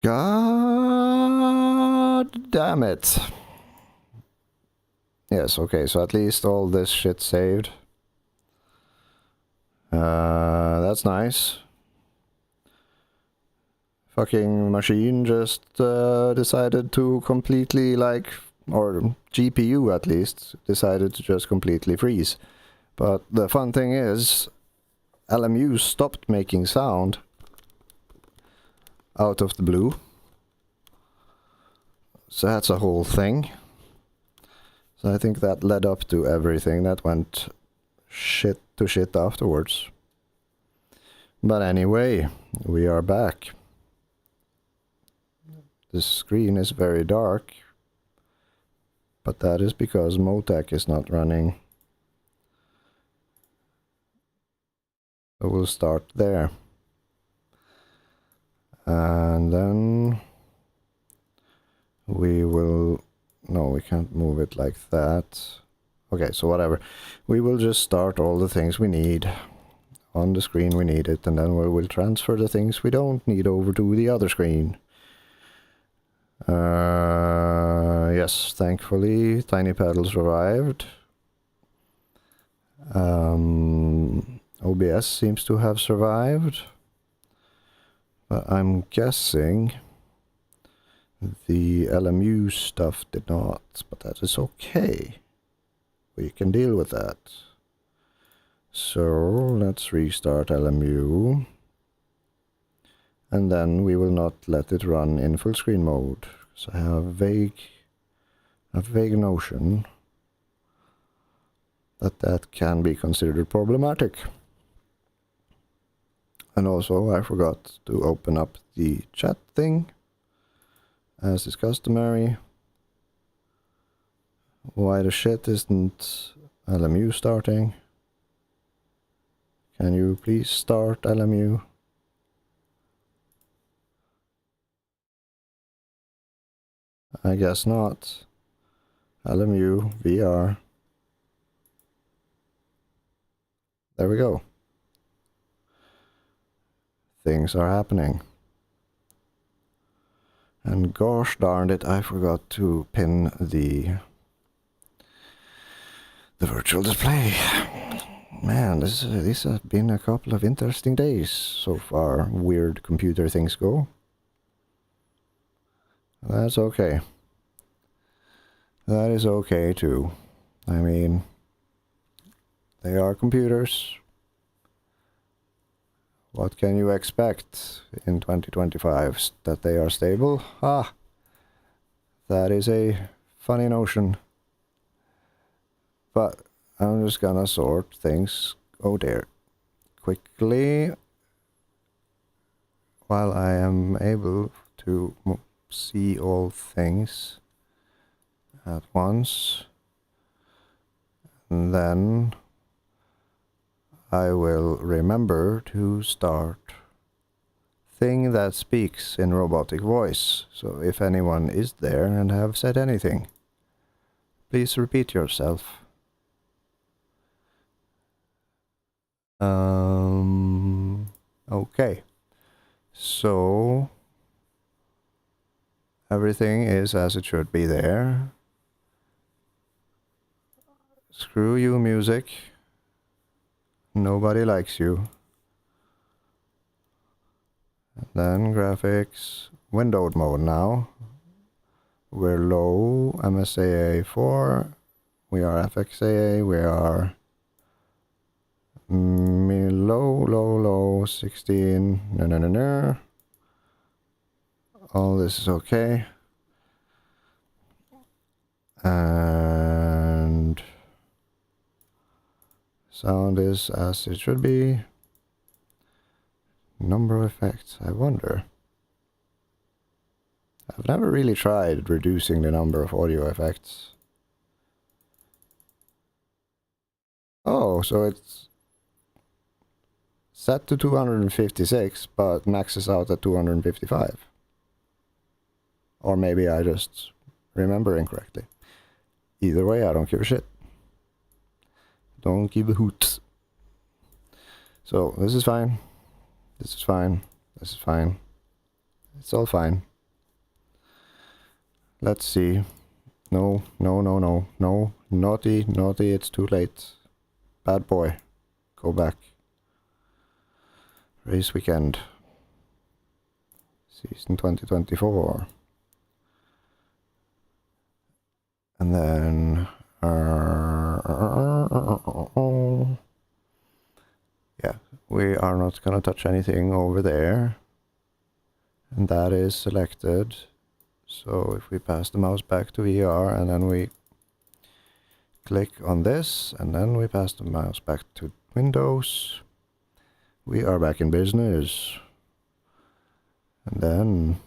God damn it. Yes, okay, so at least all this shit saved. That's nice. Fucking machine just decided to completely, like, or GPU at least, decided to just completely freeze. But the fun thing is, LMU stopped making sound out of the blue. So that's a whole thing. So I think that led up to everything that went shit to shit afterwards. But anyway, we are back. The screen is very dark, but that is because Motec is not running. So we'll start there. And then we will... No, we can't move it like that. Okay, so whatever. We will just start all the things we need. On the screen we need it, and then we'll transfer the things we don't need over to the other screen. Yes, thankfully Tiny Pedals arrived. OBS seems to have survived. But I'm guessing the LMU stuff did not, but that is okay. We can deal with that. So let's restart LMU. And then we will not let it run in full screen mode. So I have a vague notion that that can be considered problematic. And also I forgot to open up the chat thing, as is customary. Why the shit isn't LMU starting? Can you please start LMU? I guess not. LMU VR. There we go. Things are happening. And gosh darn it, I forgot to pin the virtual display. Man, these have been a couple of interesting days so far. Weird computer things go. That's okay. That is okay too. I mean, they are computers. What can you expect in 2025? That they are stable? Ah, that is a funny notion. But I'm just gonna sort things, oh dear, quickly, while I am able to see all things at once. And then I will remember to start thing that speaks in robotic voice. So if anyone is there and have said anything, please repeat yourself. Okay. So everything is as it should be there. Screw you, music. Nobody likes you. And then graphics, windowed mode now. We're low, MSAA 4. We are FXAA, we are low, 16. No. All this is okay. And sound is as it should be. Number of effects, I wonder. I've never really tried reducing the number of audio effects. Oh, so it's set to 256, but maxes out at 255. Or maybe I just remember incorrectly. Either way, I don't give a shit. Don't give a hoot. So, this is fine. This is fine. This is fine. It's all fine. Let's see. No, no, no, no, no. Naughty, naughty, it's too late. Bad boy. Go back. Race weekend. Season 2024. And then... yeah, we are not gonna touch anything over there. And that is selected. So if we pass the mouse back to VR and then we click on this and then we pass the mouse back to Windows, we are back in business. And then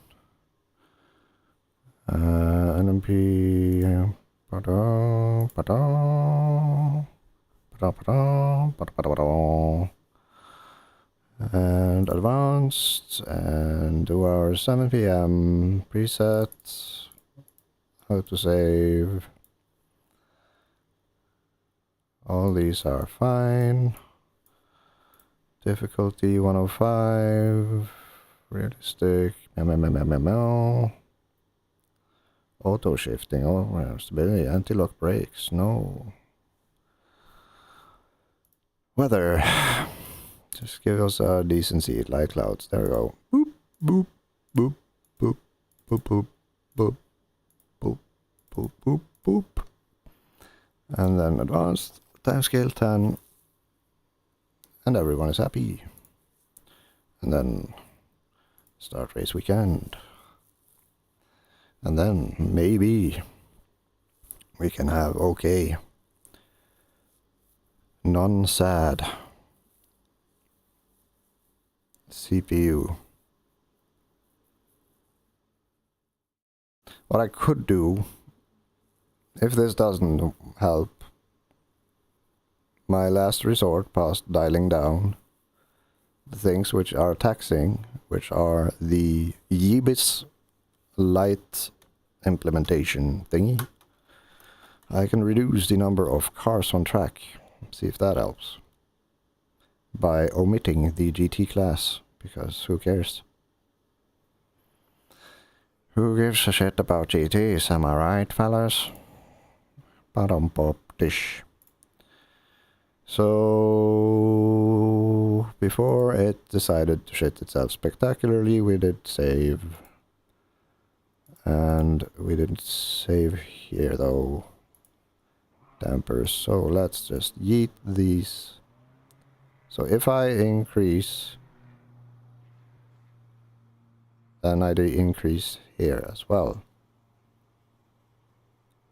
NMP and advanced and do our 7 PM preset. How to save. All these are fine. Difficulty 105. Realistic. Auto shifting. Oh, stability. Anti-lock brakes. No. Weather. Just give us a decency, light clouds. There we go. Boop, boop, boop, boop, boop, boop, boop, boop, boop, boop, boop. And then advanced, timescale 10. And everyone is happy. And then start race weekend. And then maybe we can have okay. Non-sad. CPU. What I could do, if this doesn't help, my last resort past dialing down the things which are taxing, which are the Yeebits light implementation thingy. I can reduce the number of cars on track, see if that helps, by omitting the GT class, because who cares? Who gives a shit about GTs, am I right, fellas? Bottom pop dish. So before it decided to shit itself spectacularly, we did save. And we didn't save here though. Dampers. So let's just yeet these. So if I increase, then I do increase here as well.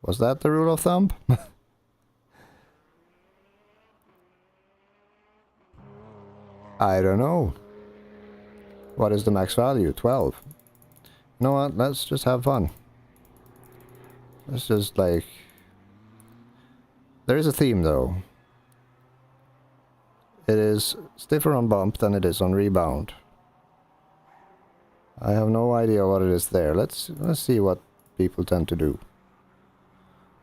Was that the rule of thumb? I don't know. What is the max value? 12. You know what? Let's just have fun. Let's just like... There is a theme though. It is stiffer on bump than it is on rebound. I have no idea what it is there. Let's see what people tend to do.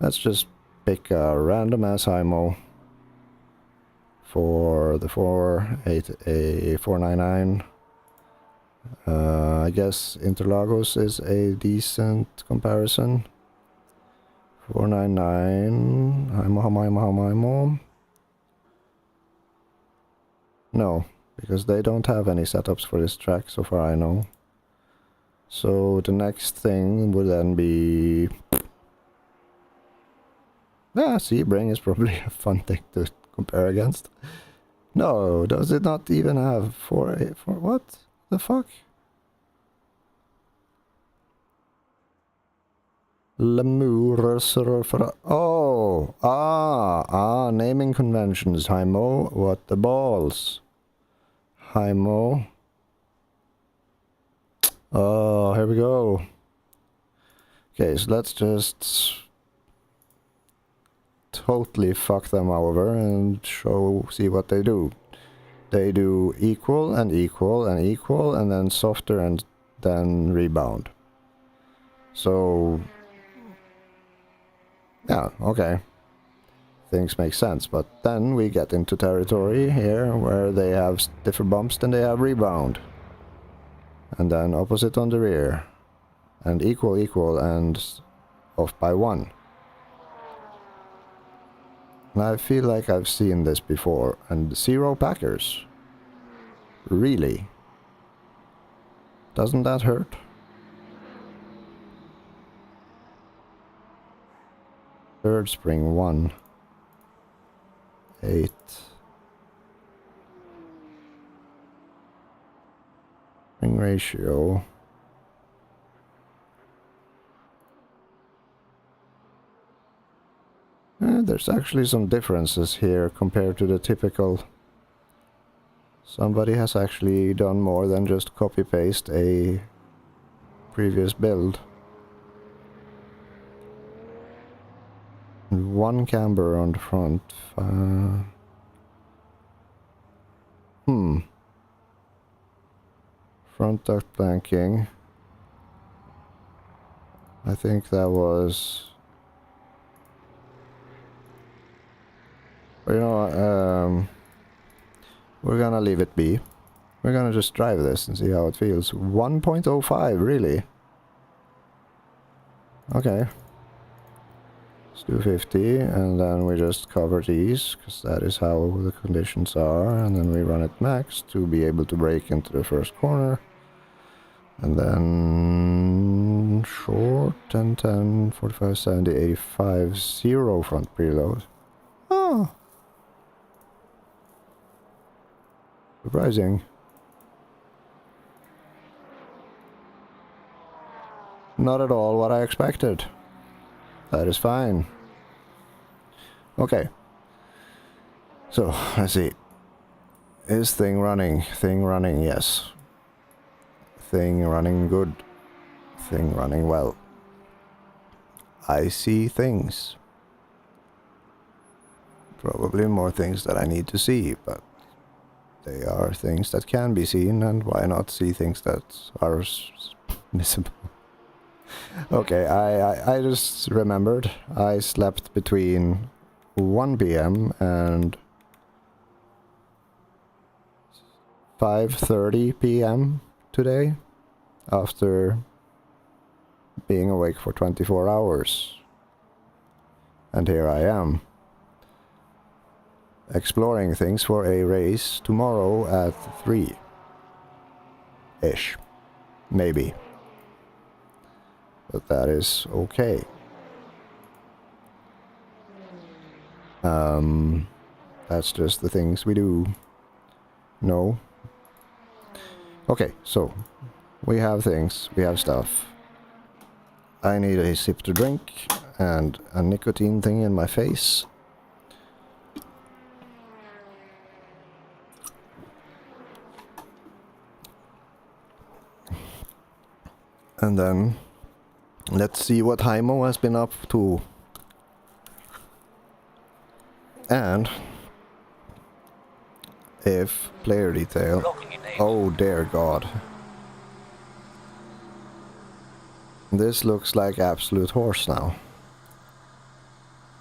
Let's just pick a random ass HIMO for the 499. I guess Interlagos is a decent comparison. 499. HIMO. No, because they don't have any setups for this track so far I know. So the next thing would then be... Sebring is probably a fun thing to compare against. No, does it not even have 4 what the fuck? LMU for naming conventions. HIMO, what the balls? HIMO. Oh, here we go. Okay, so let's just totally fuck them over and see what they do. They do equal and equal and equal and then softer and then rebound. So yeah, okay. Things make sense, but then we get into territory here where they have stiffer bumps than they have rebound. And then opposite on the rear. and equal and off by 1. And I feel like I've seen this before. And 0 packers. Really? Doesn't that hurt? Third spring 1. 8. Spring ratio. There's actually some differences here compared to the typical. Somebody has actually done more than just copy-paste a previous build. 1 camber on the front. Front duct planking. I think that was... You know, we're gonna leave it be. We're gonna just drive this and see how it feels. 1.05, really? Okay. Let's do 50, and then we just cover these, because that is how the conditions are, and then we run it max to be able to brake into the first corner. And then... short, 10, 10, 45, 70, 85, 0 front preload. Oh! Surprising. Not at all what I expected. That is fine. Okay. So, let's see. Is thing running? Thing running, yes. Thing running good. Thing running well. I see things. Probably more things that I need to see, but they are things that can be seen, and why not see things that are visible? Okay, I just remembered I slept between 1 PM and 5:30 PM today, after being awake for 24 hours. And here I am, exploring things for a race tomorrow at 3-ish. Maybe. But that is okay. That's just the things we do. No. Okay, so we have things, we have stuff. I need a sip to drink and a nicotine thing in my face. And then let's see what Heimo has been up to. And if player detail. Oh dear God. This looks like absolute horse now.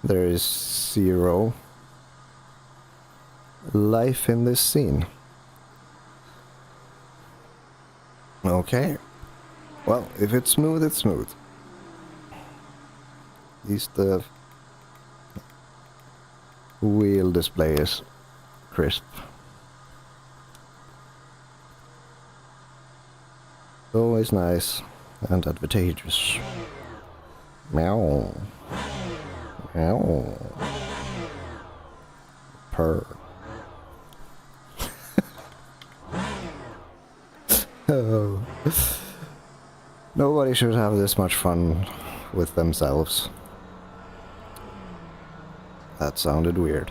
There is 0 life in this scene. Okay. Well, if it's smooth, it's smooth. At least the wheel display is crisp. Always nice and advantageous. Meow. Meow. Purr. Oh. Nobody should have this much fun with themselves. That sounded weird.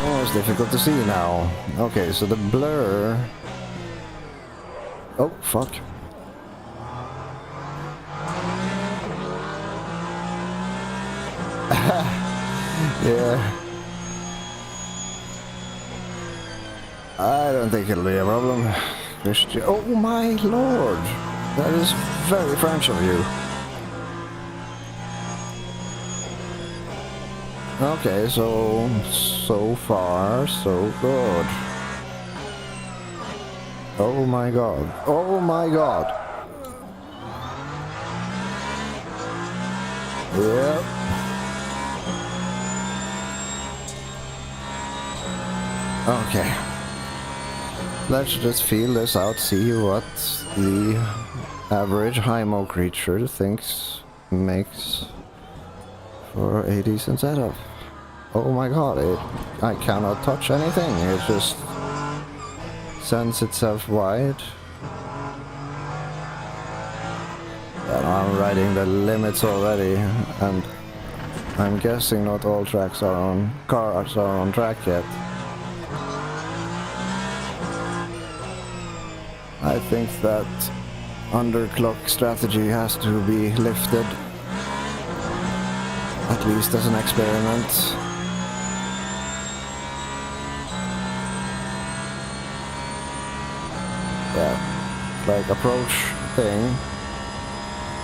Oh, it's difficult to see now. Okay, so the blur... Oh, fuck. Yeah. I don't think it'll be a problem. Christian. Oh my lord! That is very French of you. Okay, so far, so good. Oh my god. Oh my god. Yep. Okay. Let's just feel this out, see what the average HIMO creature thinks makes for a decent setup. Oh my god, I cannot touch anything, it just sends itself wide. And I'm riding the limits already, and I'm guessing not all cars are on track yet. I think that underclock strategy has to be lifted, at least as an experiment. Yeah, like approach thing.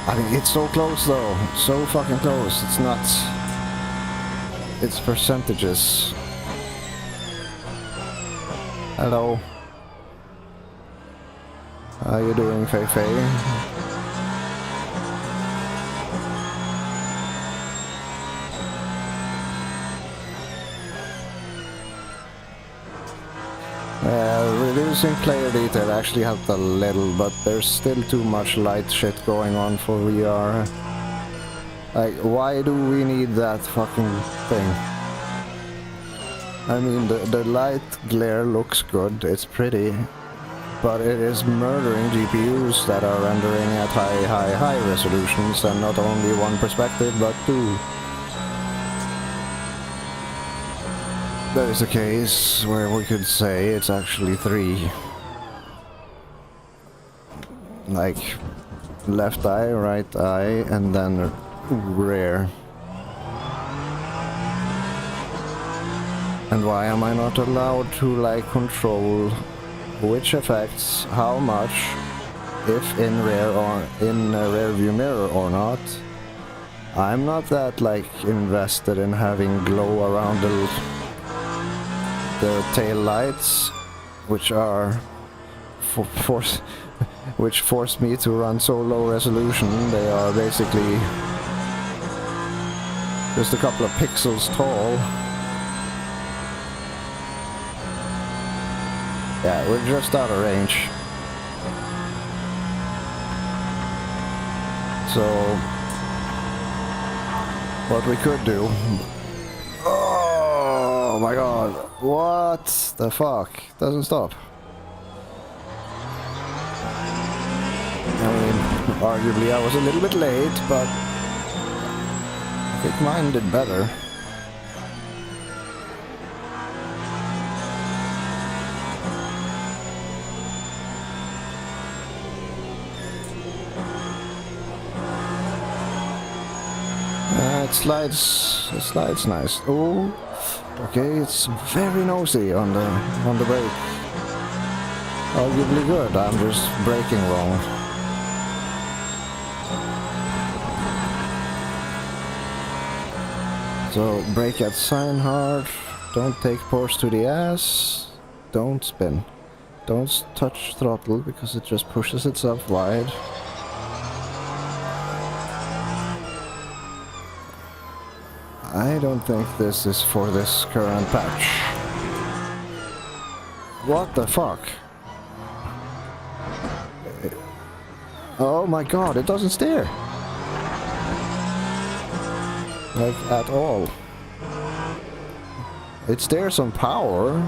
I mean, it's so close though, so fucking close, it's nuts. It's percentages. Hello. How you doing, Fei Fei? Reducing player detail actually helped a little, but there's still too much light shit going on for VR. Like, why do we need that fucking thing? I mean, the light glare looks good, it's pretty, but it is murdering GPUs that are rendering at high resolutions, and not only one perspective, but two. There is a case where we could say it's actually three. Like, left eye, right eye, and then rear. And why am I not allowed to, like, control which affects how much, if in rear or in a rear view mirror or not? I'm not that, like, invested in having glow around the tail lights, which are which force me to run so low resolution. They are basically just a couple of pixels tall. Yeah, we're just out of range. So what we could do... Oh my god, what the fuck? Doesn't stop. I mean, arguably I was a little bit late, but I think mine did better. It slides nice. Oh, okay, it's very nosy on the brake. Arguably good, I'm just braking wrong. So, brake at sign hard, don't take force to the ass, don't spin. Don't touch throttle because it just pushes itself wide. I don't think this is for this current patch. What the fuck? Oh my god, it doesn't steer! Like, at all. It steers on power,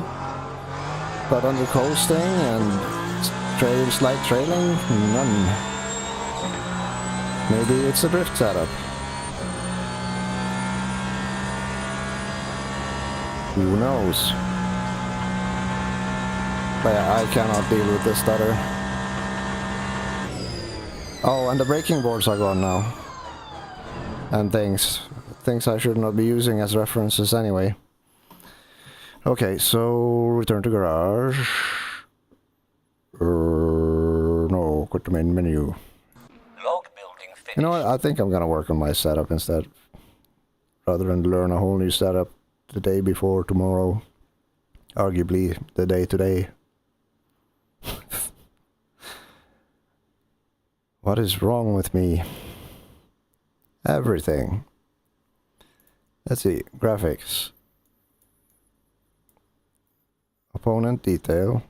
but under coasting and slight trailing, none. Maybe it's a drift setup. Who knows? But yeah, I cannot deal with this stutter. Oh, and the braking boards are gone now. And things I should not be using as references anyway. Okay, so return to garage. No, go to main menu. Log building finished. You know what? I think I'm gonna work on my setup instead, rather than learn a whole new setup the day before tomorrow. Arguably the day today. What is wrong with me? Everything. Let's see, graphics. Opponent detail.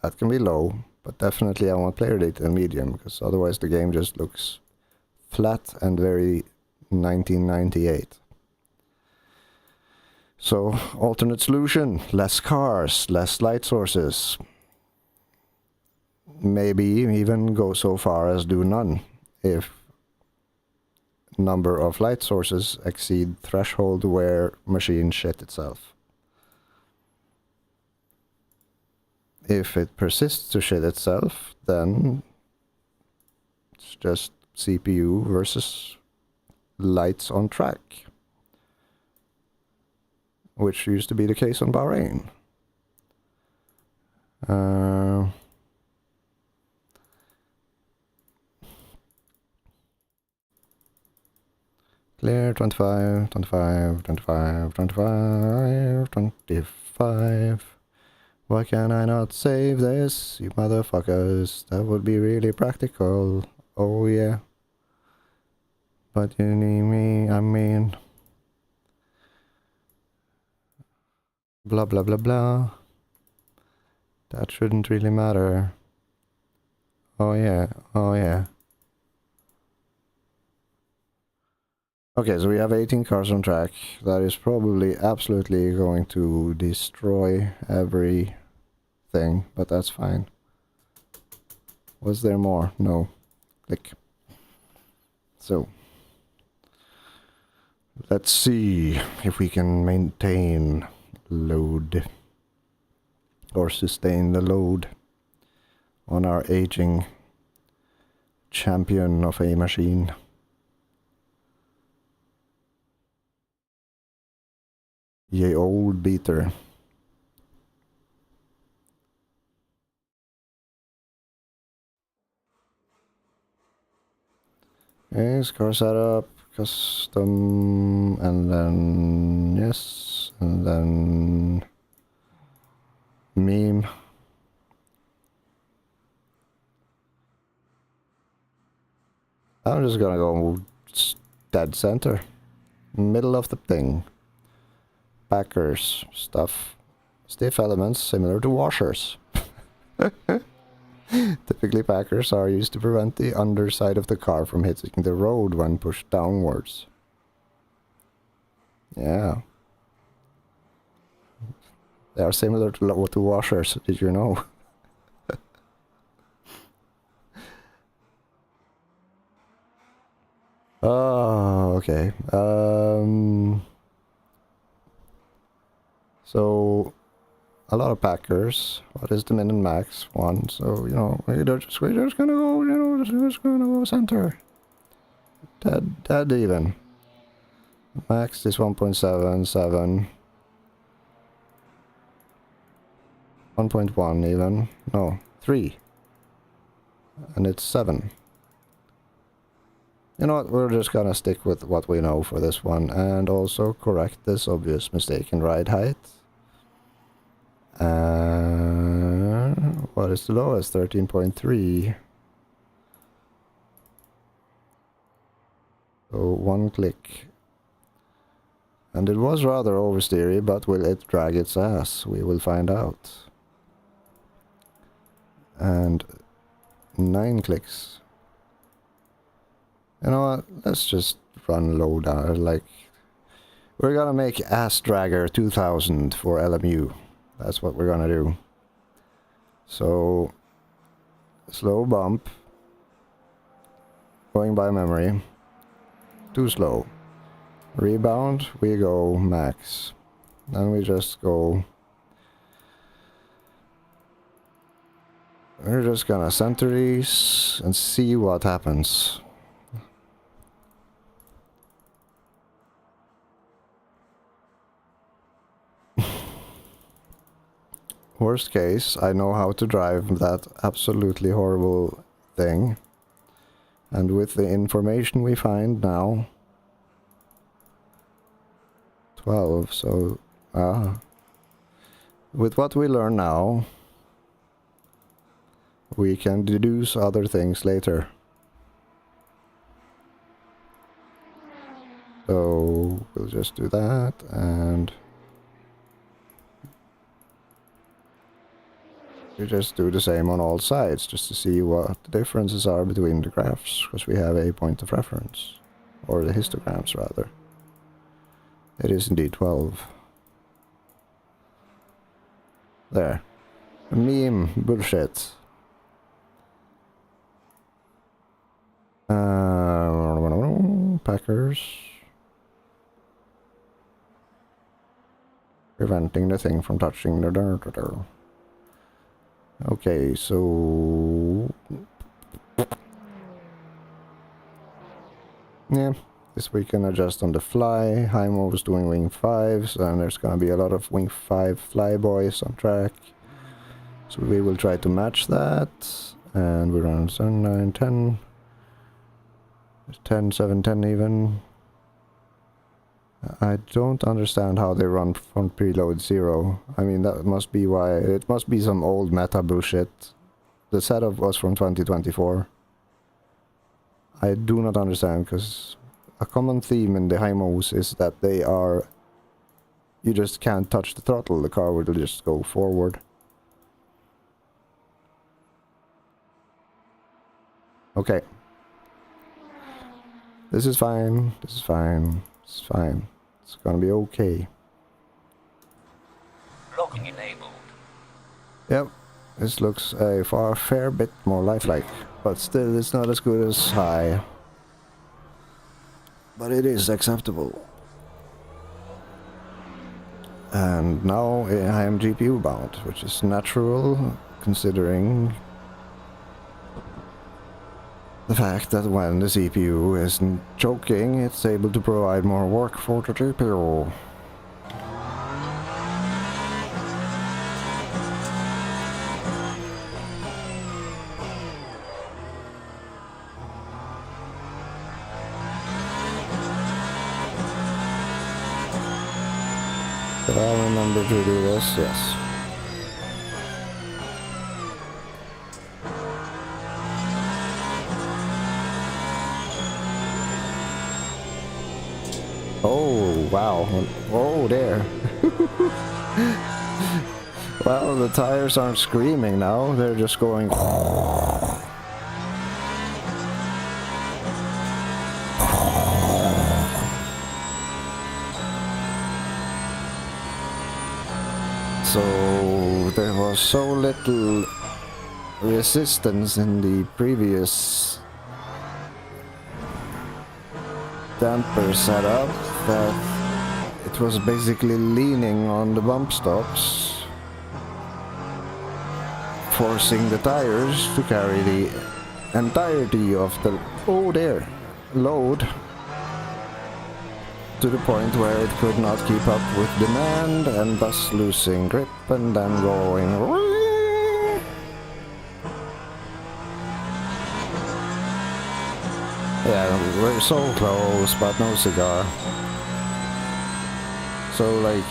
That can be low, but definitely I want player detail medium, because otherwise the game just looks flat and very 1998. So, alternate solution, less cars, less light sources. Maybe even go so far as do none, if number of light sources exceed threshold where machine shit itself. If it persists to shit itself, then it's just CPU versus lights on track, which used to be the case on Bahrain. Clear 25, 25, 25, 25, 25. Why can I not save this, you motherfuckers? That would be really practical. Oh yeah. But you need me, I mean. Blah blah blah blah. That shouldn't really matter. Oh yeah, oh yeah. Okay, so we have 18 cars on track. That is probably absolutely going to destroy everything, but that's fine. Was there more? No. Click. So, let's see if we can maintain load or sustain the load on our aging champion of a machine. Ye old beater. Okay, score setup, custom, and then yes, and then meme. I'm just gonna go dead center, middle of the thing. Packers stuff, stiff elements similar to washers. Typically packers are used to prevent the underside of the car from hitting the road when pushed downwards. Yeah. They are similar to washers, did you know? Oh, okay. So a lot of packers. What is the min and max? 1. So, you know, we're just gonna go, you know, just gonna go center. Dead even. Max is 1.77. 1.1 even. No, 3. And it's 7. You know what, we're just gonna stick with what we know for this one, and also correct this obvious mistake in ride height. What is the lowest? 13.3. So 1 click. And it was rather oversteery, but will it drag its ass? We will find out. And 9 clicks. You know what? Let's just run low down. Like, we're gonna make Ass Dragger 2000 for LMU. That's what we're gonna do. So, slow bump. Going by memory. Too slow. Rebound, we go max. Then we just go. We're just gonna center these and see what happens. Worst case, I know how to drive that absolutely horrible thing. And with the information we find now, 12, so with what we learn now, we can deduce other things later. So we'll just do that, and we just do the same on all sides, just to see what the differences are between the graphs, because we have a point of reference, or the histograms rather. It is indeed 12. There. Meme bullshit. Packers. Preventing the thing from touching the dirt. Okay, so yeah, this we can adjust on the fly. Heimo was doing wing 5s, and there's gonna be a lot of wing 5 flyboys on track. So we will try to match that, and we run 7, 9, 10, 10, 7, 10 even. I don't understand how they run from preload 0. I mean, that must be why. It must be some old meta bullshit. The setup was from 2024. I do not understand, because a common theme in the Heimos is that they are... You just can't touch the throttle, the car will just go forward. Okay. This is fine, this is fine, it's fine. It's gonna be okay. Logging enabled. Yep, this looks a fair bit more lifelike, but still it's not as good as high. But it is acceptable. And now I am GPU bound, which is natural considering the fact that when the CPU isn't choking, it's able to provide more work for the GPU. Did I remember to do this? Yes. Oh, wow. Oh, there. Well, the tires aren't screaming now. They're just going... So there was so little resistance in the previous damper setup that it was basically leaning on the bump stops, forcing the tires to carry the entirety of the load to the point where it could not keep up with demand, and thus losing grip and then going... Yeah, we're so close, but no cigar. So like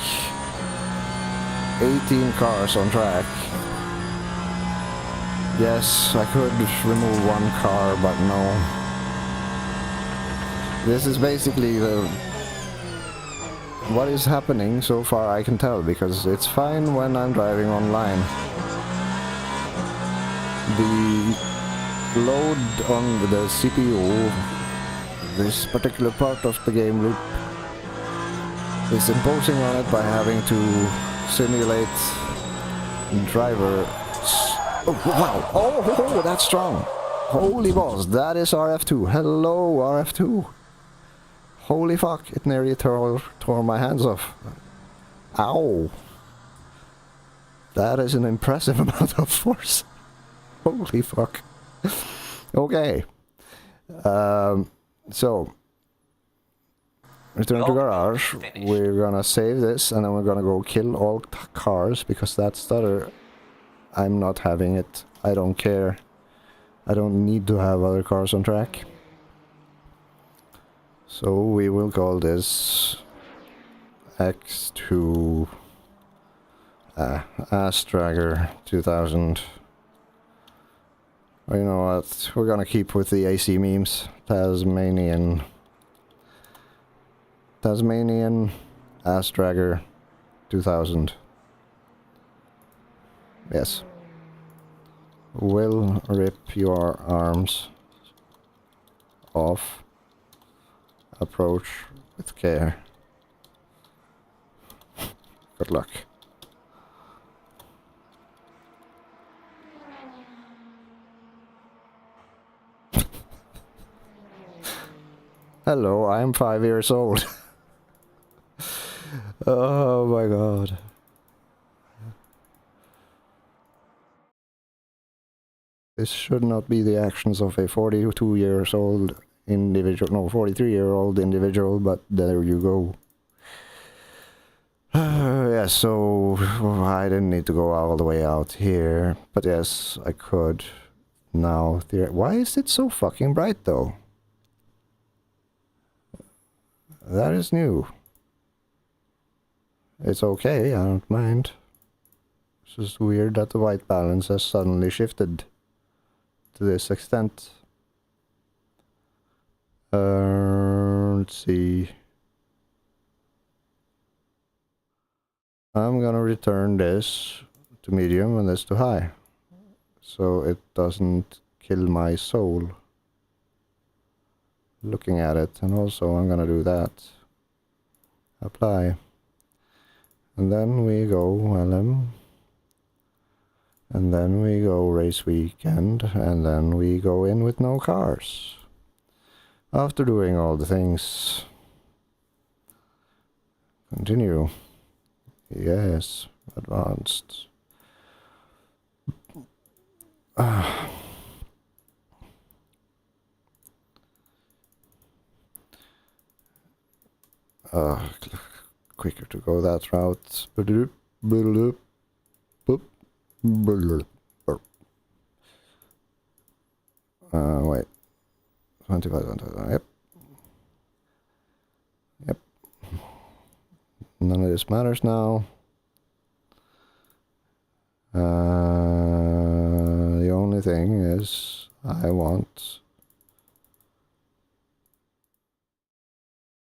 18 cars on track. Yes, I could remove one car, but no. This is basically what is happening so far. I can tell, because it's fine when I'm driving online. The load on the CPU, this particular part of the game loop, is imposing on it by having to simulate driver... Oh, wow! Oh, that's strong! Holy balls, that is RF2. Hello, RF2. Holy fuck, it nearly tore my hands off. Ow! That is an impressive amount of force. Holy fuck. Okay. So, return to garage. We're gonna save this, and then we're gonna go kill all cars, because that stutter, I'm not having it. I don't care. I don't need to have other cars on track. So we will call this X2 Astragger 2000. Well, you know what? We're gonna keep with the AC memes. Tasmanian Tasmanian Ass Dragger 2000. Yes. Will rip your arms off. Approach with care. Good luck. Hello, I'm 5 years old. Oh my god. This should not be the actions of a 42 years old individual, no, 43-year-old individual, but there you go. Yeah, so I didn't need to go all the way out here, but yes, I could now. Why is it so fucking bright though? That is new. It's okay, I don't mind. It's just weird that the white balance has suddenly shifted to this extent. Let's see. I'm gonna return this to medium and this to high, so it doesn't kill my soul looking at it. And also I'm gonna do that. Apply. And then we go LM. And then we go race weekend. And then we go in with no cars. After doing all the things. Continue. Yes. Advanced. Quicker to go that route. Wait. 25, yep. Yep. None of this matters now. The only thing is I want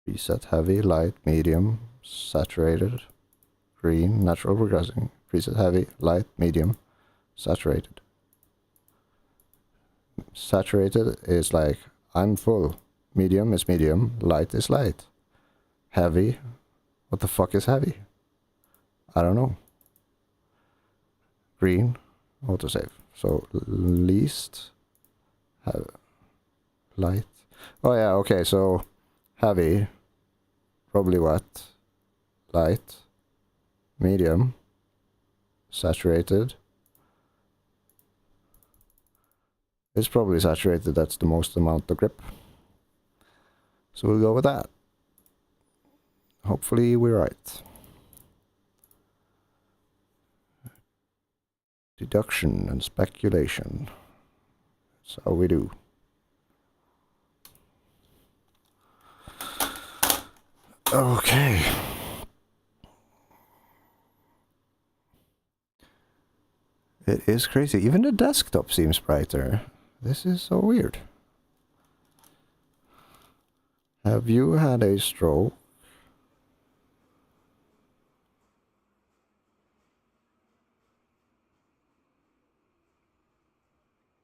preset heavy, light, medium, saturated, green, natural progressing, preset heavy, light, medium, saturated. Saturated is like, I'm full. Medium is medium, light is light. Heavy, what the fuck is heavy? I don't know. Green, autosave. So least, light. Oh yeah, okay, so heavy, probably wet, light, medium, saturated. It's probably saturated, that's the most amount of grip. So we'll go with that. Hopefully we're right. Deduction and speculation. That's how we do. Okay. It is crazy. Even the desktop seems brighter. This is so weird. Have you had a stroke?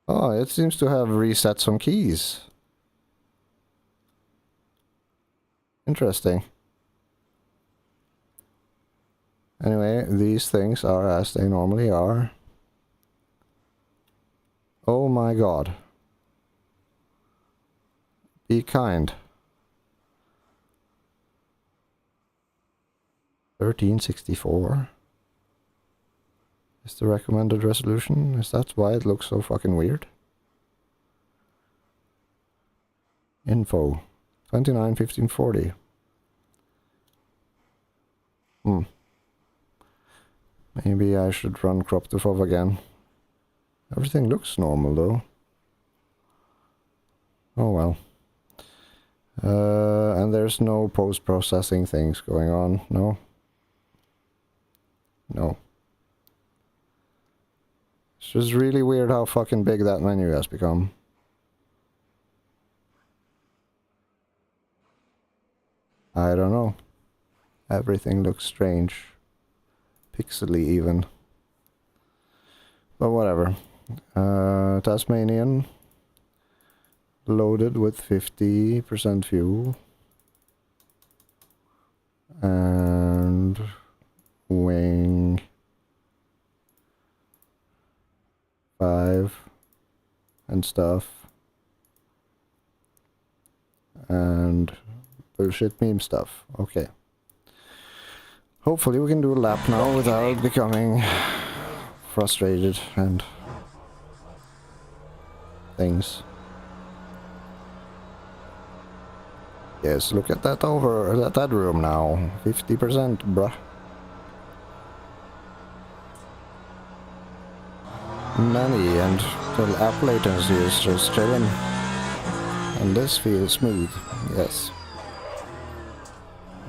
Oh, it seems to have reset some keys. Interesting. Anyway, these things are as they normally are. Oh my god. Be kind. 1364 is the recommended resolution. Is that why it looks so fucking weird? Info 291540. Maybe I should run crop to FOV again. Everything looks normal though. Oh well. And there's no post-processing things going on, no? No. It's just really weird how fucking big that menu has become. I don't know. Everything looks strange. Pixely even. But whatever. Tasmanian. Loaded with 50% fuel. And wing 5 and stuff. And bullshit meme stuff. Okay. Hopefully we can do a lap now without becoming frustrated and things. Yes, look at that that room now. 50%, bruh. Many, and the app latency is just chilling. And this feels smooth, yes.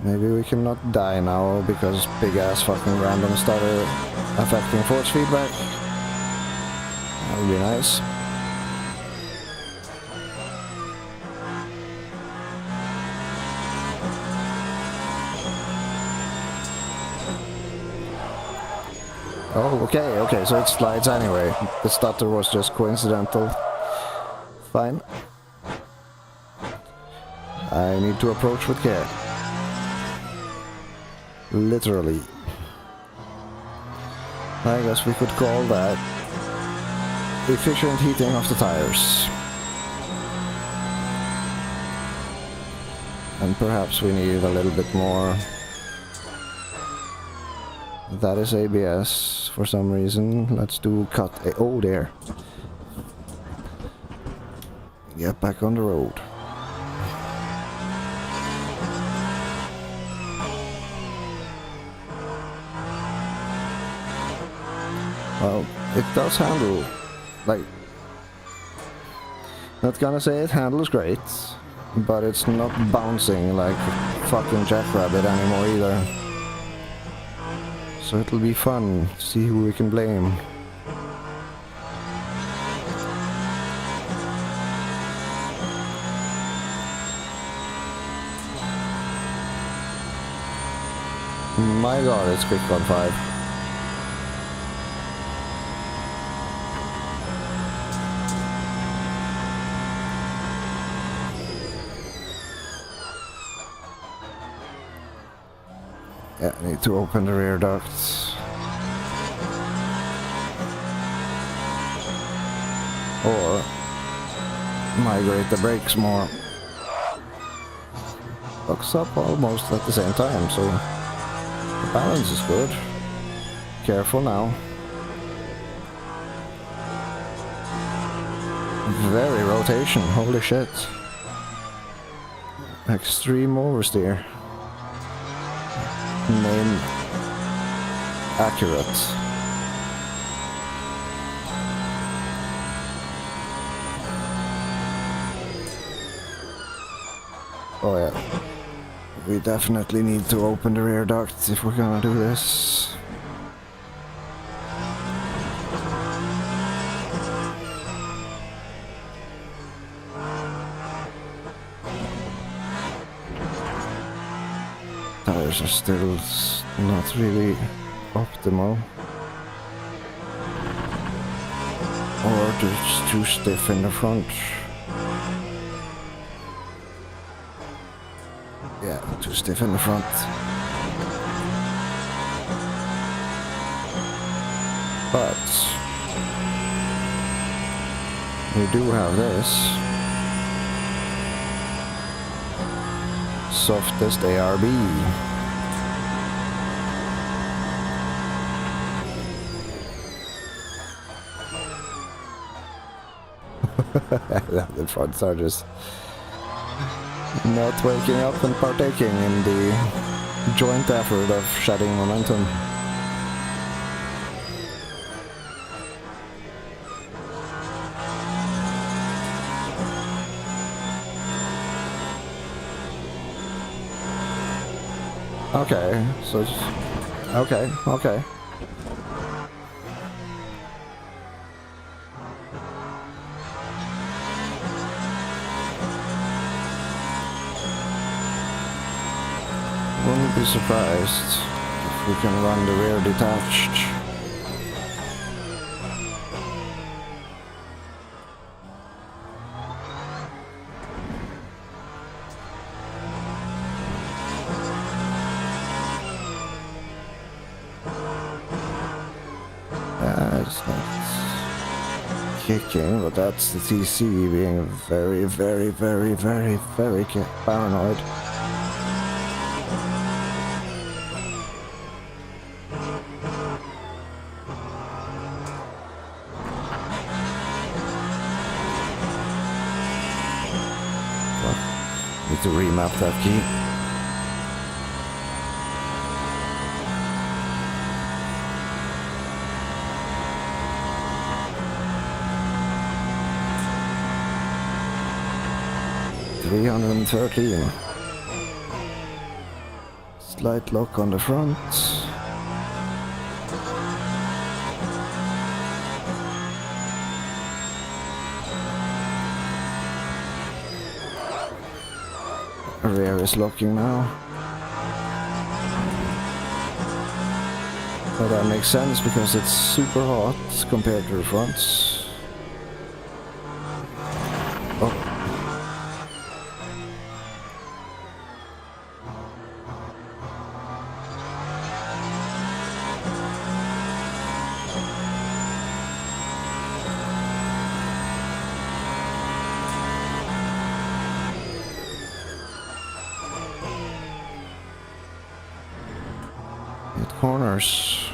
Maybe we cannot die now because big ass fucking random started affecting force feedback. That would be nice. Oh, okay, so it slides anyway. The stutter was just coincidental. Fine. I need to approach with care. Literally. I guess we could call that efficient heating of the tires. And perhaps we need a little bit more. That is ABS for some reason. Let's do cut. Oh, there. Get back on the road. Well, it does handle, like, not gonna say it handles great, but it's not bouncing like fucking Jackrabbit anymore either. So it'll be fun to see who we can blame. My god, it's quick on 5. Yeah, I need to open the rear ducts. Or migrate the brakes more. Locks up almost at the same time, so the balance is good. Careful now. Very rotation, holy shit. Extreme oversteer. Name accurate. Oh yeah. We definitely need to open the rear ducts if we're gonna do this. Tires are still not really optimal. Or just too stiff in the front. Yeah, too stiff in the front. But we do have this. Softest ARB. The fronts are just not waking up and partaking in the joint effort of shedding momentum. Okay, so okay. wouldn't be surprised if we can run the rear detached. It's not kicking, but that's the TC being very, very, very, very, very paranoid. Need to remap that key. $313. Slight lock on the front. Rear is locking now. But that makes sense because it's super hot compared to the fronts. Oh. Corners.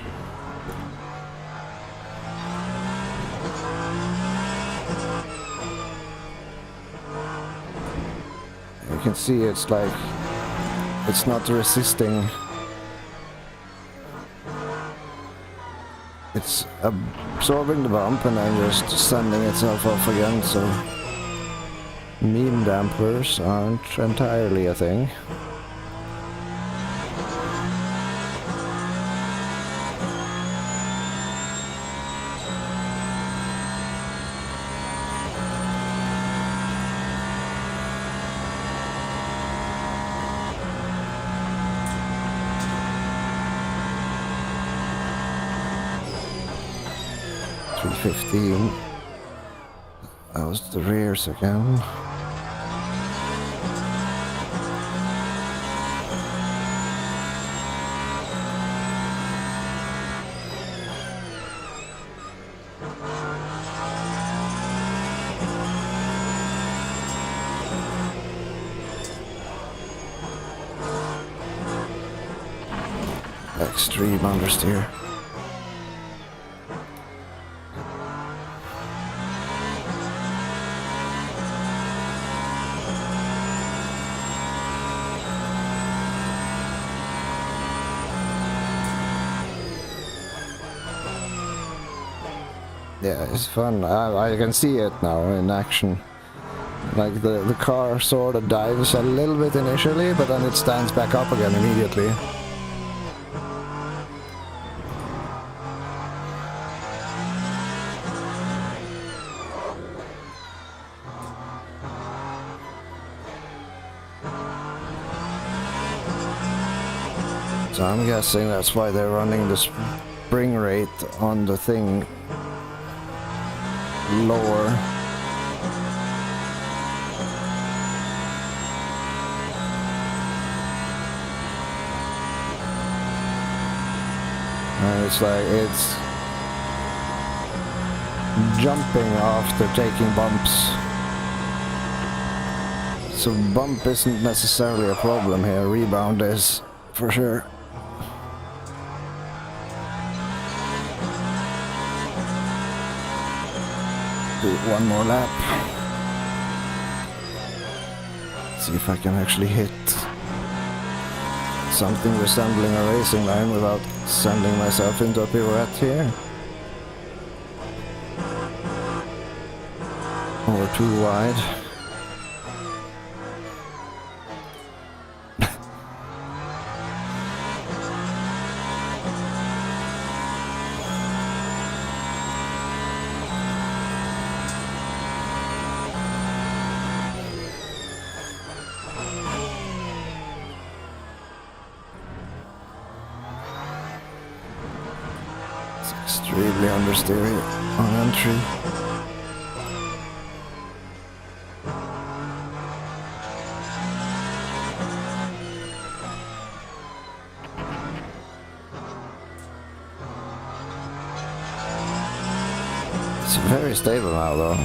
You can see it's like it's not resisting. It's absorbing the bump and then just sending itself off again, so meme dampers aren't entirely a thing. $315. That was the rears again. Extreme understeer. Yeah, it's fun. I can see it now in action. Like the car sort of dives a little bit initially, but then it stands back up again immediately. So I'm guessing that's why they're running the spring rate on the thing lower. And it's like it's jumping after taking bumps. So bump isn't necessarily a problem here, rebound is for sure. Do one more lap. See if I can actually hit something resembling a racing line without sending myself into a pirouette here. Or too wide. Extremely understeer on entry. It's very stable now though.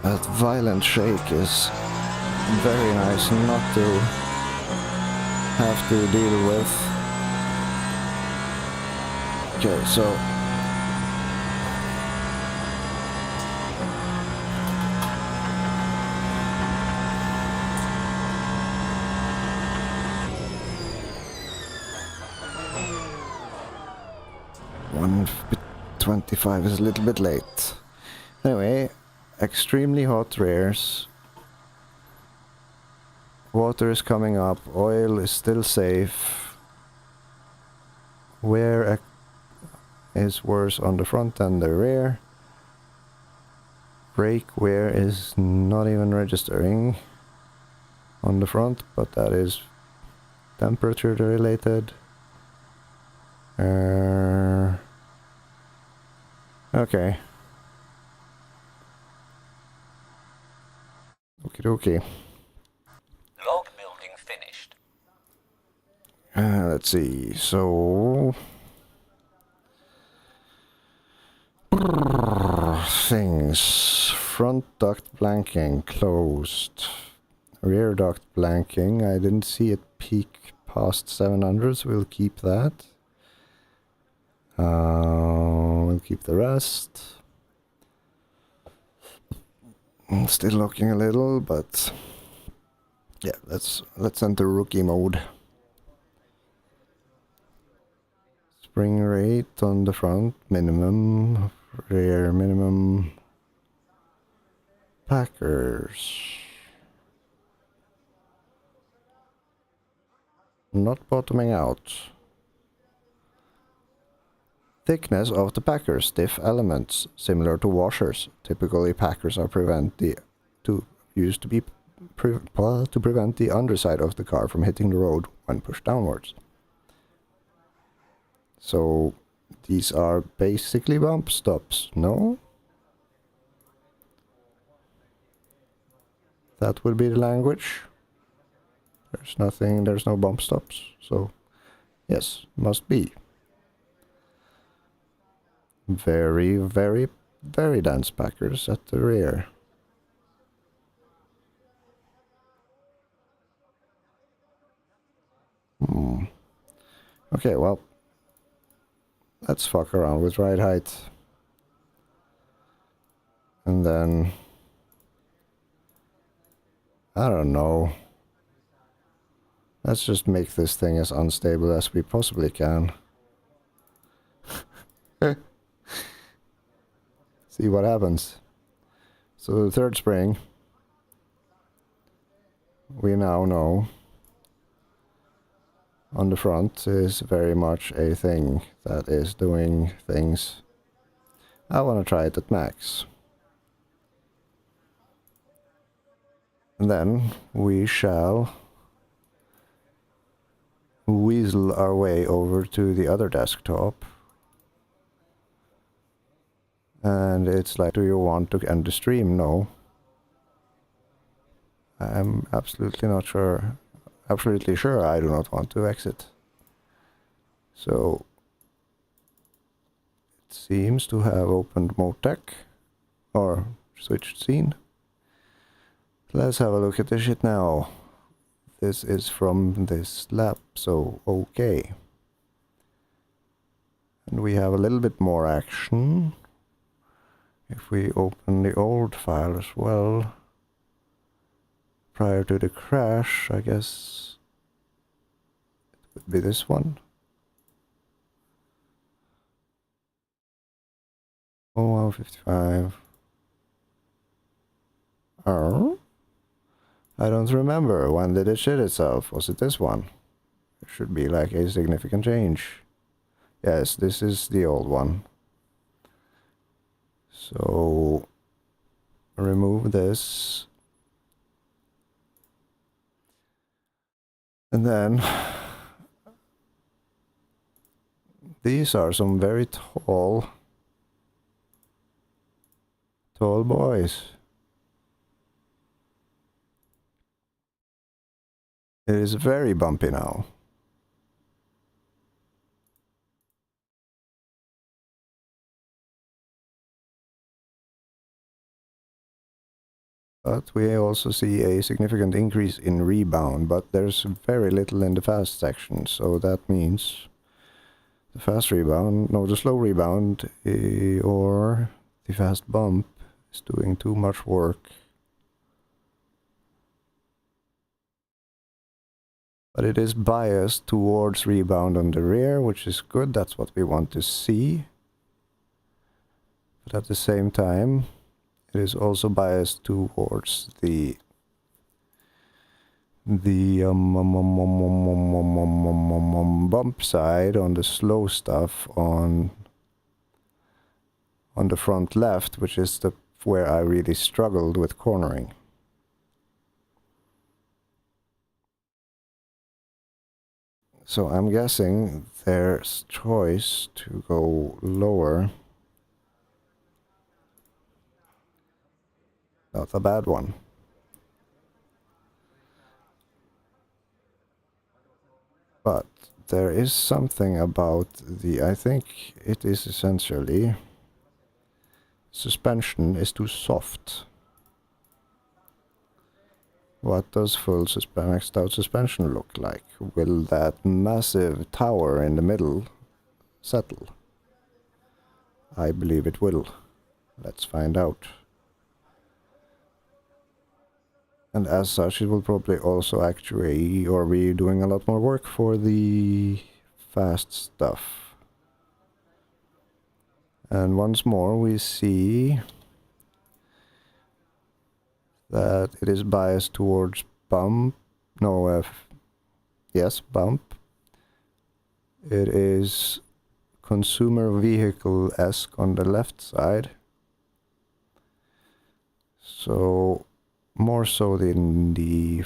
That violent shake is very nice not to have to deal with. Okay, so $1.25 is a little bit late. Anyway, extremely hot rears. Water is coming up. Oil is still safe. Wear is worse on the front than the rear. Brake wear is not even registering on the front, but that is temperature related. Okay. Okie dokie. Log building finished. Let's see. So things. Front duct blanking closed. Rear duct blanking. I didn't see it peak past 700, so we'll keep that. We'll keep the rest. Still looking a little, but yeah, let's enter rookie mode. Spring rate on the front minimum, rear minimum. Packers. Not bottoming out. Thickness of the packer, stiff elements, similar to washers. Typically, packers are prevent the to prevent the underside of the car from hitting the road when pushed downwards. So these are basically bump stops, no? That would be the language. There's no bump stops, so yes, must be. Very, very, very dense packers at the rear. Okay, well, let's fuck around with ride height. And then, I don't know. Let's just make this thing as unstable as we possibly can. See what happens. So the third spring, we now know, on the front is very much a thing that is doing things. I want to try it at max. And then we shall weasel our way over to the other desktop. And it's like, do you want to end the stream? No. I'm absolutely not sure. Absolutely sure I do not want to exit. So it seems to have opened Motec or switched scene. Let's have a look at this shit now. This is from this lab, so okay. And we have a little bit more action. If we open the old file as well, prior to the crash, I guess it would be this one. Oh, 55. Oh, I don't remember. When did it shit itself? Was it this one? It should be like a significant change. Yes, this is the old one. So remove this. And then these are some very tall boys. It is very bumpy now. But we also see a significant increase in rebound, but there's very little in the fast section, so that means the fast rebound, no, the slow rebound, or the fast bump is doing too much work. But it is biased towards rebound on the rear, which is good, that's what we want to see. But at the same time, it is also biased towards the bump side on the slow stuff on the front left, which is where I really struggled with cornering. So I'm guessing there's choice to go lower. Not a bad one. But there is something about I think it is essentially suspension is too soft. What does full maxed out suspension look like? Will that massive tower in the middle settle? I believe it will. Let's find out. And as such, it will probably also actuate or be doing a lot more work for the fast stuff. And once more we see that it is biased towards bump. No, yes, bump. It is consumer vehicle-esque on the left side. So more so than the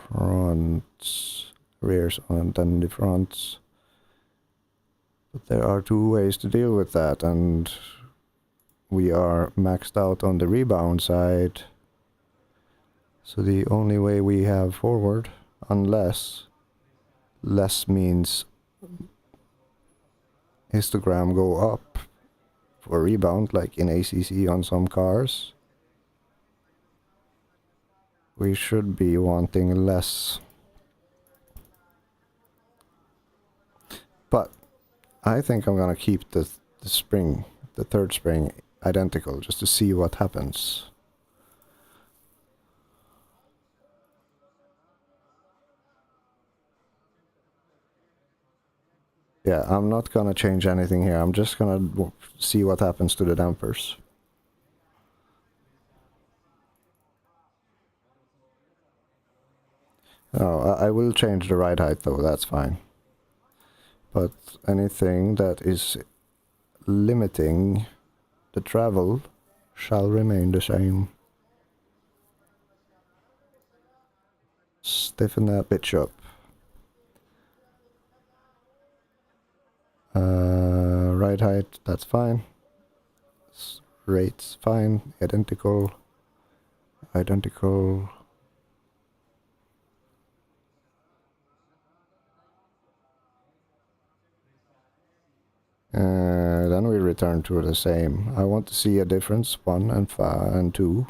fronts, rears than the fronts. But there are two ways to deal with that, and we are maxed out on the rebound side. So the only way we have forward, unless less means histogram go up for rebound, like in ACC on some cars, we should be wanting less. But I think I'm gonna keep the spring, the third spring, identical, just to see what happens. Yeah, I'm not gonna change anything here. I'm just gonna see what happens to the dampers. Oh, I will change the ride height though, that's fine. But anything that is limiting the travel shall remain the same. Stiffen that bitch up. Ride height, that's fine. Rates, fine. Identical. Identical. Then we return to the same. I want to see a difference, 1 and 2.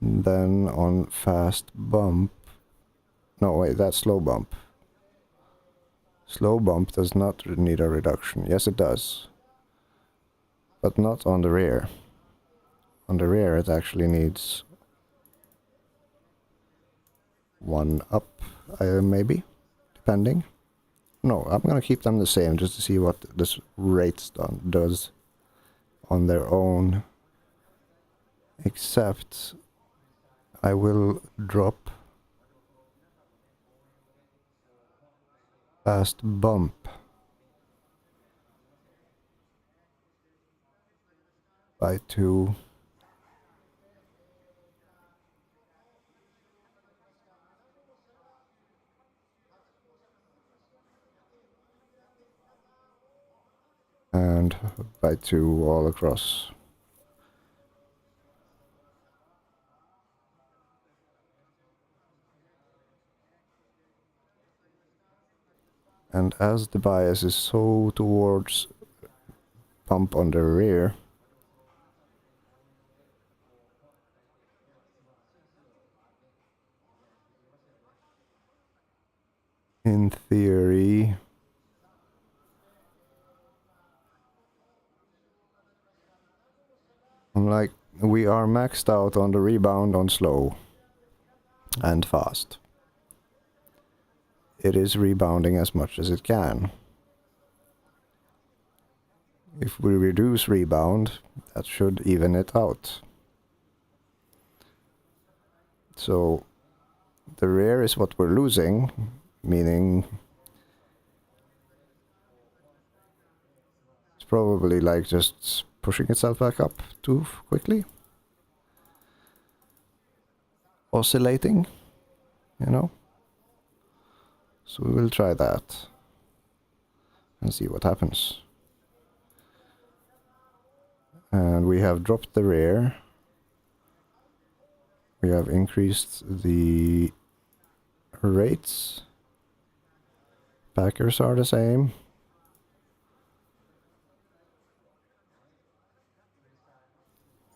And then on fast bump. No, wait, that's slow bump. Slow bump does not need a reduction. Yes, it does. But not on the rear. On the rear, it actually needs 1 up, maybe, depending. No, I'm gonna keep them the same just to see what this rates does on their own. Except I will drop fast bump by 2. rebound by 2 all across. And as the bias is so towards pump on the rear, in theory, like, we are maxed out on the rebound on slow and fast. It is rebounding as much as it can. If we reduce rebound, that should even it out. So the rear is what we're losing, meaning it's probably like just pushing itself back up too quickly. Oscillating, you know. So we will try that and see what happens. And we have dropped the rear. We have increased the rates. Backers are the same.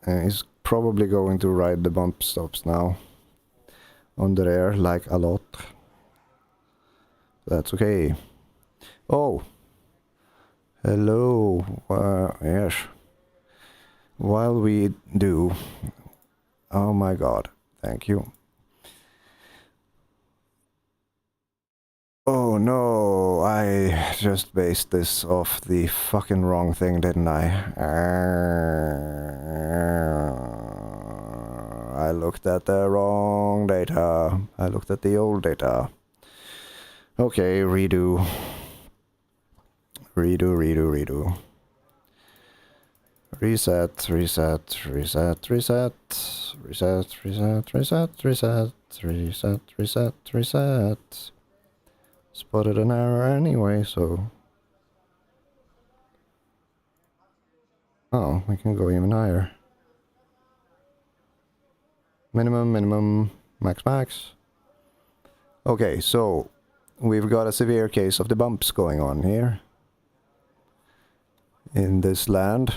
And he's probably going to ride the bump stops now on the rear like a lot. That's okay. Oh! Hello. Yes. While we do... Oh my god. Thank you. Oh no, I just based this off the fucking wrong thing, didn't I? I looked at the wrong data. I looked at the old data. Okay, redo. Redo. Reset. Spotted an error anyway, so... Oh, we can go even higher. Minimum, max. Okay, so we've got a severe case of the bumps going on here. In this land.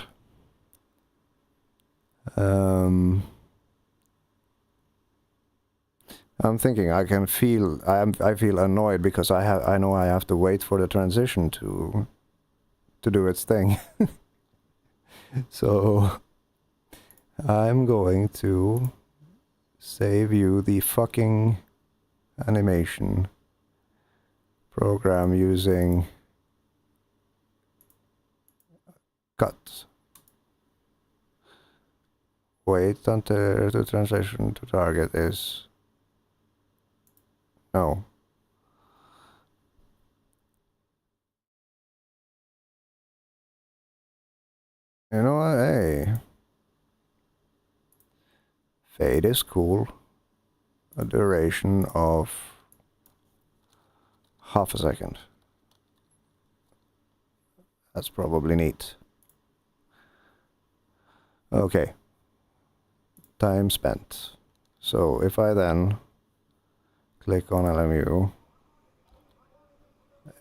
I'm thinking I feel annoyed because I know I have to wait for the transition to do its thing. So I'm going to save you the fucking animation program using cut. Wait until the transition to target is... No. You know what? Hey. Fade is cool. A duration of half a second. That's probably neat. Okay. Time spent. So if I then click on LMU,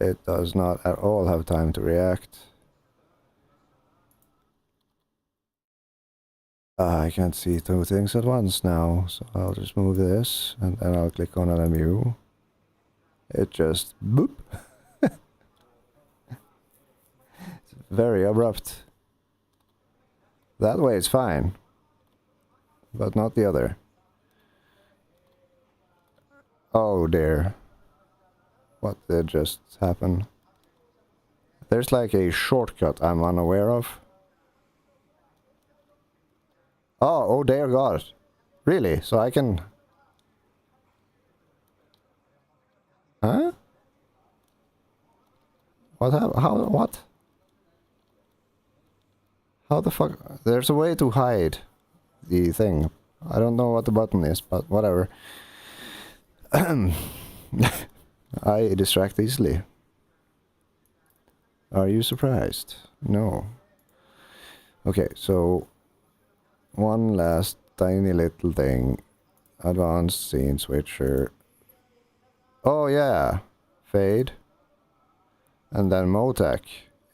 it does not at all have time to react. I can't see 2 things at once now, so I'll just move this, and then I'll click on LMU. It just boop. It's very abrupt. That way it's fine, but not the other. Oh dear. What did just happen? There's like a shortcut I'm unaware of. Oh dear God. Really? So I can... Huh? What happened? How? What? How the fuck? There's a way to hide the thing. I don't know what the button is, but whatever. I distract easily. Are you surprised? No. Okay, so one last tiny little thing. Advanced scene switcher. Oh yeah, fade. And then Motec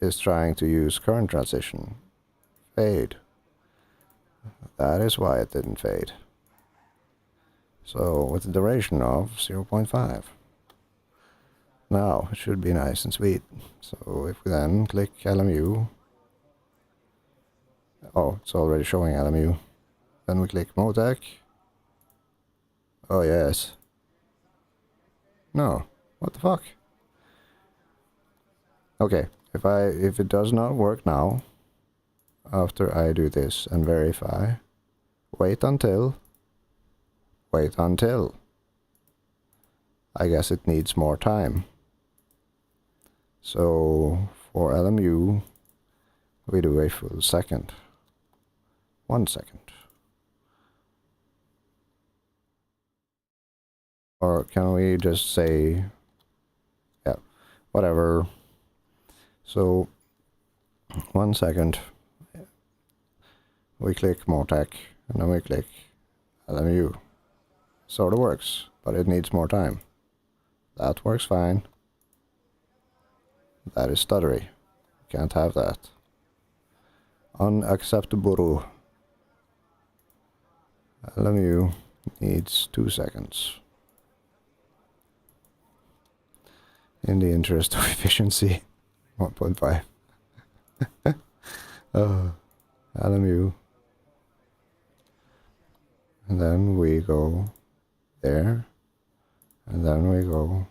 is trying to use current transition. Fade. That is why it didn't fade. So with a duration of 0.5. Now it should be nice and sweet. So if we then click LMU. Oh, it's already showing LMU. Then we click Motec. Oh yes. No. What the fuck? Okay, if it does not work now, after I do this and verify, wait until. I guess it needs more time. So for LMU, we do a full second. 1 second. Or can we just say, yeah, whatever. So 1 second. We click Motec and then we click LMU. Sort of works, but it needs more time. That works fine. That is stuttery. Can't have that. Unacceptable. LMU needs 2 seconds. In the interest of efficiency. 1.5. LMU. And then we go there. And then we go.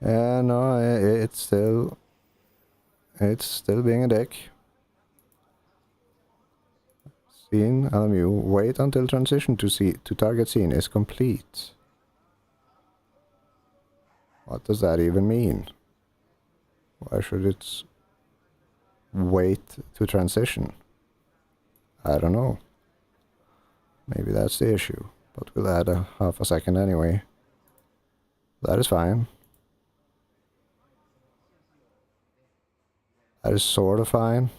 Yeah, no, it's still being a dick. Scene, LMU, wait until transition to target scene is complete. What does that even mean? Why should it wait to transition? I don't know. Maybe that's the issue, but we'll add a half a second anyway. That is fine. That is sort of fine.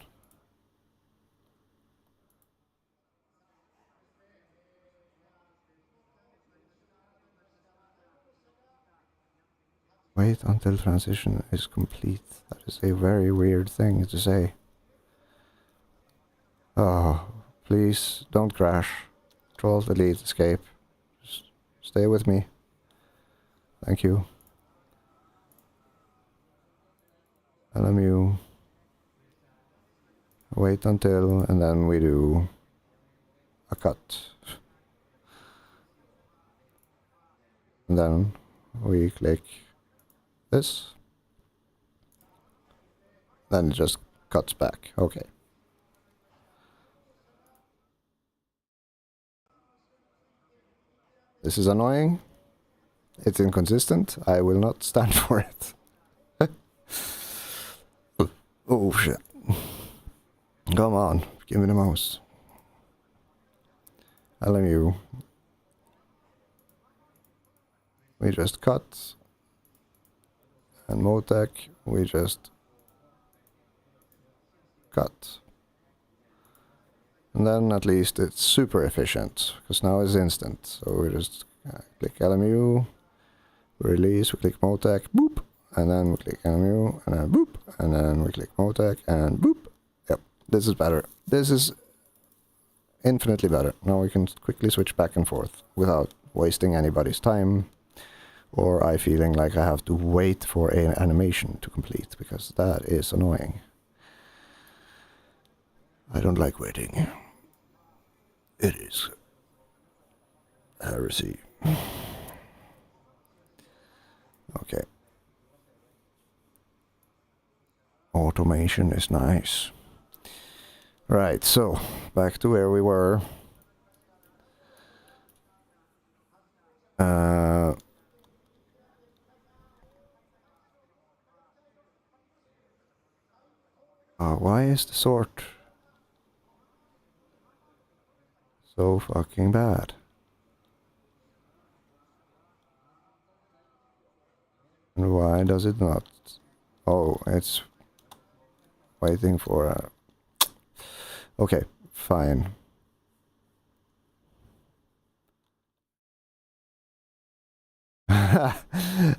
Wait until transition is complete. That is a very weird thing to say. Oh, please don't crash. Control, delete, escape. Just stay with me. Thank you. LMU. Wait until, and then we do a cut. And then we click this. Then it just cuts back. Okay. This is annoying. It's inconsistent. I will not stand for it. Oh shit. Come on, give me the mouse. LMU. We just cut. And Motec, we just cut. And then at least it's super efficient, because now it's instant. So we just click LMU, release, we click Motec, boop, and then we click LMU, and then boop, and then we click Motec, and boop. Yep, this is better. This is infinitely better. Now we can quickly switch back and forth without wasting anybody's time, or I feeling like I have to wait for an animation to complete, because that is annoying. I don't like waiting. It is heresy. Okay. Automation is nice. Right, so back to where we were. Why is the sort so fucking bad? And why does it not? Oh, it's waiting for Okay, fine.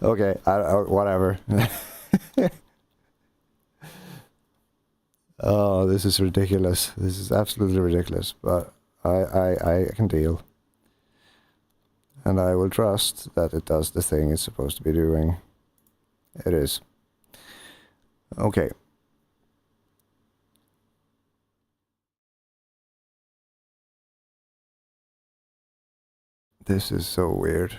Okay, whatever. Oh, this is ridiculous. This is absolutely ridiculous, but I can deal. And I will trust that it does the thing it's supposed to be doing. It is. Okay. This is so weird.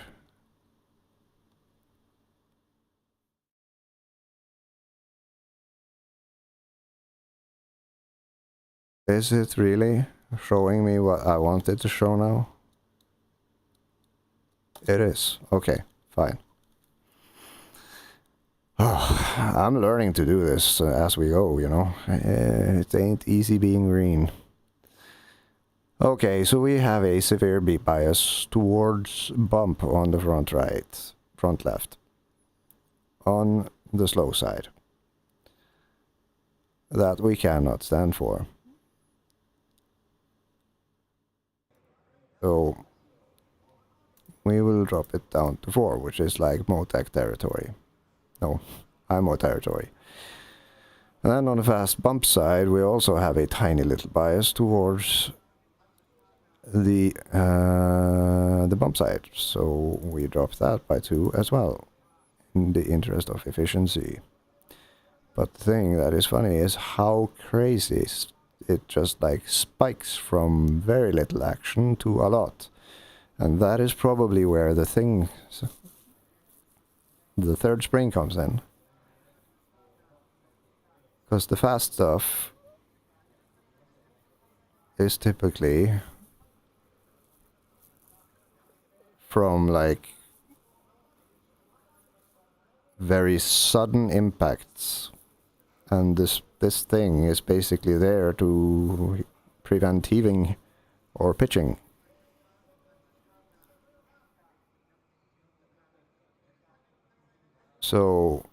Is it really showing me what I wanted to show now? It is. Okay, fine. Oh, I'm learning to do this as we go, you know. It ain't easy being green. Okay, so we have a severe beat bias towards bump on the front right, front left, on the slow side. That we cannot stand for. So we will drop it down to 4, which is like Motec territory. No, IMO territory. And then on the fast bump side, we also have a tiny little bias towards the bump side. So we drop that by 2 as well, in the interest of efficiency. But the thing that is funny is how crazy it just like spikes from very little action to a lot. And that is probably where the thing, the third spring comes in. Because the fast stuff is typically from like very sudden impacts, and this thing is basically there to prevent heaving or pitching. So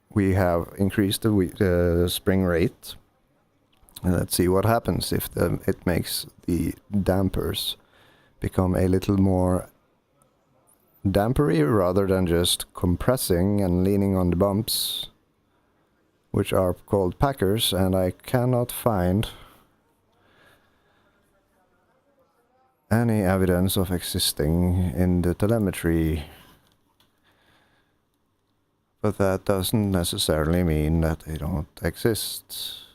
we have increased the spring rate, and let's see what happens if it makes the dampers become a little more dampery rather than just compressing and leaning on the bumps, which are called packers, and I cannot find any evidence of existing in the telemetry. But that doesn't necessarily mean that they don't exist.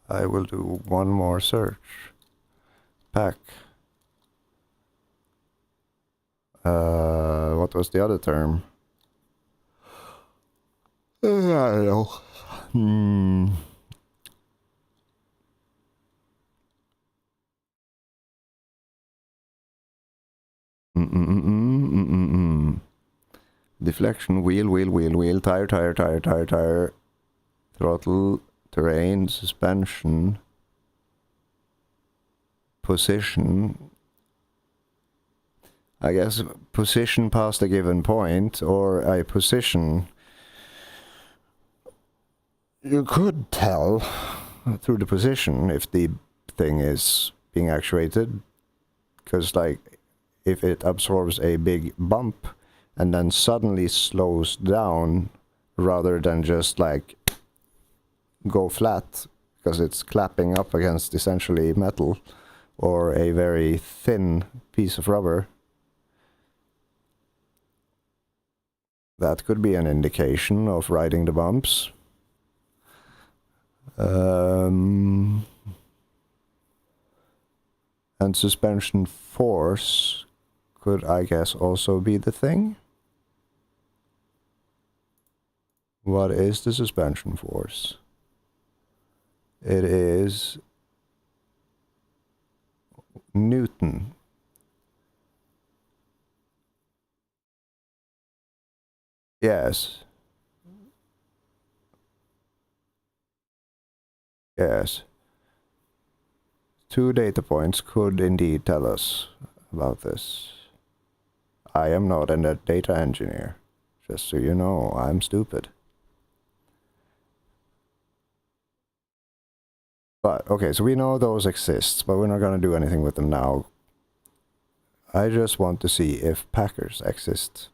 I will do one more search. Pack. What was the other term? I don't know. Deflection, wheel, tire, throttle, terrain, suspension, position. I guess position past a given point, or a position. You could tell through the position if the thing is being actuated, because like if it absorbs a big bump and then suddenly slows down rather than just like go flat because it's clapping up against essentially metal or a very thin piece of rubber, that could be an indication of riding the bumps. And suspension force could, I guess, also be the thing. What is the suspension force? It is Newton. Yes. Yes. 2 data points could indeed tell us about this. I am not a data engineer. Just so you know, I'm stupid. But, okay, so we know those exist, but we're not gonna do anything with them now. I just want to see if packers exist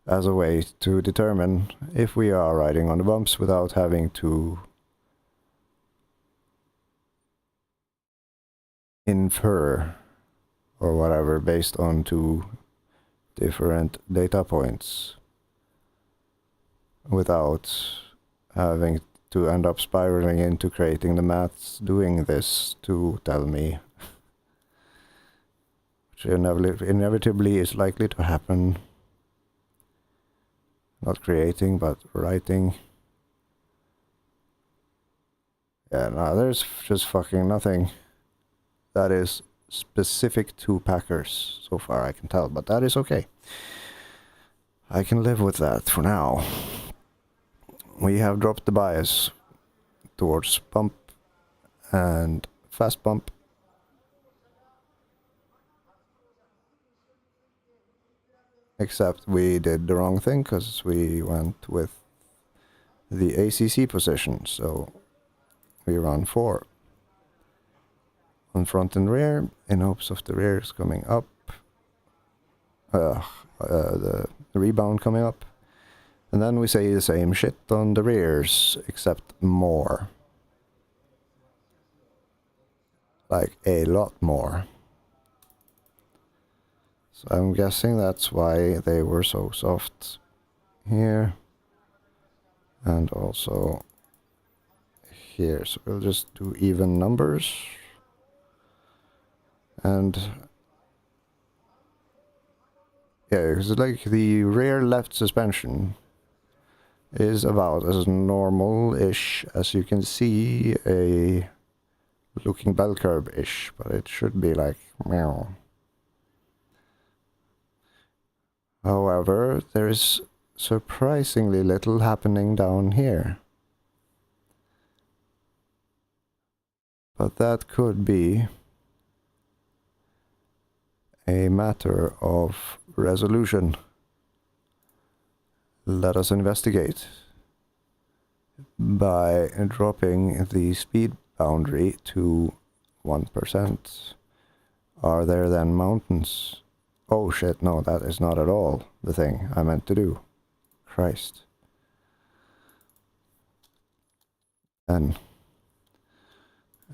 as a way to determine if we are riding on the bumps without having to infer or whatever based on two different data points without having to end up spiraling into creating the maths doing this to tell me, which inevitably is likely to happen. Not creating, but writing. Yeah, no, there's just fucking nothing that is specific to packers so far I can tell, but that is okay. I can live with that for now. We have dropped the bias towards bump and fast bump. Except we did the wrong thing because we went with the ACC position, so we run 4 on front and rear in hopes of the rears coming up, the rebound coming up, and then we say the same shit on the rears except more, like a lot more. So I'm guessing that's why they were so soft here and also here. So we'll just do even numbers. And yeah, because like the rear left suspension is about as normal-ish as you can see a looking bell curve-ish, but it should be like meow. However, there is surprisingly little happening down here. But that could be a matter of resolution. Let us investigate by dropping the speed boundary to 1%. Are there then mountains? Oh shit, no, that is not at all the thing I meant to do. Christ. And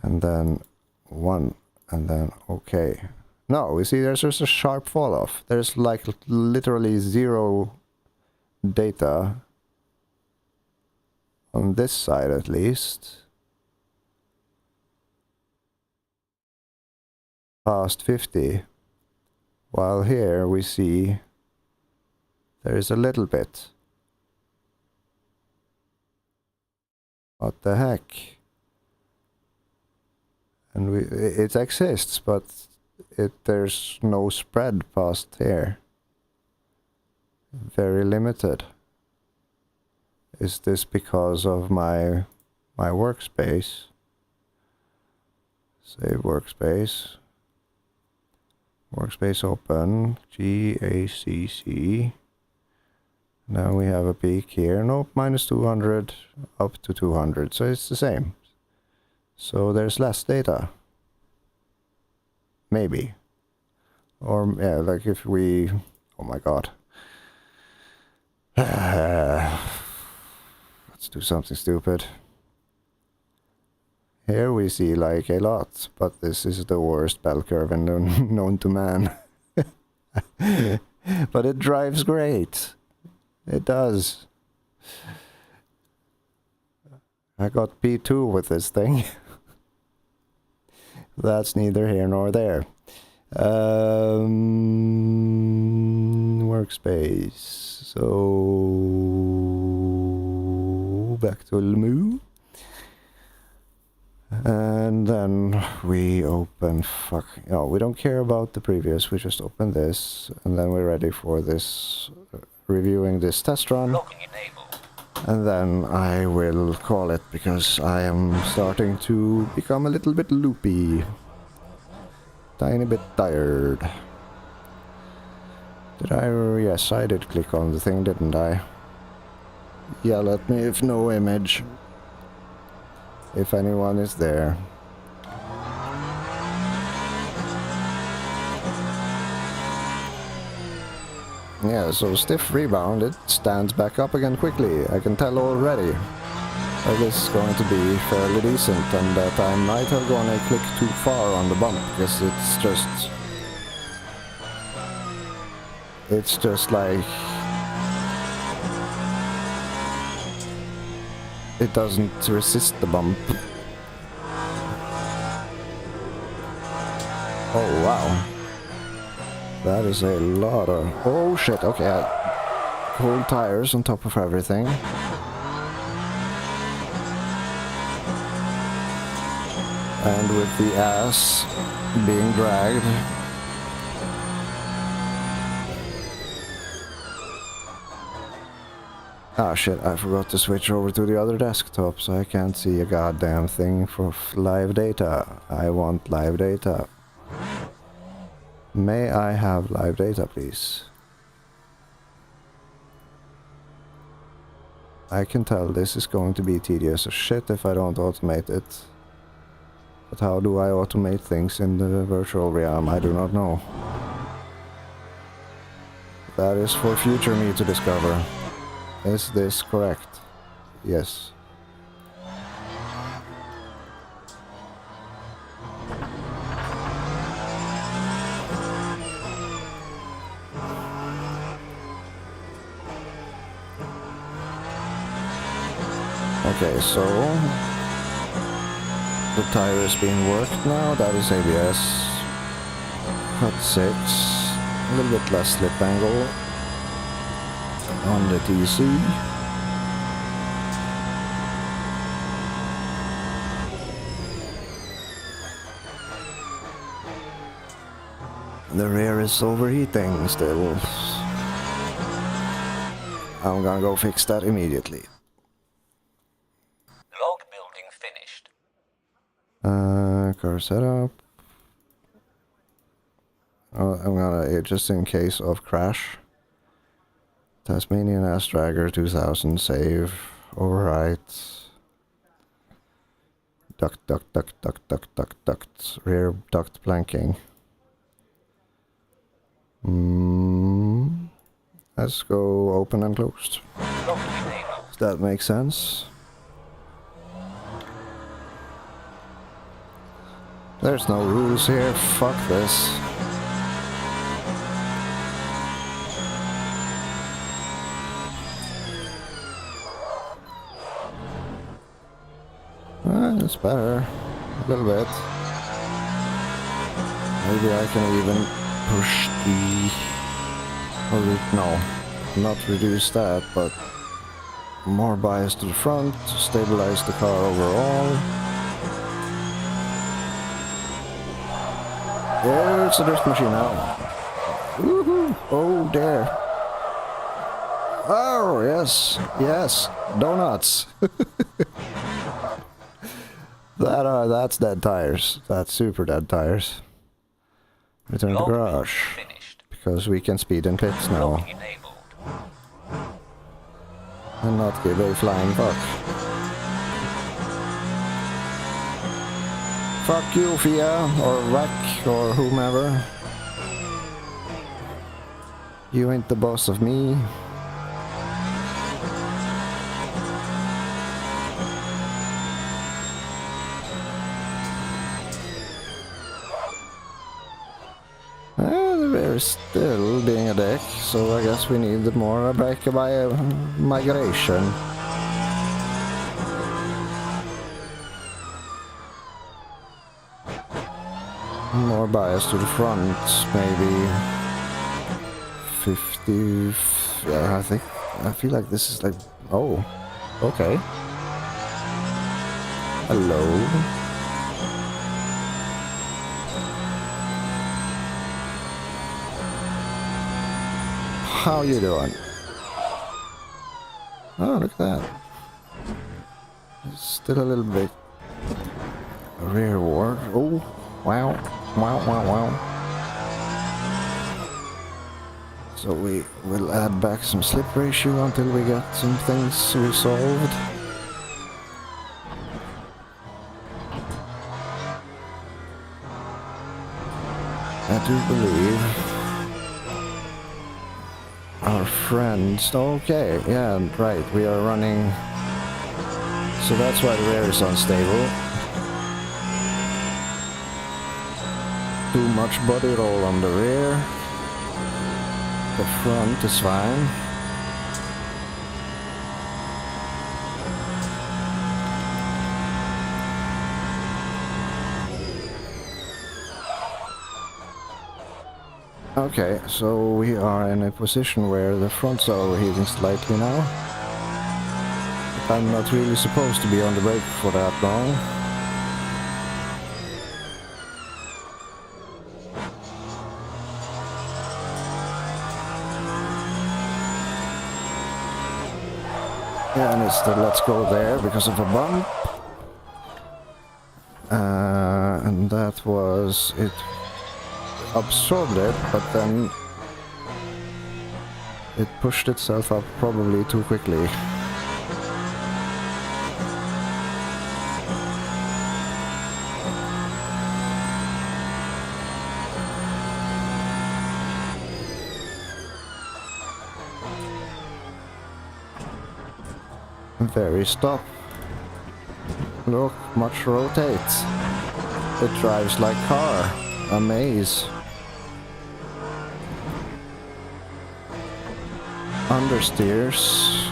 then 1, and then okay. No, you see, there's just a sharp fall off. There's like literally 0 data on this side at least. Past 50. While here we see there is a little bit. What the heck? And it exists, but there's no spread past here. Very limited. Is this because of my workspace? Save workspace. Workspace open, GACC. Now we have a peak here. Nope, minus 200 up to 200. So it's the same. So there's less data. Maybe. Or, yeah, like if we... Oh my god. Let's do something stupid. Here we see like a lot, but this is the worst bell curve known to man. But it drives great. It does. I got P2 with this thing. That's neither here nor there. Workspace. So back to LMU. And then we open, no, we don't care about the previous, we just open this, and then we're ready for this, reviewing this test run. And then I will call it, because I am starting to become a little bit loopy. Tiny bit tired. Did I? Yes, I did click on the thing, didn't I? Yell at me if no image. if anyone is there. Yeah, so stiff rebound, it stands back up again quickly. I can tell already that this is going to be fairly decent, and that I might have gone a click too far on the bump, because it's just like, it doesn't resist the bump. Oh wow. That is a lot of... Oh shit, okay. Cold tires on top of everything. And with the ass being dragged. Ah shit, I forgot to switch over to the other desktop, so I can't see a goddamn thing for live data. I want live data. May I have live data, please? I can tell this is going to be tedious as shit if I don't automate it. But how do I automate things in the virtual realm? I do not know. That is for future me to discover. Is this correct? Yes. Okay, so the tire is being worked now. That is ABS. Cut 6. A little bit less slip angle on the TC. The rear is overheating still. I'm gonna go fix that immediately. Log building finished. Car setup. I'm gonna, just in case of crash. Tasmanian Ass Dragger 2000 save. Overwrite. Duct. Rear duct planking. Let's go open and closed. Does that make sense? There's no rules here, fuck this. It's better. A little bit. Maybe I can even push the... Or no, not reduce that, but more bias to the front to stabilize the car overall. There's a drift machine now. Woohoo! Oh dear. Oh yes, yes, donuts. That's dead tires. That's super dead tires. Return to garage. Because we can speed in pits now. And not give a flying fuck. Fuck you, Fia, or Rack, or whomever. You ain't the boss of me. They're still being a dick, so I guess we need more by migration. More bias to the front, maybe 50. Yeah, I feel like this is like, oh, okay. Hello. How you doing? Oh, look at that. Still a little bit rearward. Oh, wow. Wow. So we will add back some slip ratio until we get some things resolved. I do believe our friends... Okay, yeah, right, we are running... So that's why the rear is unstable. Too much body roll on the rear. The front is fine. Okay, so we are in a position where the fronts are overheating slightly now. But I'm not really supposed to be on the brake for that long. Yeah, and it's the let's go there because of a bump. And that was it. Absorbed it, but then it pushed itself up probably too quickly. Very stop. Look, much rotates. It drives like car. A maze. Understeers.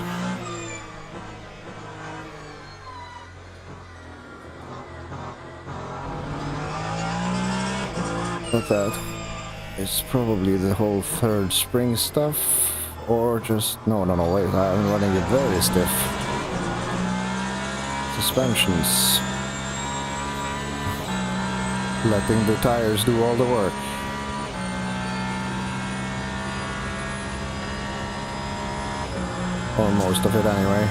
But that is probably the whole third spring stuff, or just... No, wait, I'm running it very stiff. Suspensions. Letting the tires do all the work. Or most of it anyway.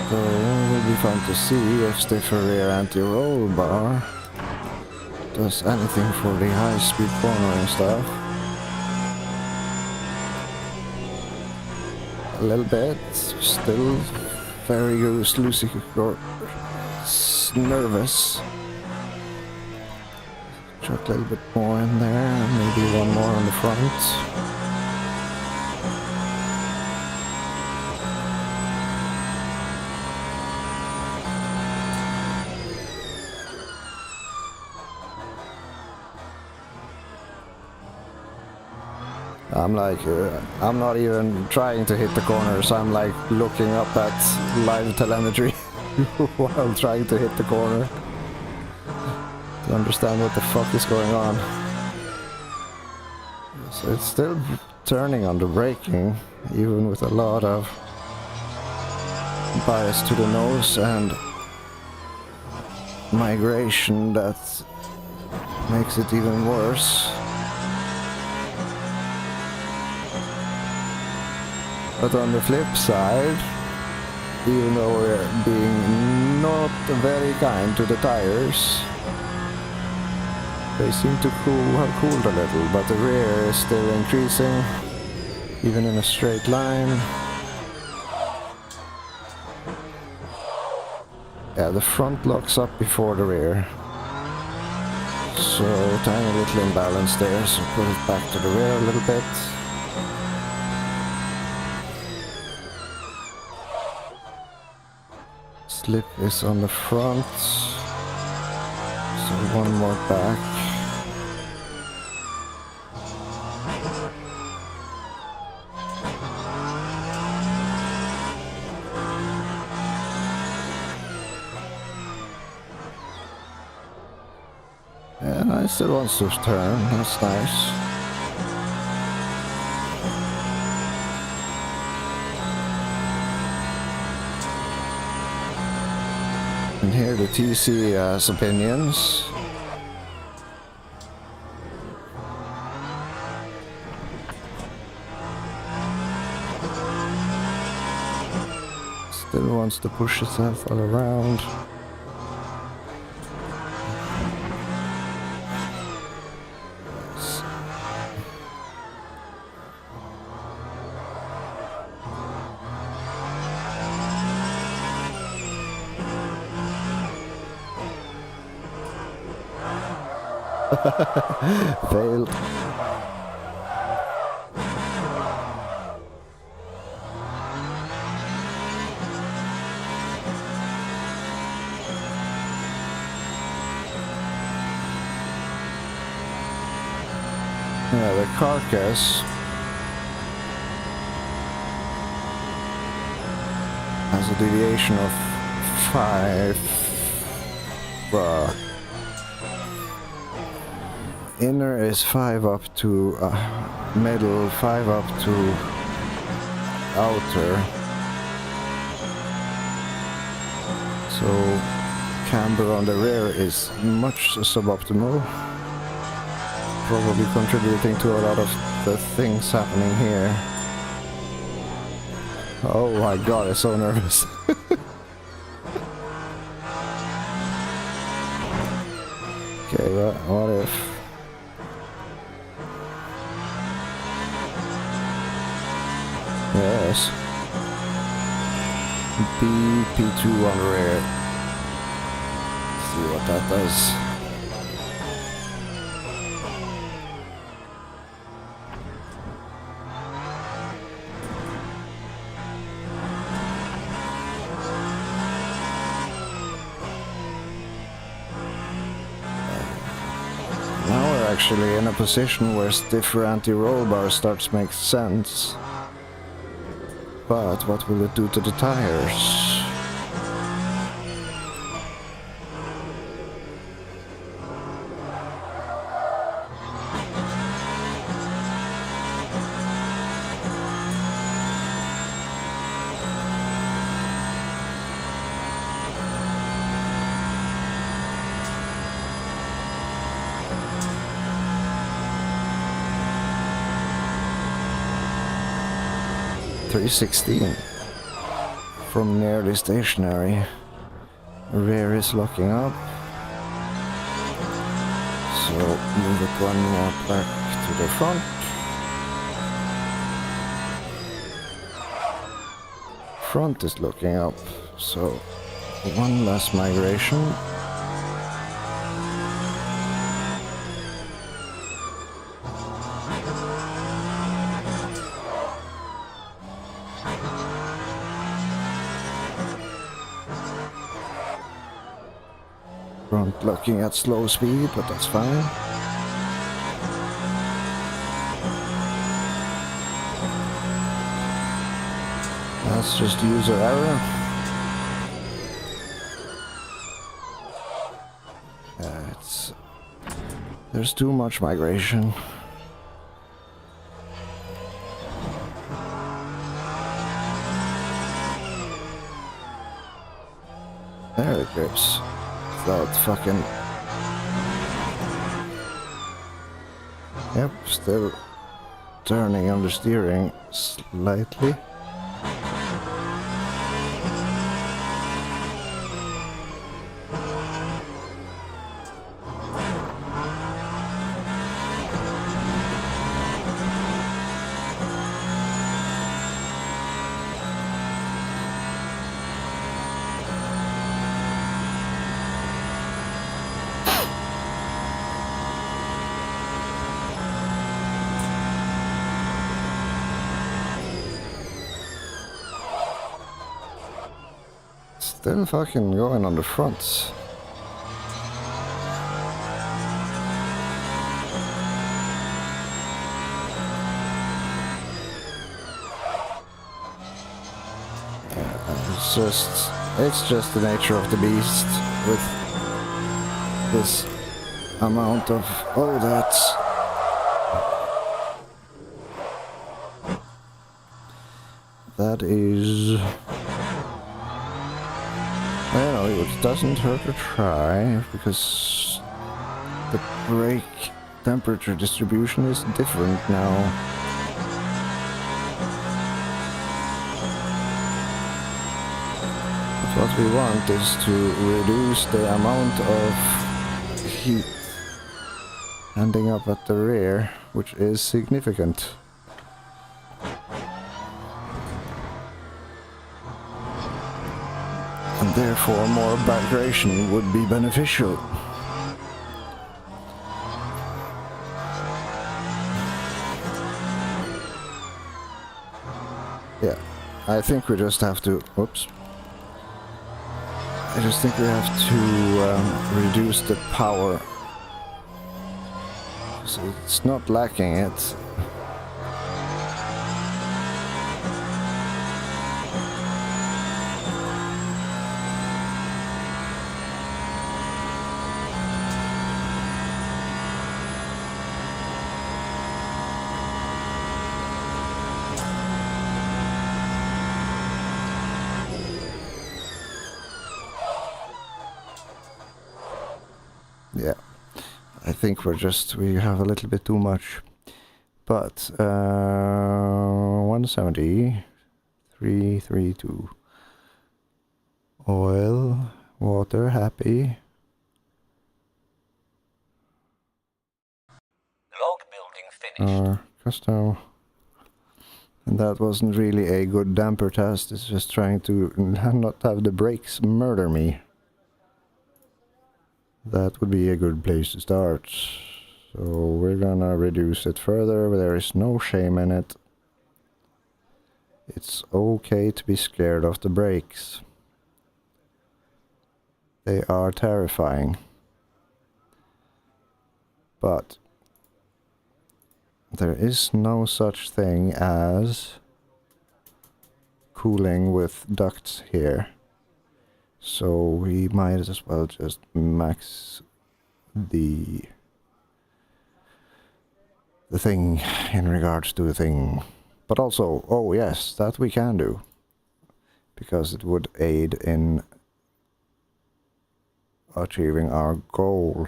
So it will be fun to see if stiffer rear anti-roll bar does anything for the high-speed cornering stuff. A little bit, still very loosey or nervous. Chuck a little bit more in there, maybe one more on the front. I'm like, I'm not even trying to hit the corners, I'm like looking up at live telemetry while trying to hit the corner to understand what the fuck is going on. So it's still turning under braking, even with a lot of bias to the nose and migration that makes it even worse. But on the flip side, even though we're being not very kind to the tires, they seem to have cooled a little, but the rear is still increasing, even in a straight line. Yeah, the front locks up before the rear. So tiny little imbalance there, so put it back to the rear a little bit. Slip is on the front, so one more back. And I still want to turn, that's nice. And here the TC has opinions. Still wants to push itself all around. Failed. Yeah, the carcass has a deviation of 5. Inner is 5 up to middle, 5 up to outer. So camber on the rear is much suboptimal. Probably contributing to a lot of the things happening here. Oh my god, I'm so nervous. Okay, what if... Yes. P2 on the rear. See what that does. Actually in a position where stiffer anti-roll bar starts to make sense. But what will it do to the tires? .316 from nearly stationary. Rear is locking up, so move it one more back to the front. Front is looking up, so one less migration. Front looking at slow speed, but that's fine. That's just user error. There's too much migration. There it goes. Without fucking... Yep, still turning on the steering slightly. Still fucking going on the fronts. It's just the nature of the beast with this amount of that. That is... Well, it doesn't hurt to try, because the brake temperature distribution is different now. But what we want is to reduce the amount of heat ending up at the rear, which is significant. And therefore more vibration would be beneficial. I think we just have to... Oops. I just think we have to reduce the power. So it's not lacking it. Yeah, I think we have a little bit too much. But 170, 332. Oil, water, happy. Log building finished. Custom. And that wasn't really a good damper test. It's just trying to not have the brakes murder me. That would be a good place to start. So we're gonna reduce it further. There is no shame in it. It's okay to be scared of the brakes. They are terrifying. But there is no such thing as cooling with ducts here. So we might as well just max the thing in regards to the thing. But also, oh yes, that we can do. Because it would aid in achieving our goal.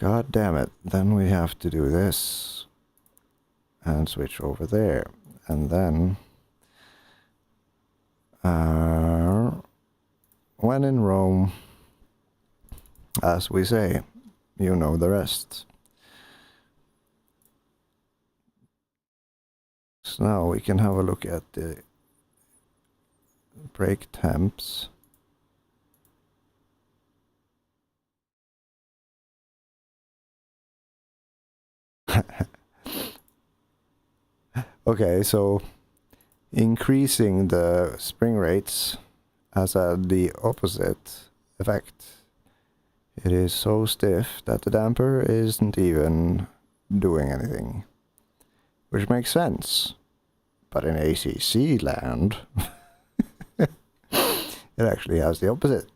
God damn it, then we have to do this. And switch over there. And then... when in Rome, as we say, you know the rest. So now we can have a look at the brake temps. Okay, so increasing the spring rates has had the opposite effect. It is so stiff that the damper isn't even doing anything. Which makes sense. But in ACC land, it actually has the opposite.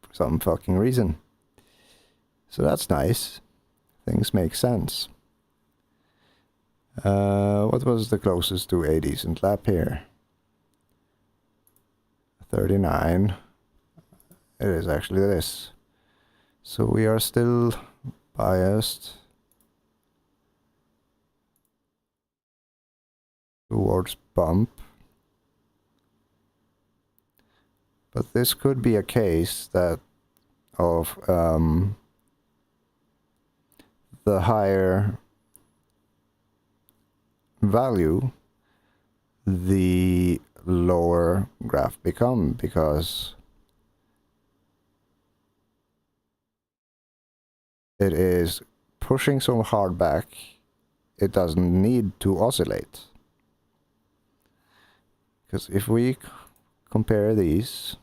For some fucking reason. So that's nice. Things make sense. What was the closest to a decent lap here? 39. It is actually this. So we are still biased towards bump. But this could be a case that of the higher value, the lower graph become, because it is pushing so hard back, it doesn't need to oscillate. Because if we compare these,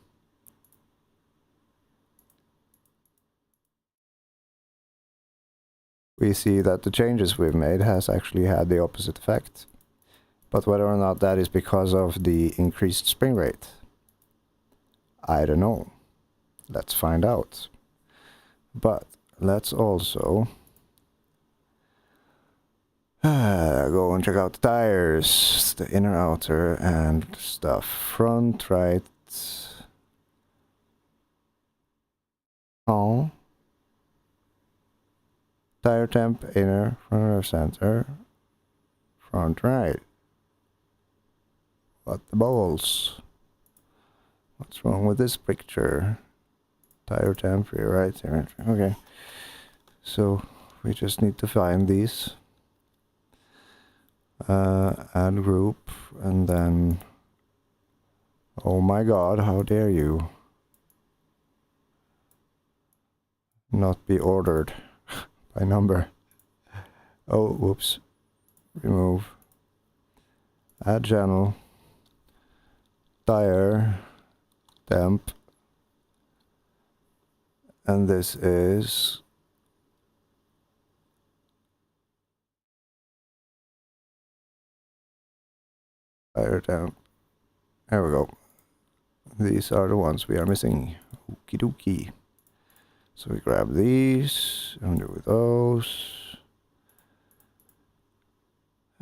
we see that the changes we've made has actually had the opposite effect. But whether or not that is because of the increased spring rate, I don't know. Let's find out. But let's also go and check out the tires, the inner, outer, and stuff. Front, right. Oh. Tire temp, inner, front, left, center, front, right. What the balls? What's wrong with this picture? Tire temp, rear, right, center, okay. So we just need to find these. Add group, and then, oh my god, how dare you not be ordered by number. Oh, whoops. Remove. Add channel. tire temp, and this is tire temp. There we go. These are the ones we are missing. Okie dokie. So we grab these and do those.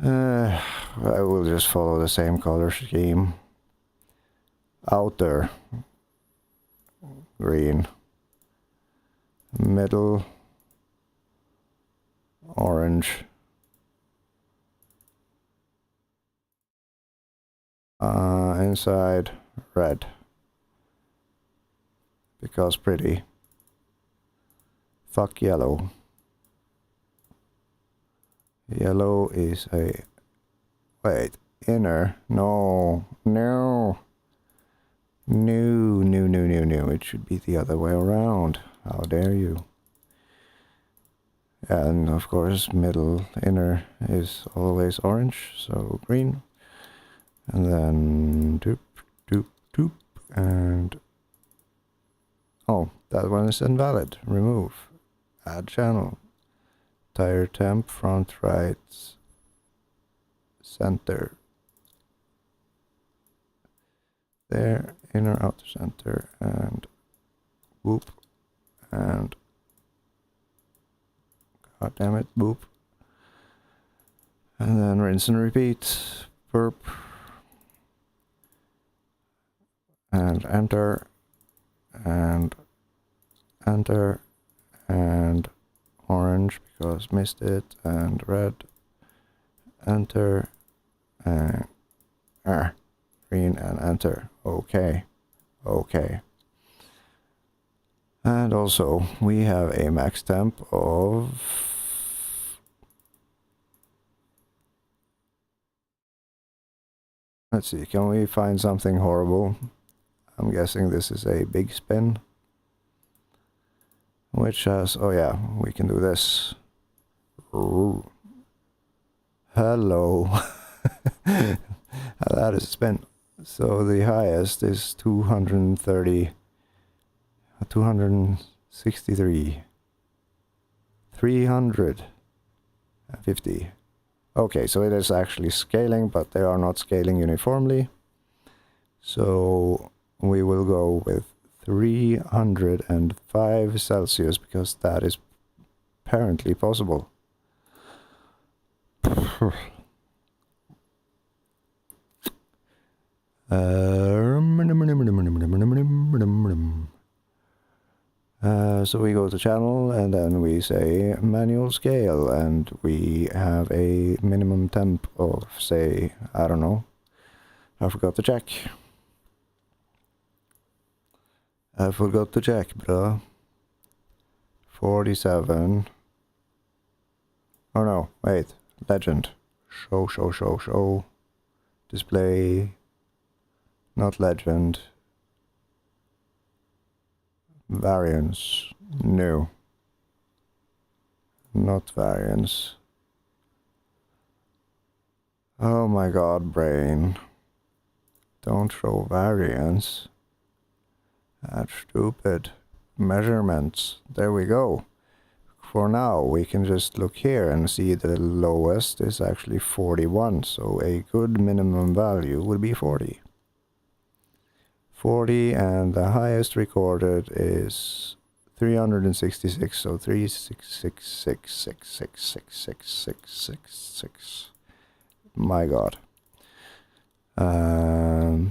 I will just follow the same color scheme. Outer green, middle orange, inside red, because pretty. Fuck yellow. Yellow is a... Wait, inner? No, no. No. It should be the other way around. How dare you? And of course, middle inner is always orange, so green. And then doop, doop, doop, and... Oh, that one is invalid. Remove. Add channel. Tire temp, front right, center. There, inner outer center, and boop, and god damn it, boop. And then rinse and repeat, burp, and enter, and enter, and orange because missed it, and red, enter, and green, and enter. Okay. And also we have a max temp of let's see, can we find something horrible? I'm guessing this is a big spin, which has, oh yeah, we can do this. Ooh. Hello. That is a spin. So the highest is 263. 350. Okay, so it is actually scaling, but they are not scaling uniformly. So we will go with 305 Celsius because that is apparently possible. So we go to channel and then we say manual scale and we have a minimum temp of, say, I don't know, I forgot to check. Bruh. 47. Oh no, wait, legend. Show. Display. Not legend. Variance. No. Not variance. Oh my god, brain. Don't show variance. That's stupid. Measurements. There we go. For now, we can just look here and see the lowest is actually 41. So a good minimum value would be 40. 40, and the highest recorded is 366, so 36666666666. My god. Yeah,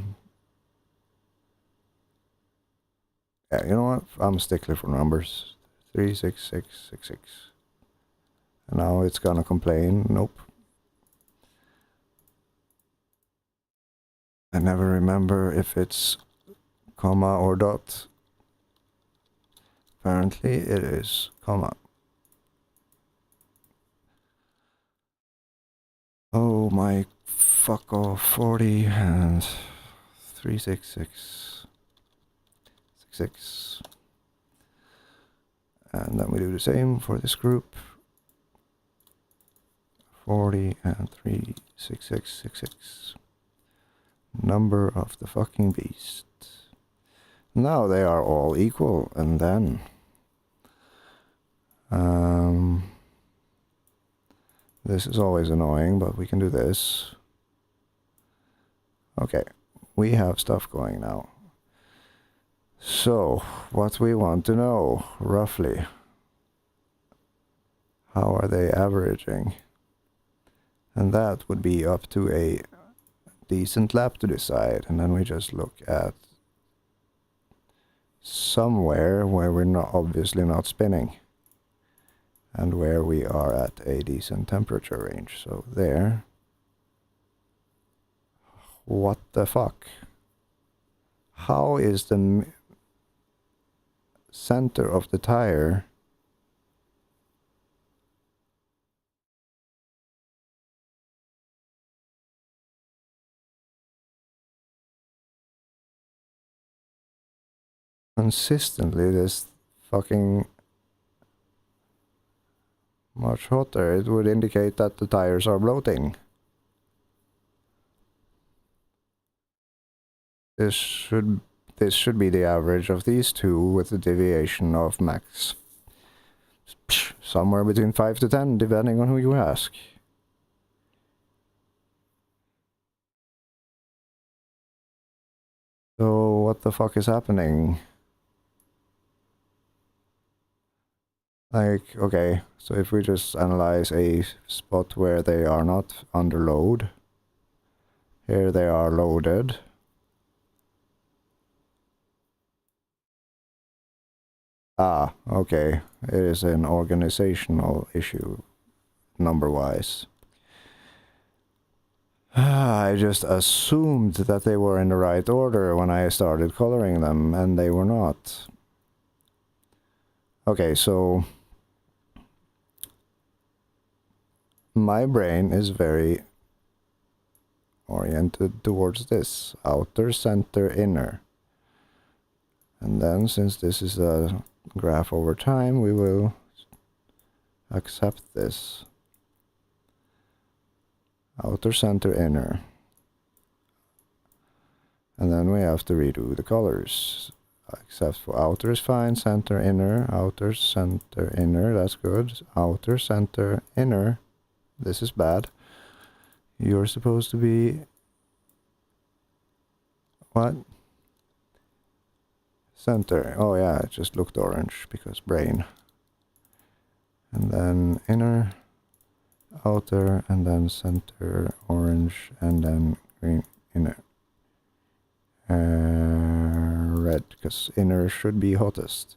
you know what? I'm a stickler for numbers. 36666. And now it's gonna complain. Nope. I never remember if it's comma or dot. Apparently it is comma. Oh my fuck off, 40 and 36666. And then we do the same for this group. 40 and 36666. Number of the fucking beast. Now they are all equal, and then this is always annoying, but we can do this. Okay, we have stuff going now. So, what we want to know, roughly, how are they averaging? And that would be up to a decent lap to decide, and then we just look at somewhere where we're not obviously not spinning and where we are at a decent temperature range. So there. What the fuck? How is the center of the tire consistently this fucking much hotter? It would indicate that the tires are bloating. This should be the average of these two with a deviation of max somewhere between 5 to 10 depending on who you ask. So what the fuck is happening? Like, okay, so if we just analyze a spot where they are not under load, here they are loaded. Ah, okay, it is an organizational issue, number-wise. I just assumed that they were in the right order when I started coloring them, and they were not. Okay, so my brain is very oriented towards this. Outer, center, inner. And then, since this is a graph over time, we will accept this. Outer, center, inner. And then we have to redo the colors. Except for outer is fine, center, inner, outer, center, inner, that's good. Outer, center, inner, this is bad. You're supposed to be... What? Center, oh yeah, it just looked orange because brain. And then inner, outer, and then center, orange, and then green, inner. Red, because inner should be hottest.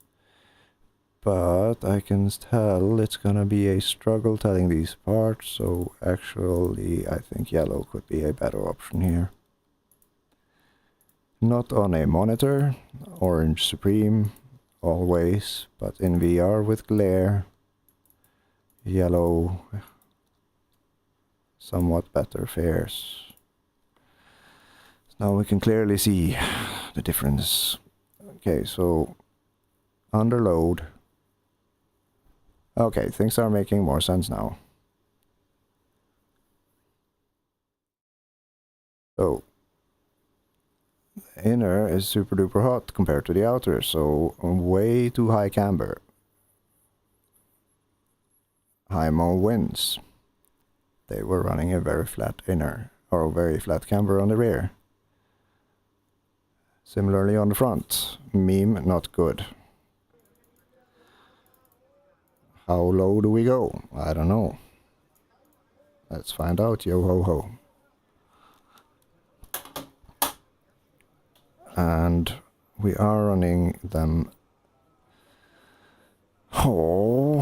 But I can tell it's gonna be a struggle telling these apart, so actually I think yellow could be a better option here. Not on a monitor, orange supreme, always, but in VR with glare, yellow somewhat better fares. Now we can clearly see the difference. Okay, so under load. Okay, things are making more sense now. So the inner is super duper hot compared to the outer, so way too high camber. Hymo wins. They were running a very flat inner, or a very flat camber on the rear. Similarly on the front, meme not good. How low do we go? I don't know. Let's find out, yo ho ho. And we are running them. Oh,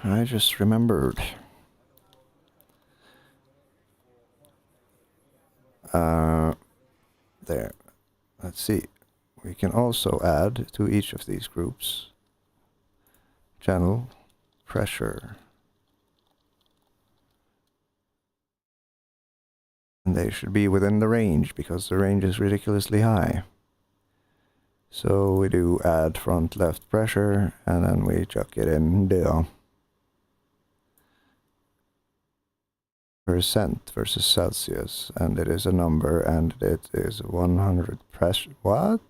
I just remembered. There. Let's see. We can also add to each of these groups channel pressure. And they should be within the range because the range is ridiculously high. So we do add front left pressure and then we chuck it in there. percent versus Celsius, and it is a number, and it is 100 pressure. What?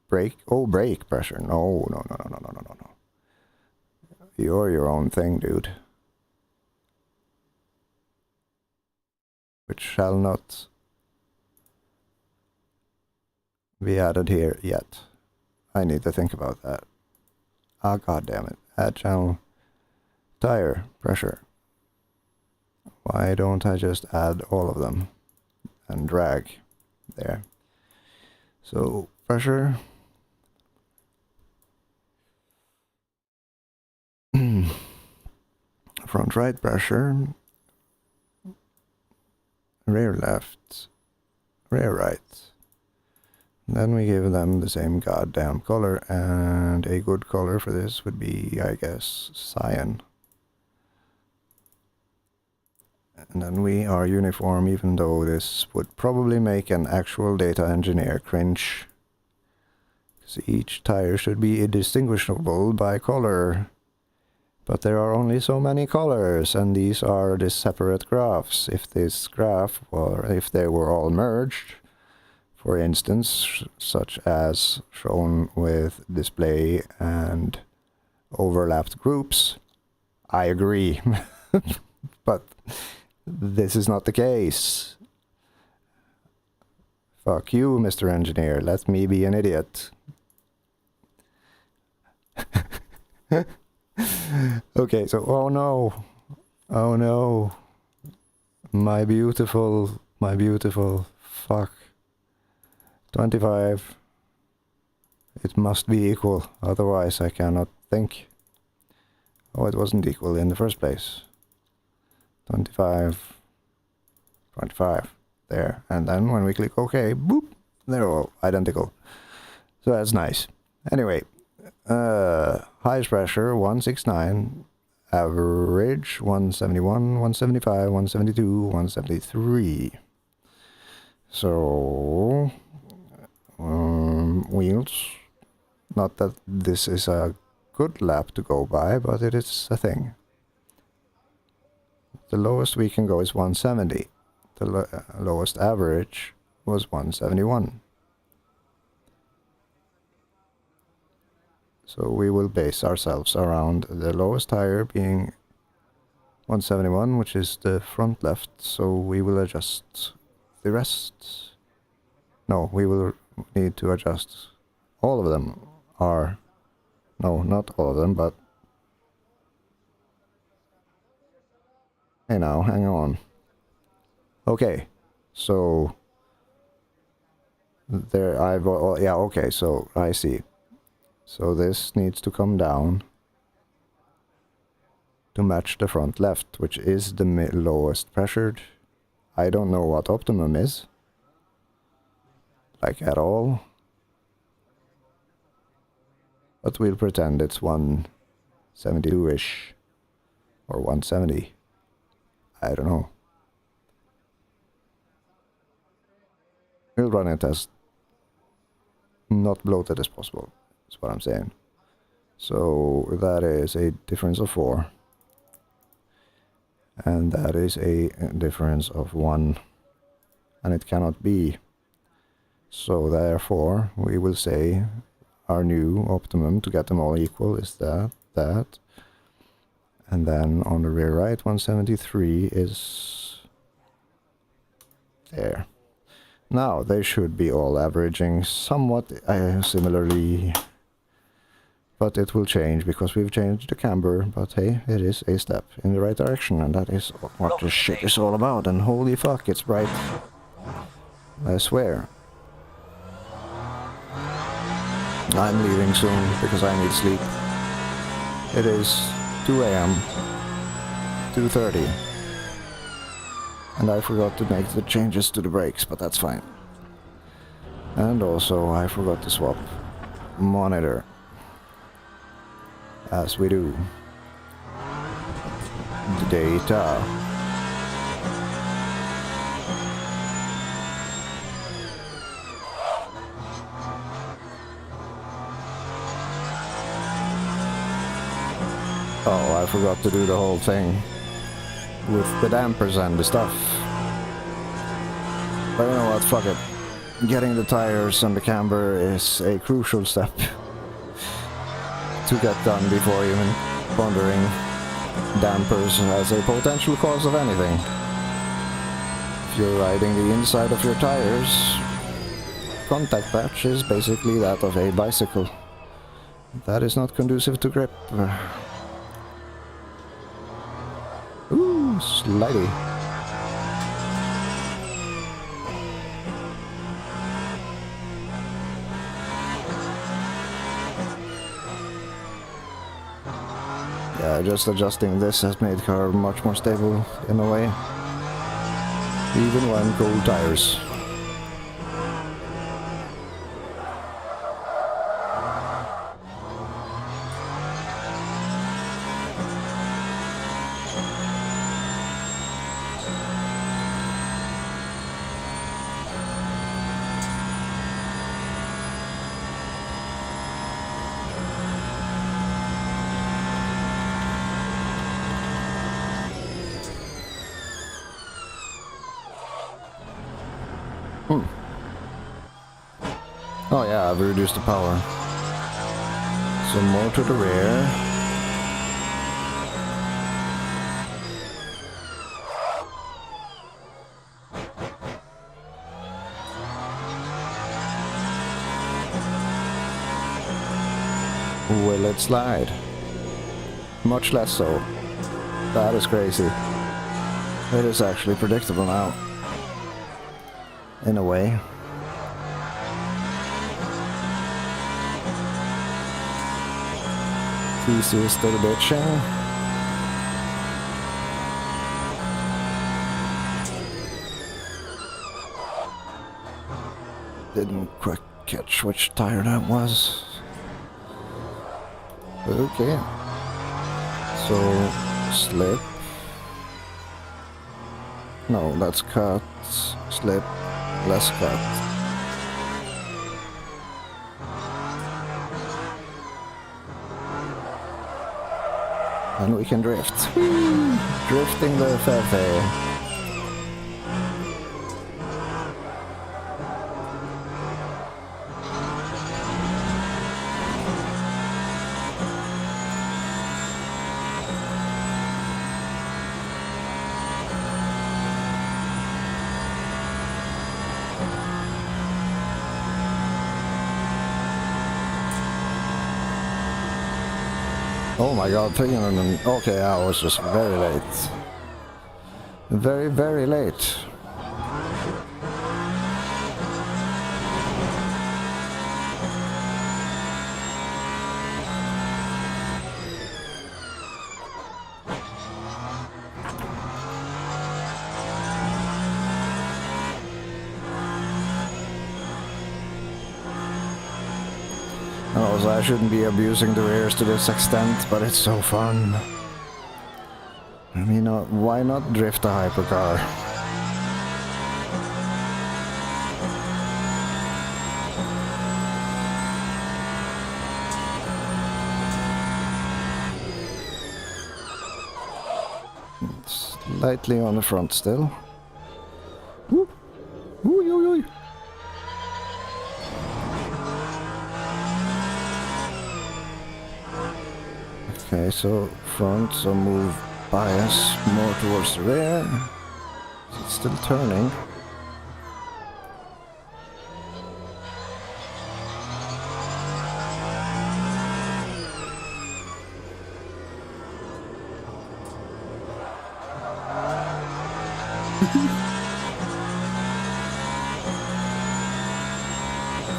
Brake? Oh, brake pressure. No, no, no, no, no, no, no, no, no. You're your own thing, dude. Which shall not be added here yet. I need to think about that. Ah, god damn it. Add channel tire pressure. Why don't I just add all of them and drag there? So pressure. Front right pressure. Rear left. Rear right. Then we give them the same goddamn color, and a good color for this would be, I guess, cyan. And then we are uniform, even though this would probably make an actual data engineer cringe. Because each tire should be distinguishable by color. But there are only so many colors, and these are the separate graphs. If this graph, or if they were all merged, for instance, such as shown with display and overlapped groups, I agree. But this is not the case. Fuck you, Mr. Engineer. Let me be an idiot. Okay, so, oh no, my beautiful, fuck, 25, it must be equal, otherwise I cannot think. Oh, it wasn't equal in the first place. 25, there, and then when we click OK, boop, they're all identical. So that's nice. Anyway, highest pressure 169, average 171, 175, 172, 173. So wheels, not that this is a good lap to go by, but it is a thing. The lowest we can go is 170. The lowest average was 171. So we will base ourselves around the lowest tire being 171, which is the front left, so we will adjust the rest. No, we will need to adjust. All of them are... No, not all of them, but... Hey now, hang on. Okay, so... There, yeah, okay, so I see. So this needs to come down to match the front left, which is the lowest pressured. I don't know what optimum is, like at all, but we'll pretend it's 172-ish or 170. I don't know. We'll run it as not bloated as possible. That's what I'm saying. So that is a difference of 4. And that is a difference of 1. And it cannot be. So therefore, we will say our new optimum to get them all equal is that. And then on the rear right, 173 is there. Now, they should be all averaging somewhat similarly. But it will change because we've changed the camber. But hey, it is a step in the right direction, and that is what this shit is all about. And holy fuck, it's bright. I swear. I'm leaving soon because I need sleep. It is 2 AM, 2:30. And I forgot to make the changes to the brakes, but that's fine. And also, I forgot to swap monitor. As we do. The data. Oh, I forgot to do the whole thing. with the dampers and the stuff. But you know what, fuck it. Getting the tires and the camber is a crucial step to get done before even pondering dampers as a potential cause of anything. If you're riding the inside of your tires, contact patch is basically that of a bicycle. That is not conducive to grip. Ooh, slidey. Yeah, just adjusting this has made the car much more stable in a way. Even when cold tires. Oh yeah, I've reduced the power. Some more to the rear. Will it slide? Much less so. That is crazy. It is actually predictable now. In a way. PC is still bitching. Didn't quite catch which tire that was. Okay. So, slip. No, that's cut. Slip. Less cut. And we can drift. Whee! Drifting the Fefe. Oh my god, 300 okay, I was just very late. Very, very late. Also, I shouldn't be abusing the rears to this extent, but it's so fun. I mean, why not drift a hypercar? Slightly on the front still. Woo! Woo, yoo, yoo. Okay, so front, so move bias more towards the rear. It's still turning.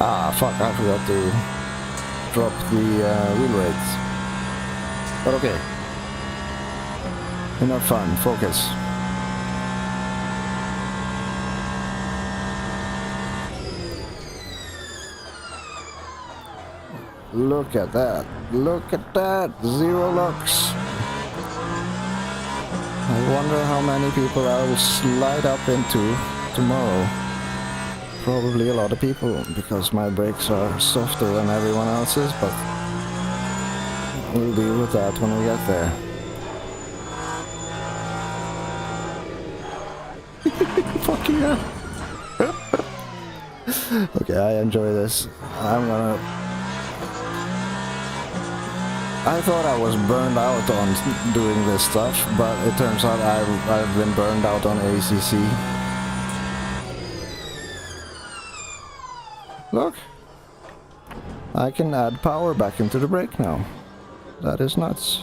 Ah, fuck, I forgot to drop the wheel weights. But okay. Enough fun, focus. Look at that, look at that, 0 locks. I wonder how many people I will slide up into tomorrow. Probably a lot of people, because my brakes are softer than everyone else's, but we'll deal with that when we get there. Okay, I enjoy this. I thought I was burned out on doing this stuff, but it turns out I've been burned out on ACC. Look! I can add power back into the brake now. That is nuts.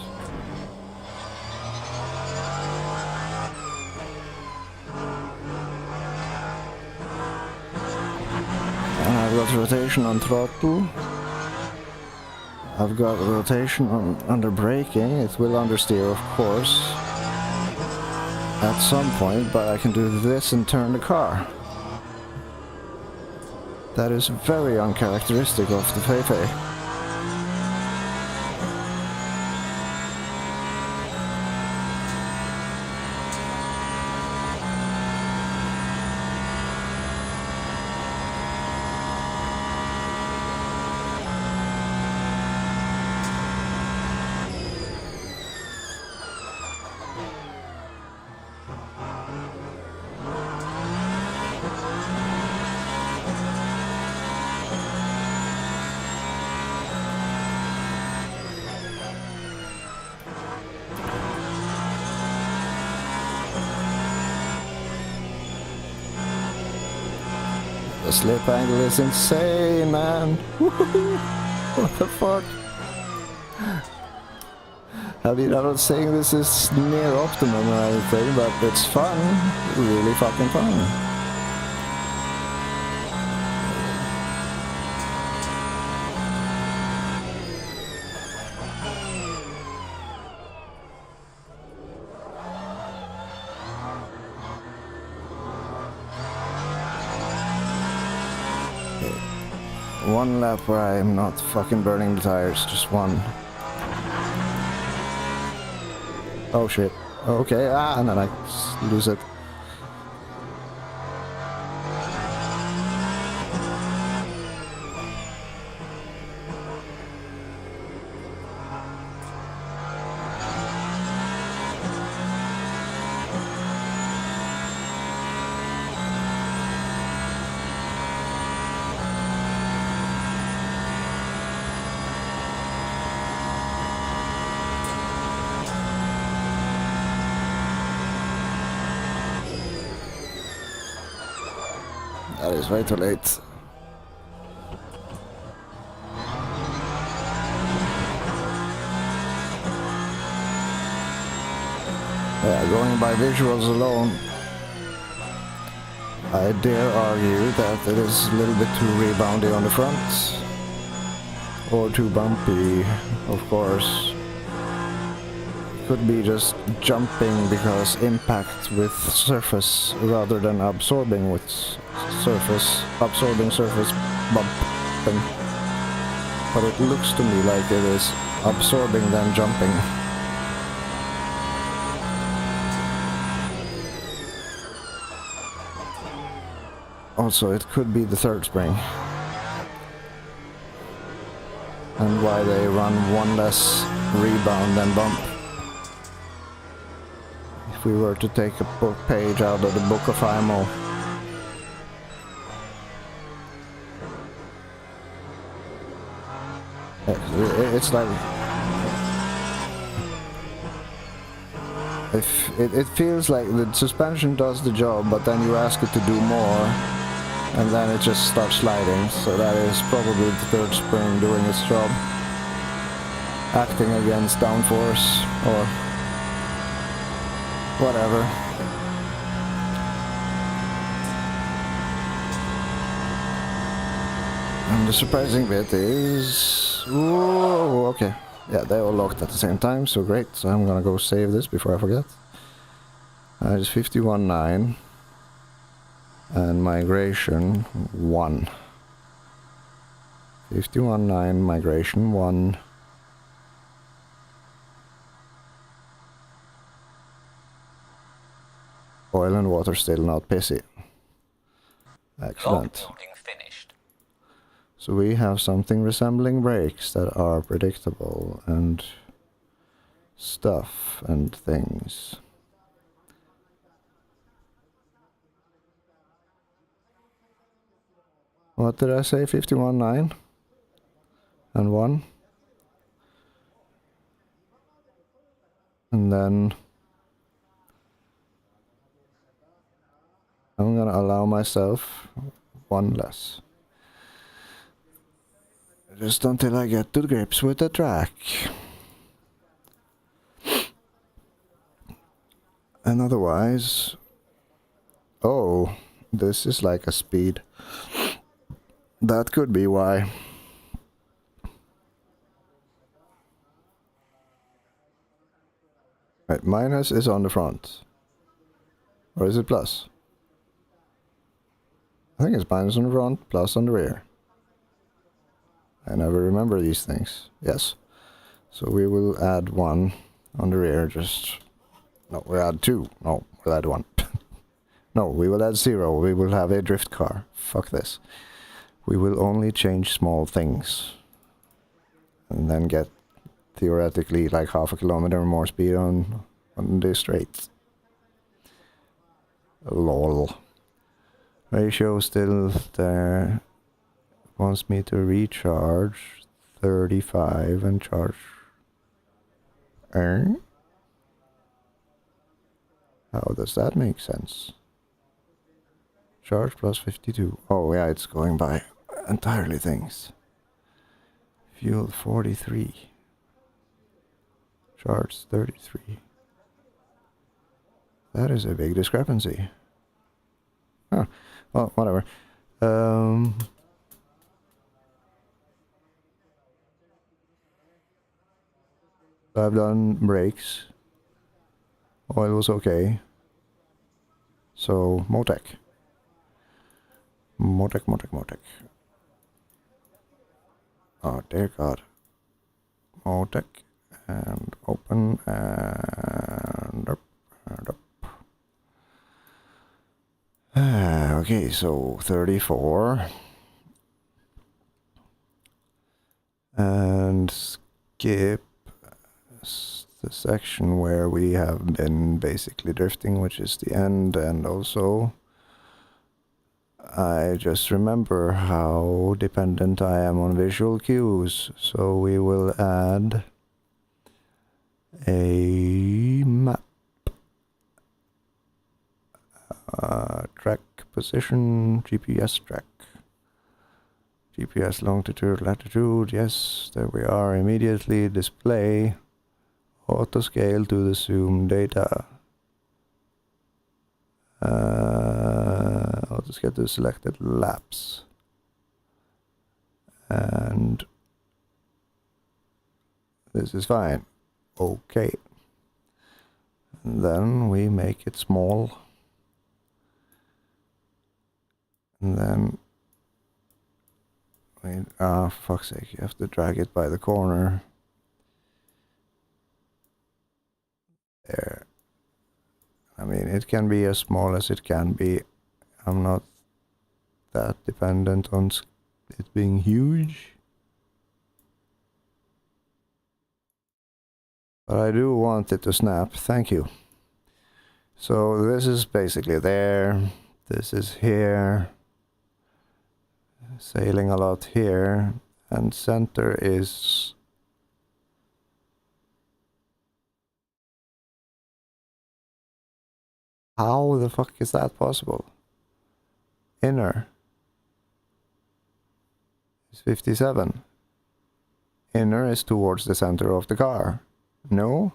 And I've got rotation on throttle. I've got rotation on under braking. It will understeer, of course, at some point, but I can do this and turn the car. That is very uncharacteristic of the Feifei. The slip angle is insane, man. What the fuck? I mean, I'm not saying this is near optimum or anything, but it's fun. Really fucking fun. One lap where I'm not fucking burning the tires, just one. Oh shit. Okay, and then I lose it. That is way too late. Yeah, going by visuals alone, I dare argue that it is a little bit too reboundy on the front. Or too bumpy, of course. Could be just jumping because impact with surface rather than absorbing with surface, absorbing surface bumping. But it looks to me like it is absorbing then jumping. Also, it could be the third spring. And why they run one less rebound than bump. If we were to take a book page out of the Book of IMO. It's like... It feels like the suspension does the job, but then you ask it to do more, and then it just starts sliding. So that is probably the third spring doing its job. Acting against downforce, or whatever. And the surprising bit is... Whoa, okay. Yeah, they all locked at the same time, so great. So I'm gonna go save this before I forget. It's 51.9. And migration 1. 51.9, migration 1. Oil and water still not pissy. Excellent. Building finished. So we have something resembling brakes that are predictable and stuff and things. What did I say? 51.9 and 1. And then I'm gonna allow myself 1 less. Just until I get to grips with the track. And otherwise... Oh, this is like a speed. That could be why. Right, minus is on the front. Or is it plus? I think it's minus on the front, plus on the rear. I never remember these things. Yes. So we will add 1 on the rear, just... No, we'll add 2. No, we'll add 1. No, we will add 0. We will have a drift car. Fuck this. We will only change small things. And then get, theoretically, like half a kilometer more speed on the straight. Lol. Ratio still there. Wants me to recharge 35 and charge. How does that make sense? Charge plus 52. Oh yeah, it's going by entirely things. Fuel 43. Charge 33. That is a big discrepancy. Huh. Well, whatever. I've done brakes. Oil was okay. So, Motec. Motec. Oh, dear God. Motec. And open. And up. And up. Okay, so 34. And skip the section where we have been basically drifting, which is the end, and also I just remember how dependent I am on visual cues, so we will add a map. Track position, GPS track. GPS longitude, latitude, yes, there we are. Immediately display auto scale to the zoom data. Auto scale to selected laps. And this is fine. Okay. And then we make it small. And then for fuck's sake, you have to drag it by the corner. There. I mean, it can be as small as it can be. I'm not that dependent on it being huge. But I do want it to snap. Thank you. So this is basically there. This is here. Sailing a lot here. And center is... How the fuck is that possible? Inner is 57. Inner is towards the center of the car. No?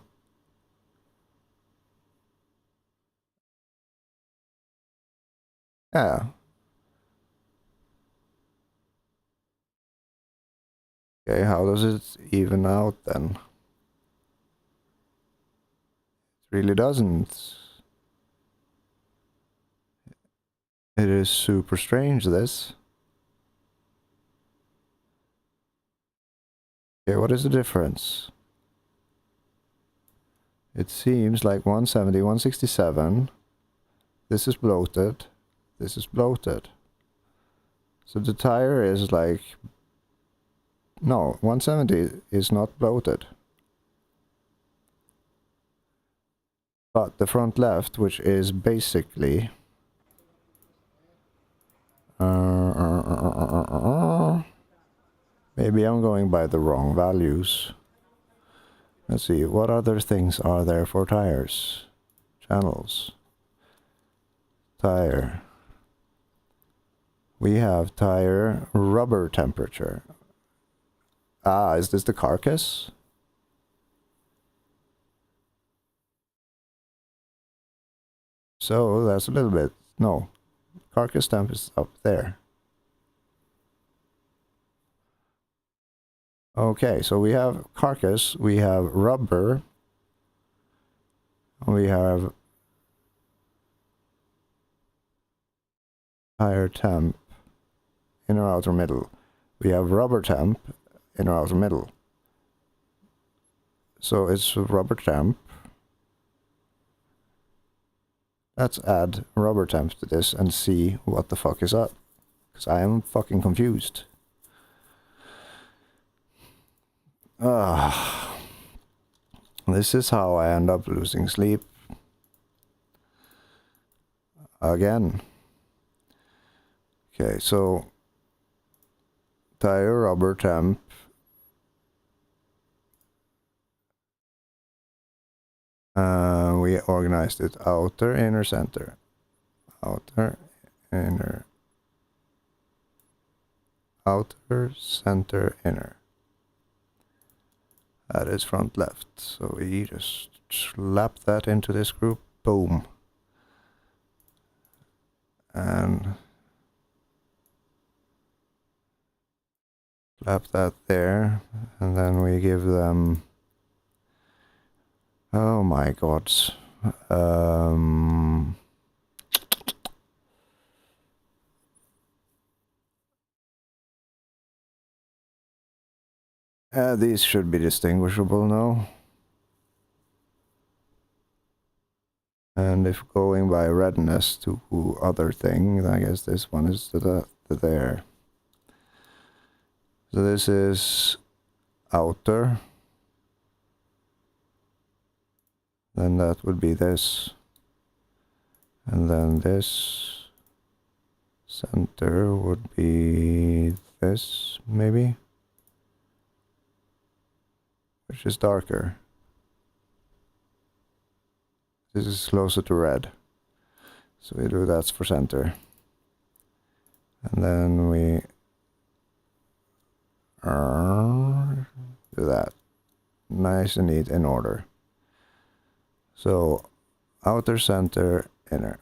Yeah. Okay, how does it even out then? It really doesn't. It is super strange, this. Okay, what is the difference? It seems like 170, 167. This is bloated. This is bloated. So the tire is like... No, 170 is not bloated. But the front left, which is basically... Maybe I'm going by the wrong values. Let's see, what other things are there for tires? Channels. Tire. We have tire rubber temperature. Ah, is this the carcass? So that's a little bit... No. Carcass temp is up there. Okay, so we have carcass, we have rubber, we have tire temp, inner outer middle. We have rubber temp, inner outer middle. So it's rubber temp. Let's add rubber temp to this and see what the fuck is up. Because I am fucking confused. This is how I end up losing sleep. Again. Okay, so tire rubber temp. We organized it outer, inner, center. Outer, inner. Outer, center, inner. That is front left. So we just slap that into this group. Boom. And slap that there. And then we give them... Oh my god. These should be distinguishable now. And if going by redness to other thing, I guess this one is to there. So this is outer. Then that would be this. And then this center would be this, maybe? Which is darker. This is closer to red. So we do that for center. And then we do that. Nice and neat in order. So outer, center, inner.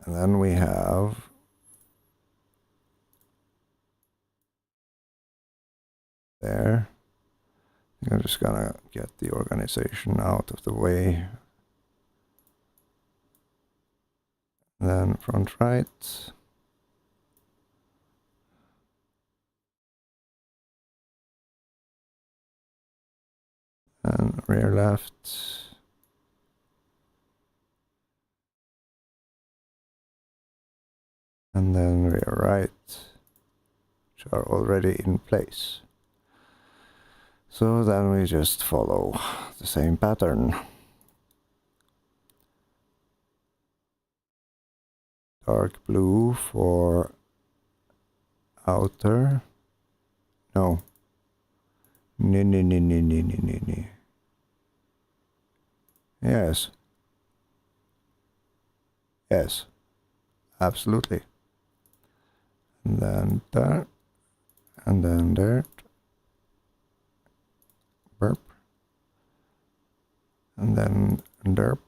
And then we have there. I'm just gonna get the organization out of the way. Then front right. And rear left. And then rear right, which are already in place. So then we just follow the same pattern. Dark blue for outer. No. Nee. Yes. Yes. Absolutely. And then that. And then there. Burp. And then derp.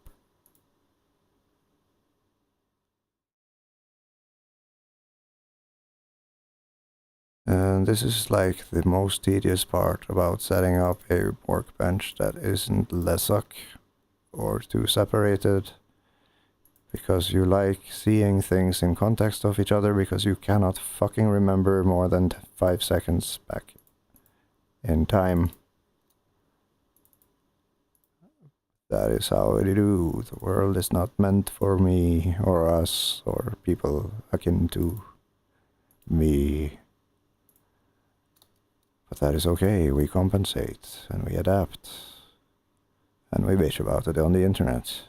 And this is like the most tedious part about setting up a workbench that isn't Lesuck or too separated, because you like seeing things in context of each other, because you cannot fucking remember more than 5 seconds back in time. That is how it do. The world is not meant for me or us or people akin to me. But that is okay, we compensate and we adapt. And we bitch about it on the internet.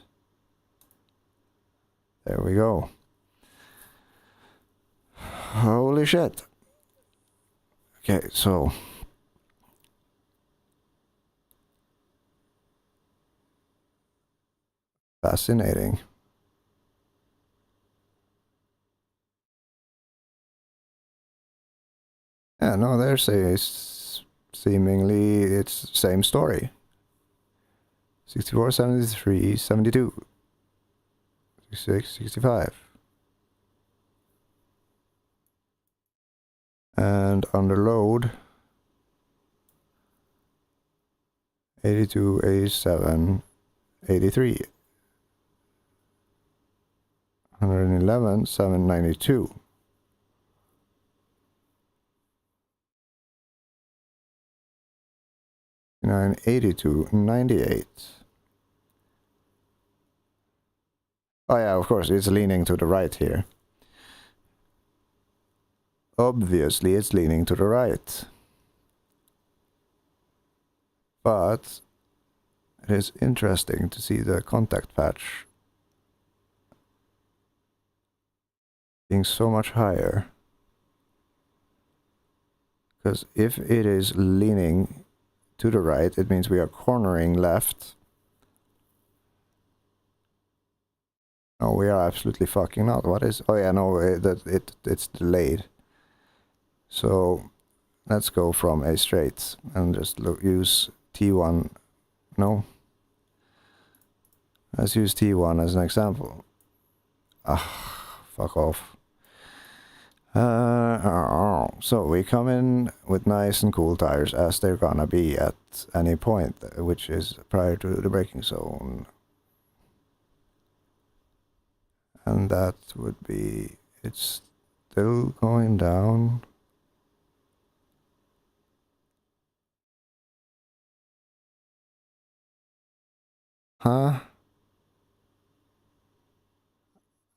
There we go. Holy shit. Okay, so fascinating. Yeah, no, there's a seemingly it's the same story. 64, 73, 72, 66, 65. And under load, 82, 87, 83. 111, 792. 982, 98. Oh yeah, of course, it's leaning to the right here. Obviously, it's leaning to the right. But it is interesting to see the contact patch being so much higher. Because if it is leaning to the right, it means we are cornering left. No, we are absolutely fucking not. What is... Oh yeah, no, it's delayed. So let's go from a straight and just use T1. No. Let's use T1 as an example. Ah, fuck off. So we come in with nice and cool tires as they're gonna be at any point, which is prior to the braking zone. And that would be, it's still going down. Huh?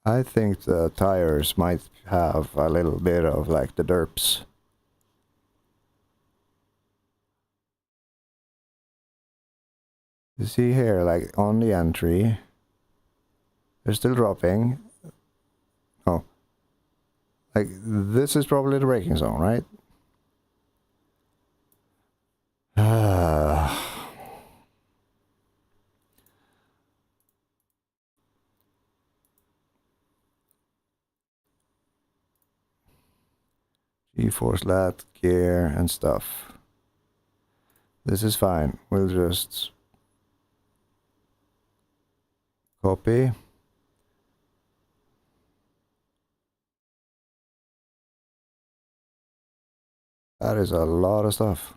I think the tires might have a little bit of like the derps. You see here, like on the entry, they're still dropping. Oh. Like, this is probably the braking zone, right? G-force lat, gear, and stuff. This is fine. We'll just copy. That is a lot of stuff.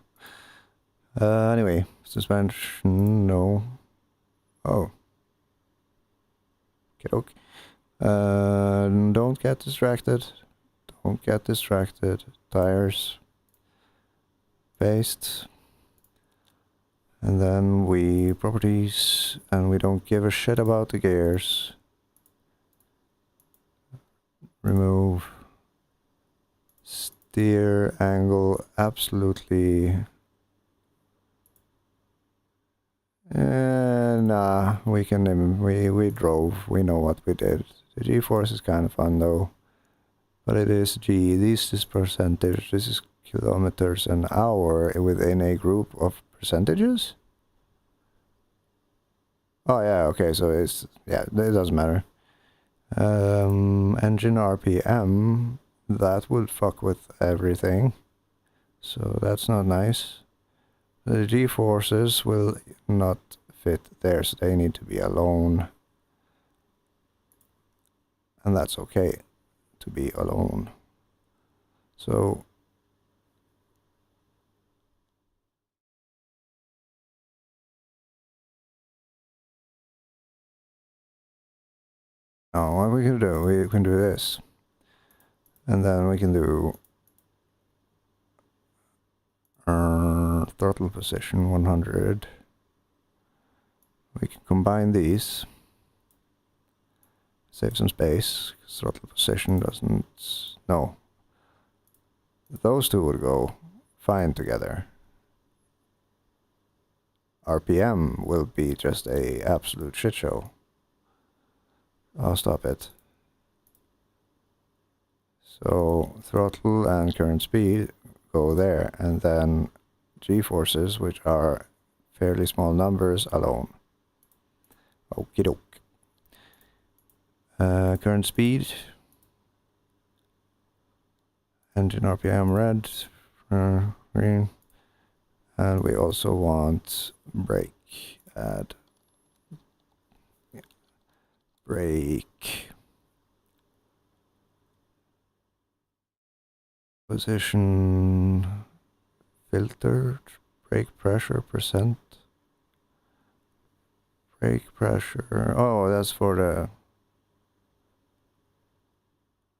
Anyway, suspension, no. Oh. Okay. Don't get distracted. Don't get distracted. Tires. Paste. And then we properties, and we don't give a shit about the gears. Remove. Steer angle, absolutely. Nah, we can, we drove, we know what we did. The G-force is kind of fun though. But it is G, this is percentage, this is kilometers an hour within a group of percentages? Oh yeah, okay, so it's, yeah, it doesn't matter. Engine RPM, that would fuck with everything. So that's not nice. The G-forces will not fit there, so they need to be alone. And that's okay to be alone. So now what we can do, we can do this. And then we can do throttle position 100. We can combine these. Save some space. Throttle position doesn't... No. Those two would go fine together. RPM will be just a absolute shit show. I'll stop it. So throttle and current speed go there, and then g-forces, which are fairly small numbers, alone. Okie doke. Current speed, engine RPM red, green, and we also want brake, add brake, position, filtered, brake pressure percent, brake pressure, oh that's for the,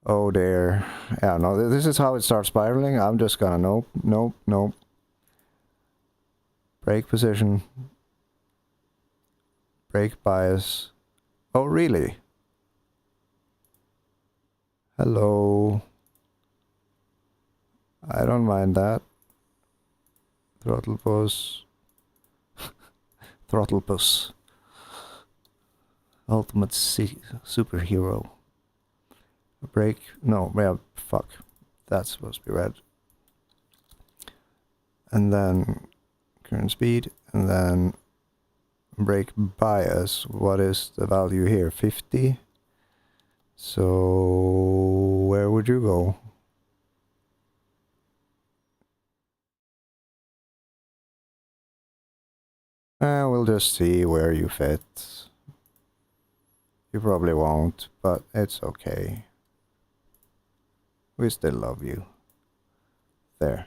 oh there, yeah no, this is how it starts spiraling. I'm just gonna, nope, nope, nope. Brake position, brake bias, oh really? Hello. I don't mind that. Throttle push. Throttle push. Ultimate superhero. Brake. No, yeah, fuck. That's supposed to be red. And then current speed. And then brake bias. What is the value here? 50. So where would you go? We'll just see where you fit. You probably won't, but it's okay. We still love you. There.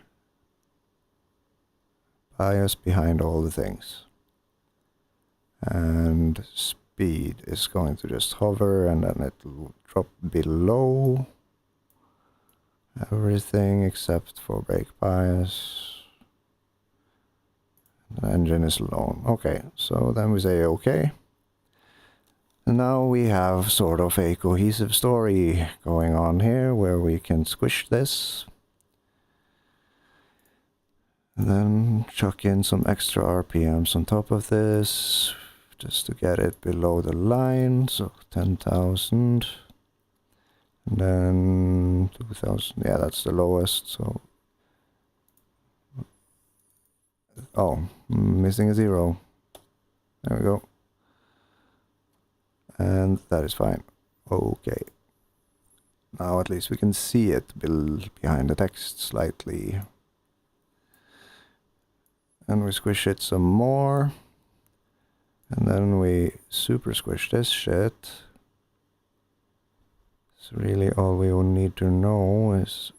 Bias behind all the things. And speed is going to just hover, and then it'll drop below everything except for brake bias. The engine is alone. Okay, so then we say okay. And now we have sort of a cohesive story going on here where we can squish this. And then chuck in some extra RPMs on top of this, just to get it below the line, so 10,000. And then 2,000, yeah, that's the lowest, so... Oh, missing a 0. There we go. And that is fine. Okay. Now at least we can see it behind the text slightly. And we squish it some more. And then we super squish this shit. So really all we will need to know is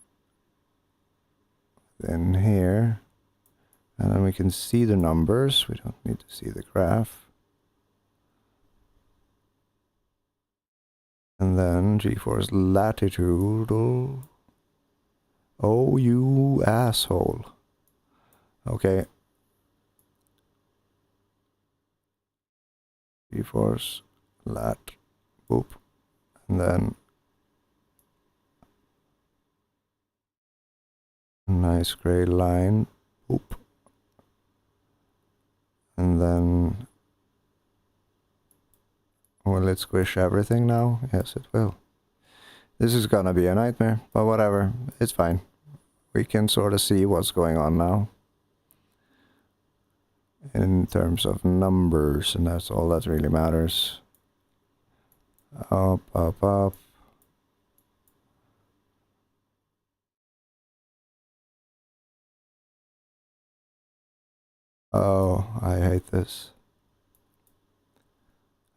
in here. And then we can see the numbers. We don't need to see the graph. And then G-force latitudinal. Oh, you asshole. Okay. G-force lat. Boop. And then a nice gray line. Boop. And then will it squish everything now? Yes, it will. This is gonna be a nightmare, but whatever. It's fine. We can sort of see what's going on now. In terms of numbers, and that's all that really matters. Up, up, up. Oh, I hate this.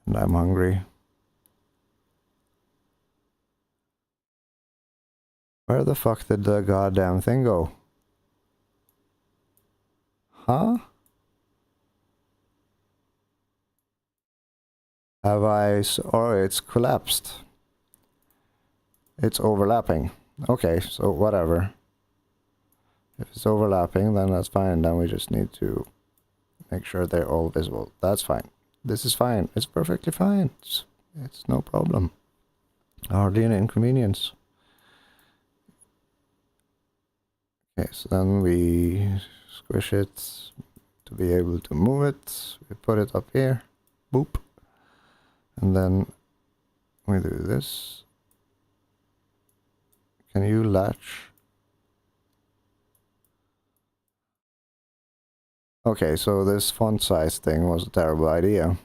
And I'm hungry. Where the fuck did the goddamn thing go? Huh? Have I... Oh, it's collapsed. It's overlapping. Okay, so whatever. If it's overlapping, then that's fine. Then we just need to make sure they're all visible. That's fine. This is fine. It's perfectly fine. It's no problem. Hardly an inconvenience. Okay, so then we squish it to be able to move it. We put it up here. Boop. And then we do this. Can you latch? Okay, so this font size thing was a terrible idea.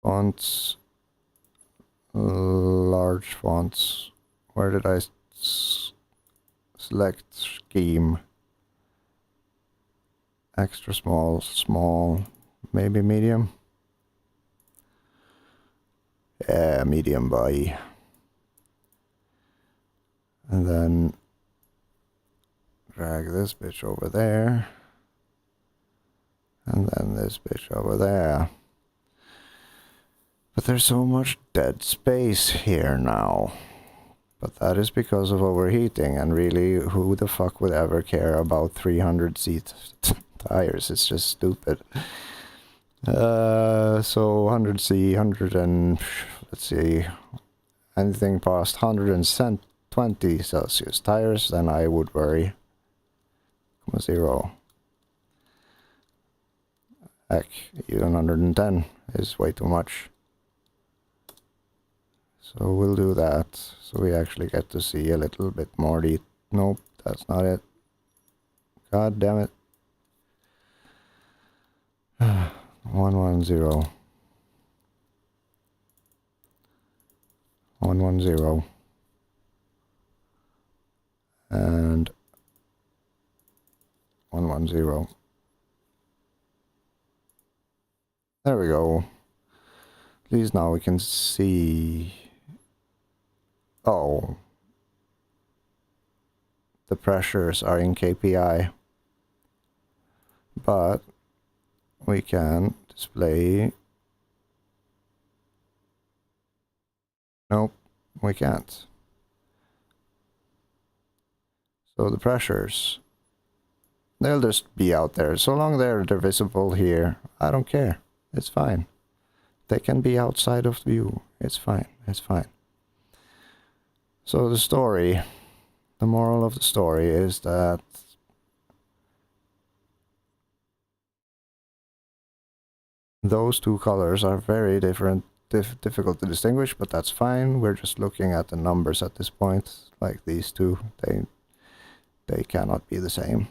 Fonts, large fonts. Where did I select scheme? Extra small, small, maybe medium? Yeah, medium boy. And then drag this bitch over there. And then this bitch over there. But there's so much dead space here now. But that is because of overheating, and really, who the fuck would ever care about 300 tires? It's just stupid. So 100C, 100 and... let's see... anything past 120 Celsius tires, then I would worry. 0. Heck, even 110 is way too much. So we'll do that, so we actually get to see a little bit more nope, that's not it. God damn it. 110. 110. And 110. There we go. At least now we can see... oh. The pressures are in KPI. But we can display... nope, we can't. So the pressures, they'll just be out there. So long they're visible here, I don't care. It's fine. They can be outside of view. It's fine. It's fine. So the story, the moral of the story is that those two colors are very different, difficult to distinguish, but that's fine. We're just looking at the numbers at this point. Like these two, they cannot be the same.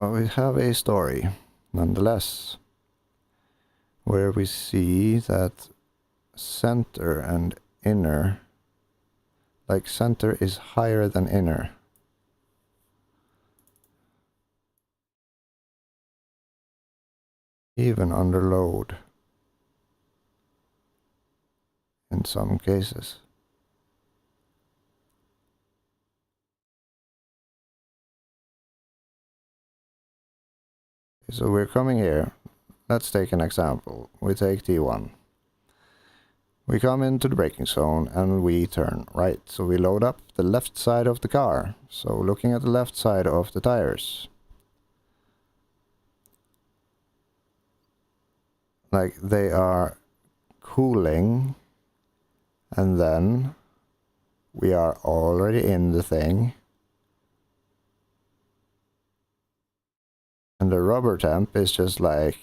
But we have a story, nonetheless, where we see that center and inner, like center is higher than inner. Even under load. In some cases. So we're coming here. Let's take an example. We take T1. We come into the braking zone and we turn right. So we load up the left side of the car. So looking at the left side of the tires. Like they are cooling. And then we are already in the thing. And the rubber temp is just like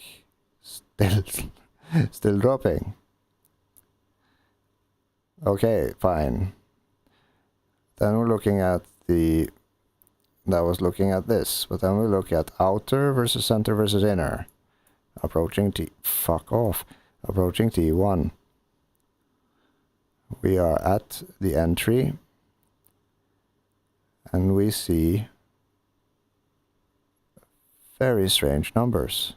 still dropping. Okay, fine. Then we're looking at that was looking at this, but then we look at outer versus center versus inner. Approaching fuck off. Approaching T1. We are at the entry. And we see very strange numbers.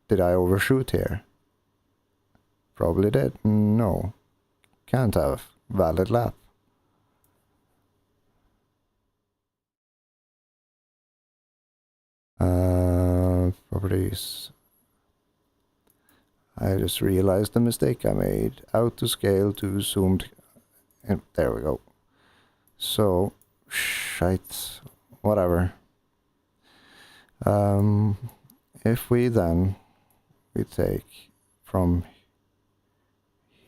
Did I overshoot here? Probably did. No. Can't have. Valid lap. Properties. I just realized the mistake I made. Out to scale to zoomed. And there we go. So, shite. Whatever. If we take from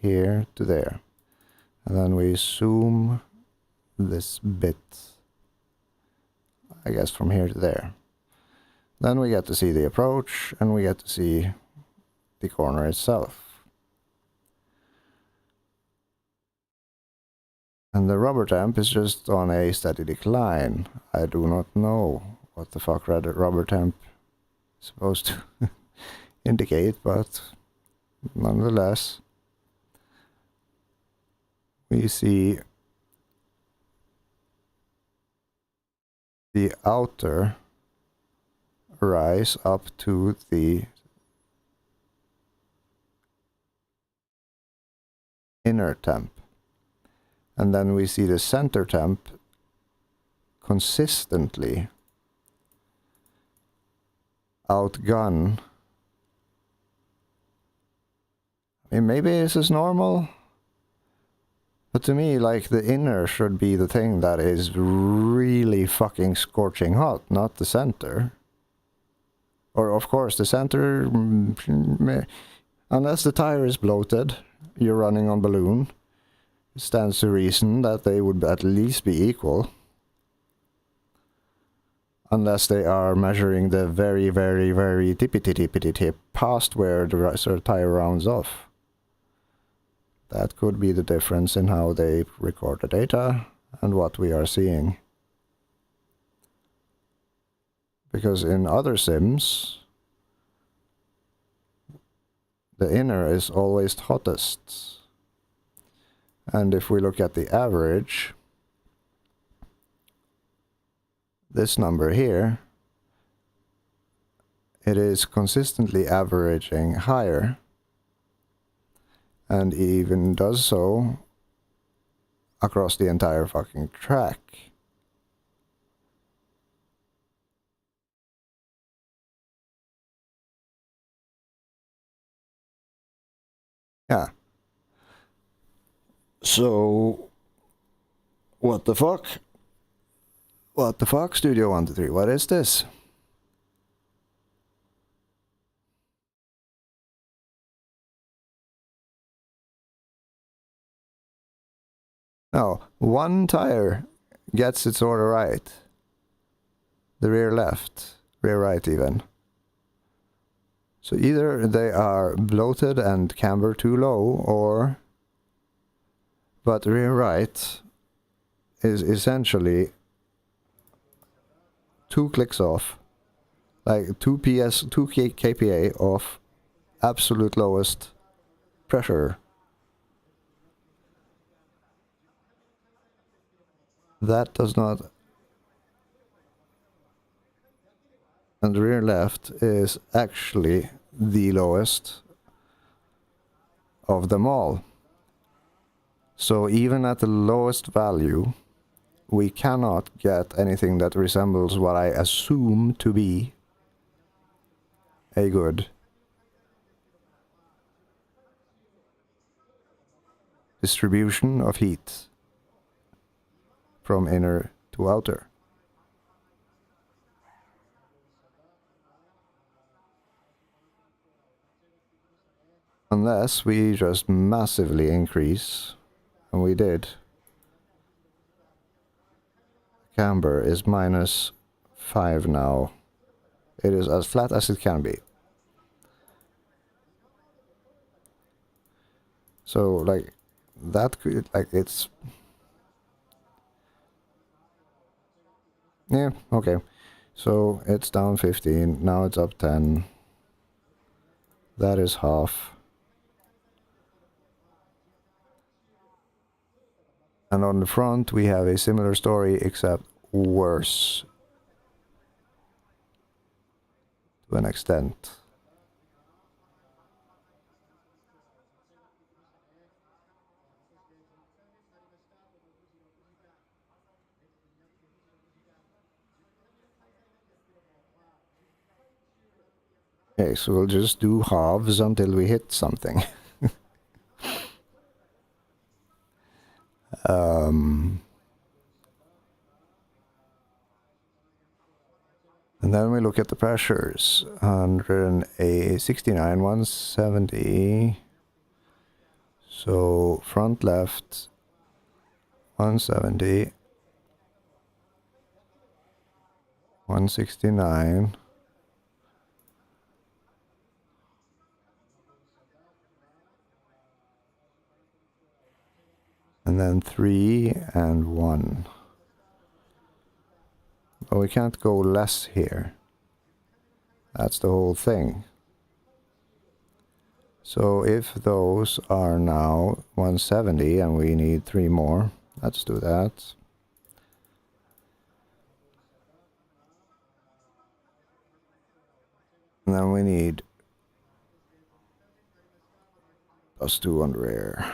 here to there, and then we zoom this bit, I guess from here to there, Then we get to see the approach, and we get to see the corner itself. And the rubber temp is just on a steady decline. I do not know what the fuck rubber temp is supposed to indicate, but nonetheless, we see the outer rise up to the inner temp. And then we see the center temp consistently outgun. I mean, maybe this is normal, but to me, like, the inner should be the thing that is really fucking scorching hot, not the center. Or, of course, the center, unless the tire is bloated, you're running on balloon, it stands to reason that they would at least be equal. Unless they are measuring the very, very, very tippity tip past where the tire rounds off. That could be the difference in how they record the data and what we are seeing. Because in other sims, the inner is always hottest. And if we look at the average, this number here, it is consistently averaging higher, and even does so across the entire fucking track. Yeah. So, what the fuck? What the fuck, Studio 123? What is this? No, one tire gets its order right. The rear left, rear right even. So either they are bloated and camber too low, or... But rear right is essentially 2 clicks off, like 2 kPa of absolute lowest pressure. That does not... And the rear left is actually the lowest of them all. So even at the lowest value, we cannot get anything that resembles what I assume to be a good distribution of heat from inner to outer. Unless we just massively increase, and we did. Camber is -5 now. It is as flat as it can be. So, like, that could, like, it's... Yeah, okay. So, it's down 15, now it's up 10. That is half. And on the front, we have a similar story, except worse. To an extent. Okay, so we'll just do halves until we hit something. And then we look at the pressures. 169, 170. So front left, 170. 169. And then 3 and 1. But we can't go less here. That's the whole thing. So if those are now 170 and we need 3 more, let's do that. And then we need +2 on rear.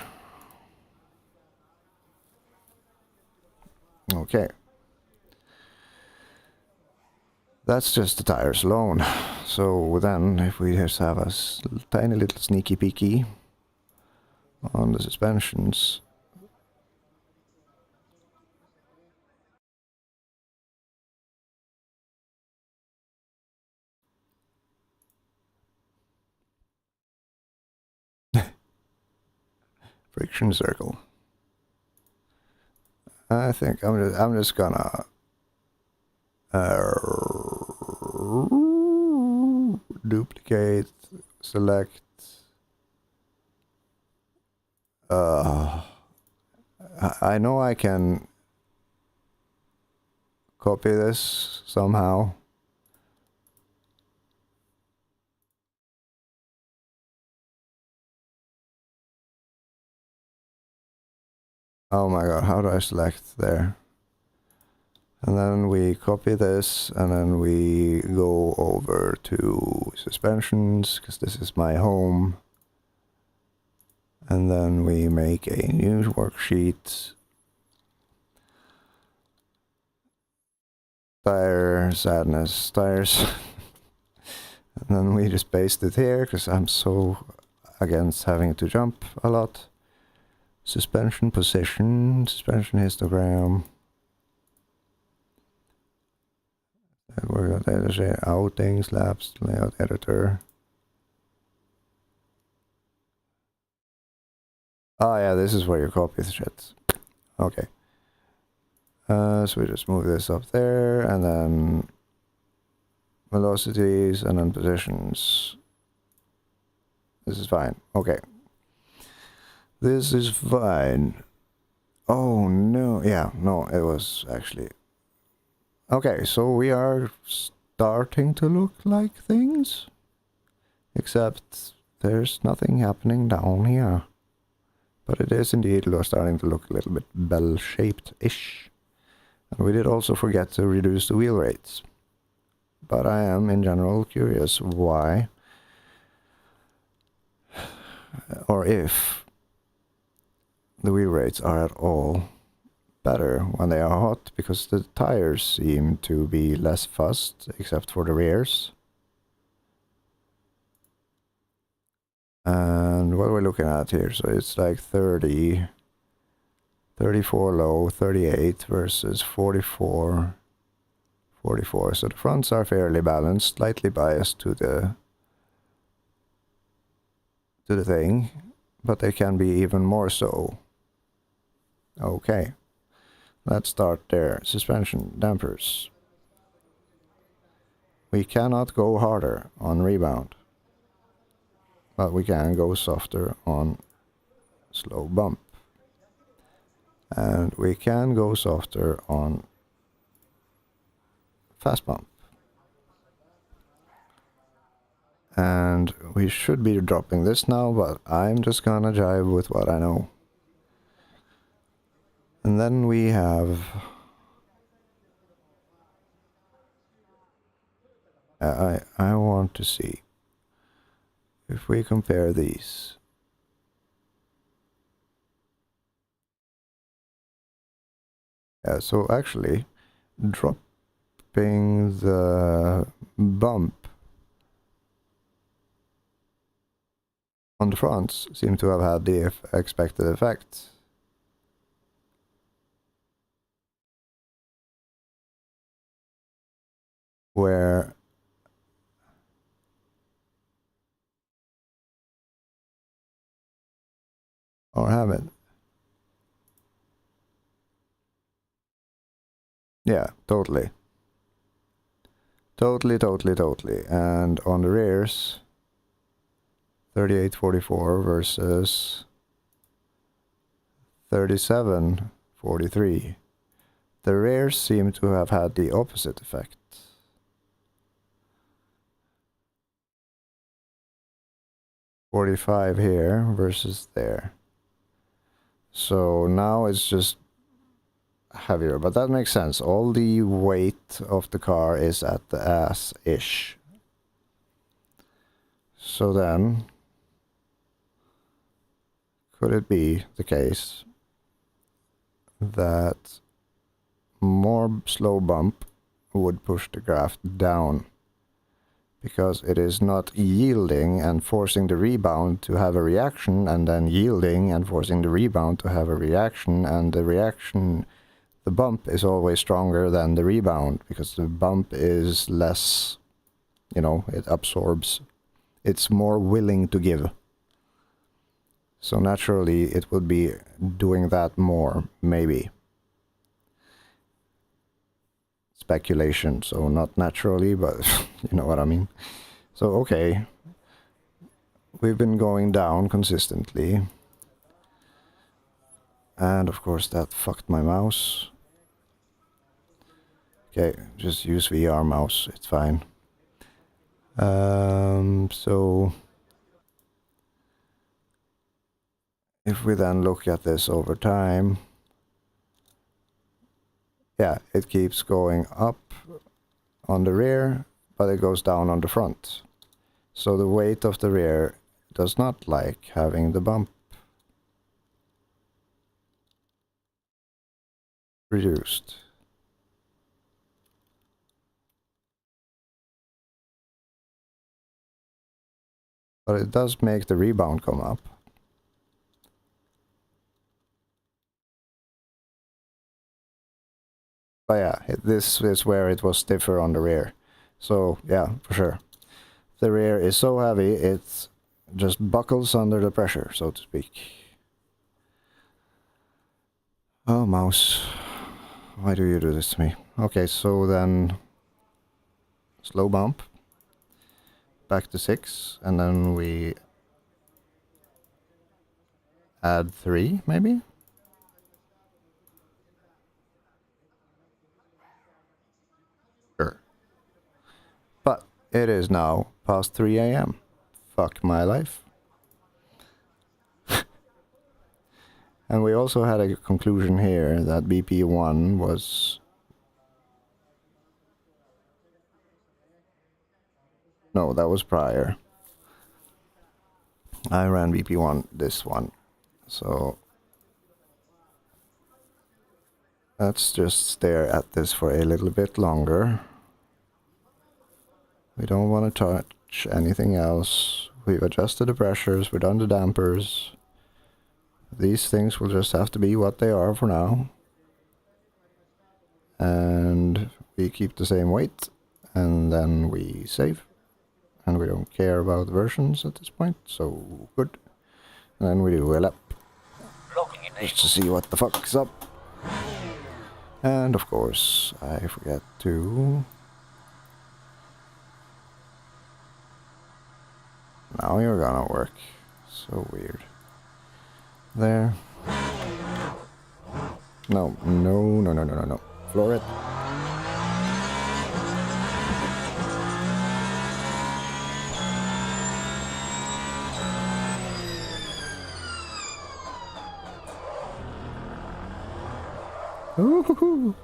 Okay. That's just the tires alone. So then, if we just have a tiny little sneaky peeky on the suspensions. Friction circle. I think I'm just gonna duplicate, select. I know I can copy this somehow. Oh my god, how do I select there? And then we copy this, and then we go over to suspensions, because this is my home. And then we make a new worksheet. Tire, sadness, tires. And then we just paste it here, because I'm so against having to jump a lot. Suspension position, suspension histogram. And we're going to say outings, laps, layout editor. Oh yeah, this is where you copy the shit. Okay. So we just move this up there, and then velocities, and then positions. This is fine. Okay. This is fine. Oh no, yeah, no, it was actually... Okay, so we are starting to look like things. Except there's nothing happening down here. But it is indeed starting to look a little bit bell-shaped-ish. And we did also forget to reduce the wheel rates. But I am, in general, curious why, or if, the wheel rates are at all better when they are hot, because the tires seem to be less fussed, except for the rears. And what are we looking at here? So it's like 30... 34 low, 38 versus 44, 44. So the fronts are fairly balanced, slightly biased to the thing, but they can be even more so. Okay, let's start there. Suspension, dampers. We cannot go harder on rebound, but we can go softer on slow bump. And we can go softer on fast bump. And we should be dropping this now, but I'm just gonna jive with what I know. And then we have... I want to see if we compare these. Yeah, so actually, dropping the bump on the fronts seem to have had the expected effect. Where or have it. Yeah, totally. Totally. And on the rears, 3844 versus 37.43. The rears seem to have had the opposite effect. .45 here versus there. So now it's just heavier, but that makes sense. All the weight of the car is at the ass-ish. So then, could it be the case that more slow bump would push the graft down? Because it is not yielding and forcing the rebound to have a reaction, and then yielding and forcing the rebound to have a reaction, and the reaction, the bump is always stronger than the rebound, because the bump is less, you know, it absorbs. It's more willing to give. So naturally it would be doing that more, maybe. Speculation, so not naturally, but you know what I mean. So okay, we've been going down consistently, and of course that fucked my mouse. Okay, just use VR mouse, it's fine. So if we then look at this over time, yeah, it keeps going up on the rear, but it goes down on the front. So the weight of the rear does not like having the bump reduced. But it does make the rebound come up. But yeah, this is where it was stiffer on the rear. So yeah, for sure. The rear is so heavy, it just buckles under the pressure, so to speak. Oh, mouse. Why do you do this to me? Okay, so then slow bump. Back to 6, and then we add 3, maybe? Sure. But it is now past 3 AM. Fuck my life. And we also had a conclusion here that BP1 was... No, that was prior. I ran BP1, this one. So let's just stare at this for a little bit longer. We don't want to touch anything else. We've adjusted the pressures, we've done the dampers. These things will just have to be what they are for now. And we keep the same weight, and then we save. And we don't care about versions at this point, so good. And then we do a lap, just to see what the fuck's up. And of course, I forget to... Now you're gonna work. So weird. There. No, no, no, no, no, no, no. Floor it. Ooh-hoo-hoo.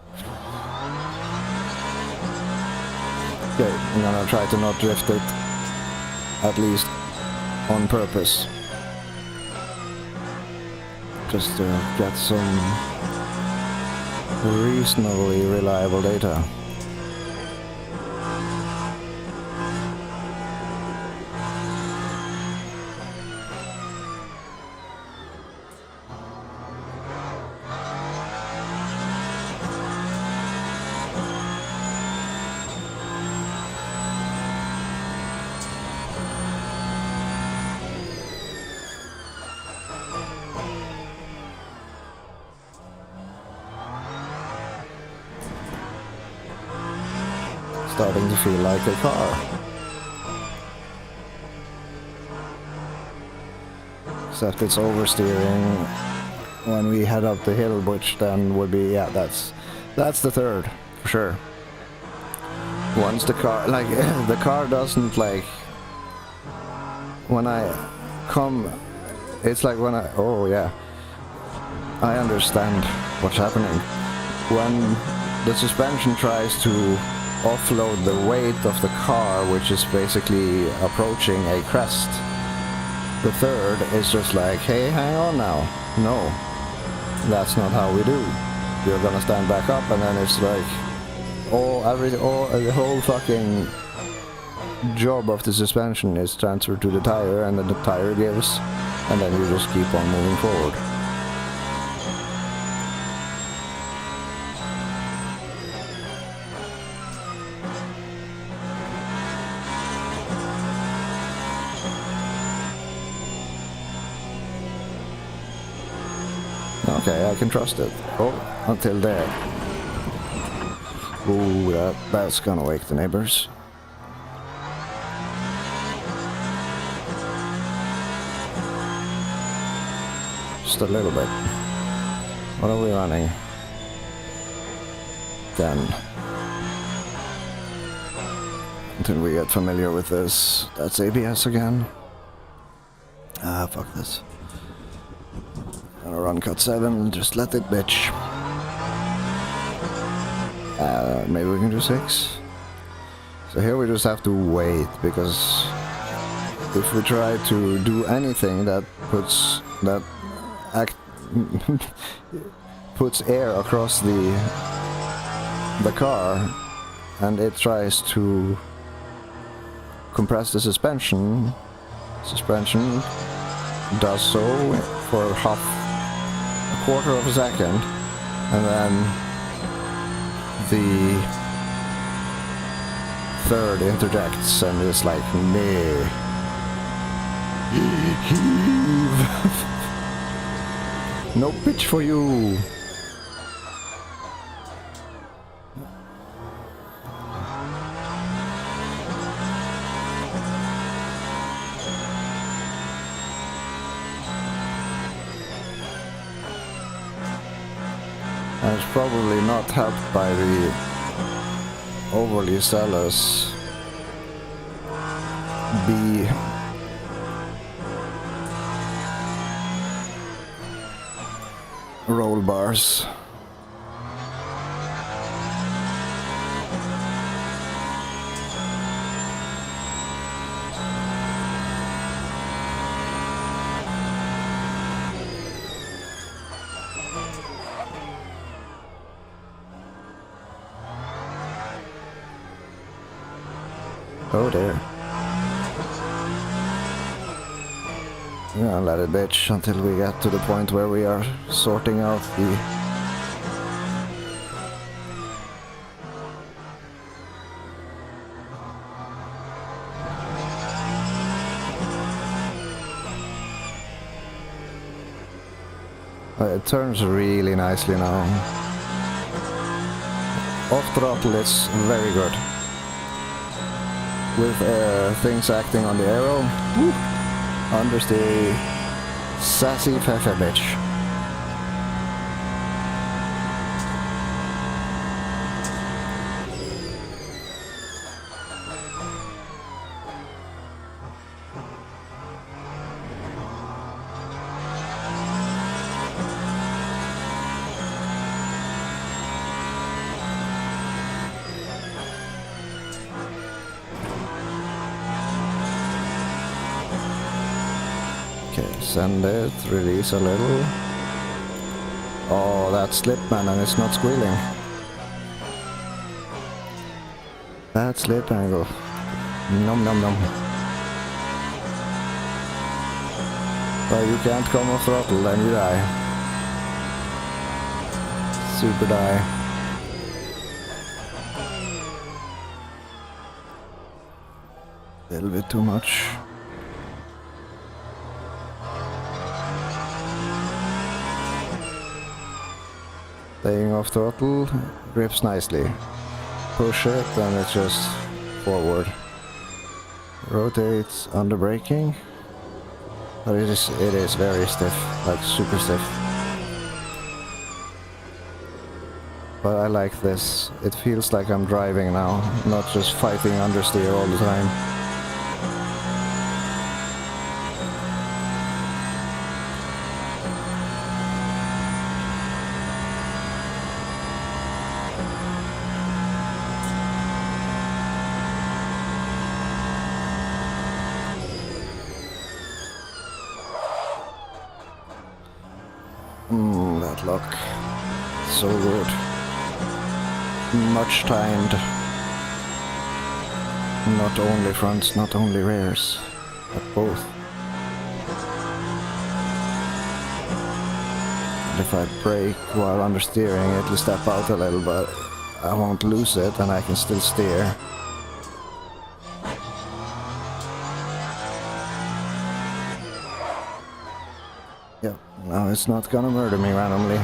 Okay, I'm gonna try to not drift it. At least on purpose. Just to get some reasonably reliable data. Starting to feel like a car. Except it's oversteering when we head up the hill, which then would be, yeah, that's the third for sure. Once the car, like the car doesn't like when I come, it's like when I, oh yeah, I understand what's happening. When the suspension tries to offload the weight of the car, which is basically approaching a crest, the third is just like, hey, hang on now. No, that's not how we do. You're gonna stand back up, and then it's like, the whole fucking job of the suspension is transferred to the tire, and then the tire gives, and then you just keep on moving forward. Okay, I can trust it. Oh, until there. Ooh, that's gonna wake the neighbors. Just a little bit. What are we running? 10. Until we get familiar with this. That's ABS again. Ah, fuck this. Gonna run cut 7, just let it bitch. Maybe we can do 6. So here we just have to wait, because if we try to do anything that puts puts air across the car, and it tries to compress the suspension does so for a quarter of a second, and then the third interjects and is like, nee. Heave. No pitch for you. And it's probably not helped by the overly zealous B roll bars. Oh dear. Yeah, let it bitch until we get to the point where we are sorting out the... It turns really nicely now. Off throttle is very good. With things acting on the arrow. Woo. Understeer. Sassy Fefe bitch. Send it, release a little. Oh, that's slip, man, and it's not squealing. That slip angle. Nom nom nom. But you can't come off throttle, then you die. Super die. A little bit too much. Staying off throttle, grips nicely. Push it and it's just forward. Rotates under braking, but it is very stiff, like super stiff. But I like this. It feels like I'm driving now, not just fighting understeer all the time. That look. So good. Much timed. Not only fronts, not only rears, but both. And if I brake while understeering, it'll step out a little, but I won't lose it and I can still steer. Yep, no, it's not gonna murder me randomly.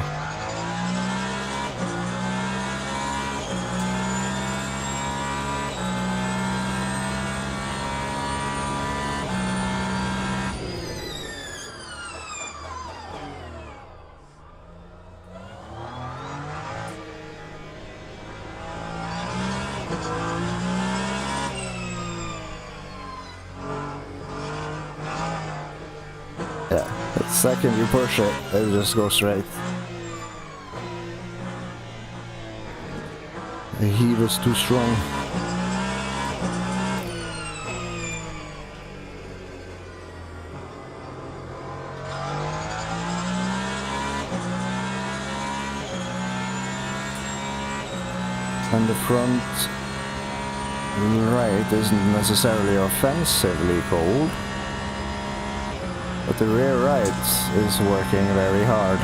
Yeah, the second you push it, it just goes straight. The heave is too strong. And the front right isn't necessarily offensively cold, but the rear right is working very hard.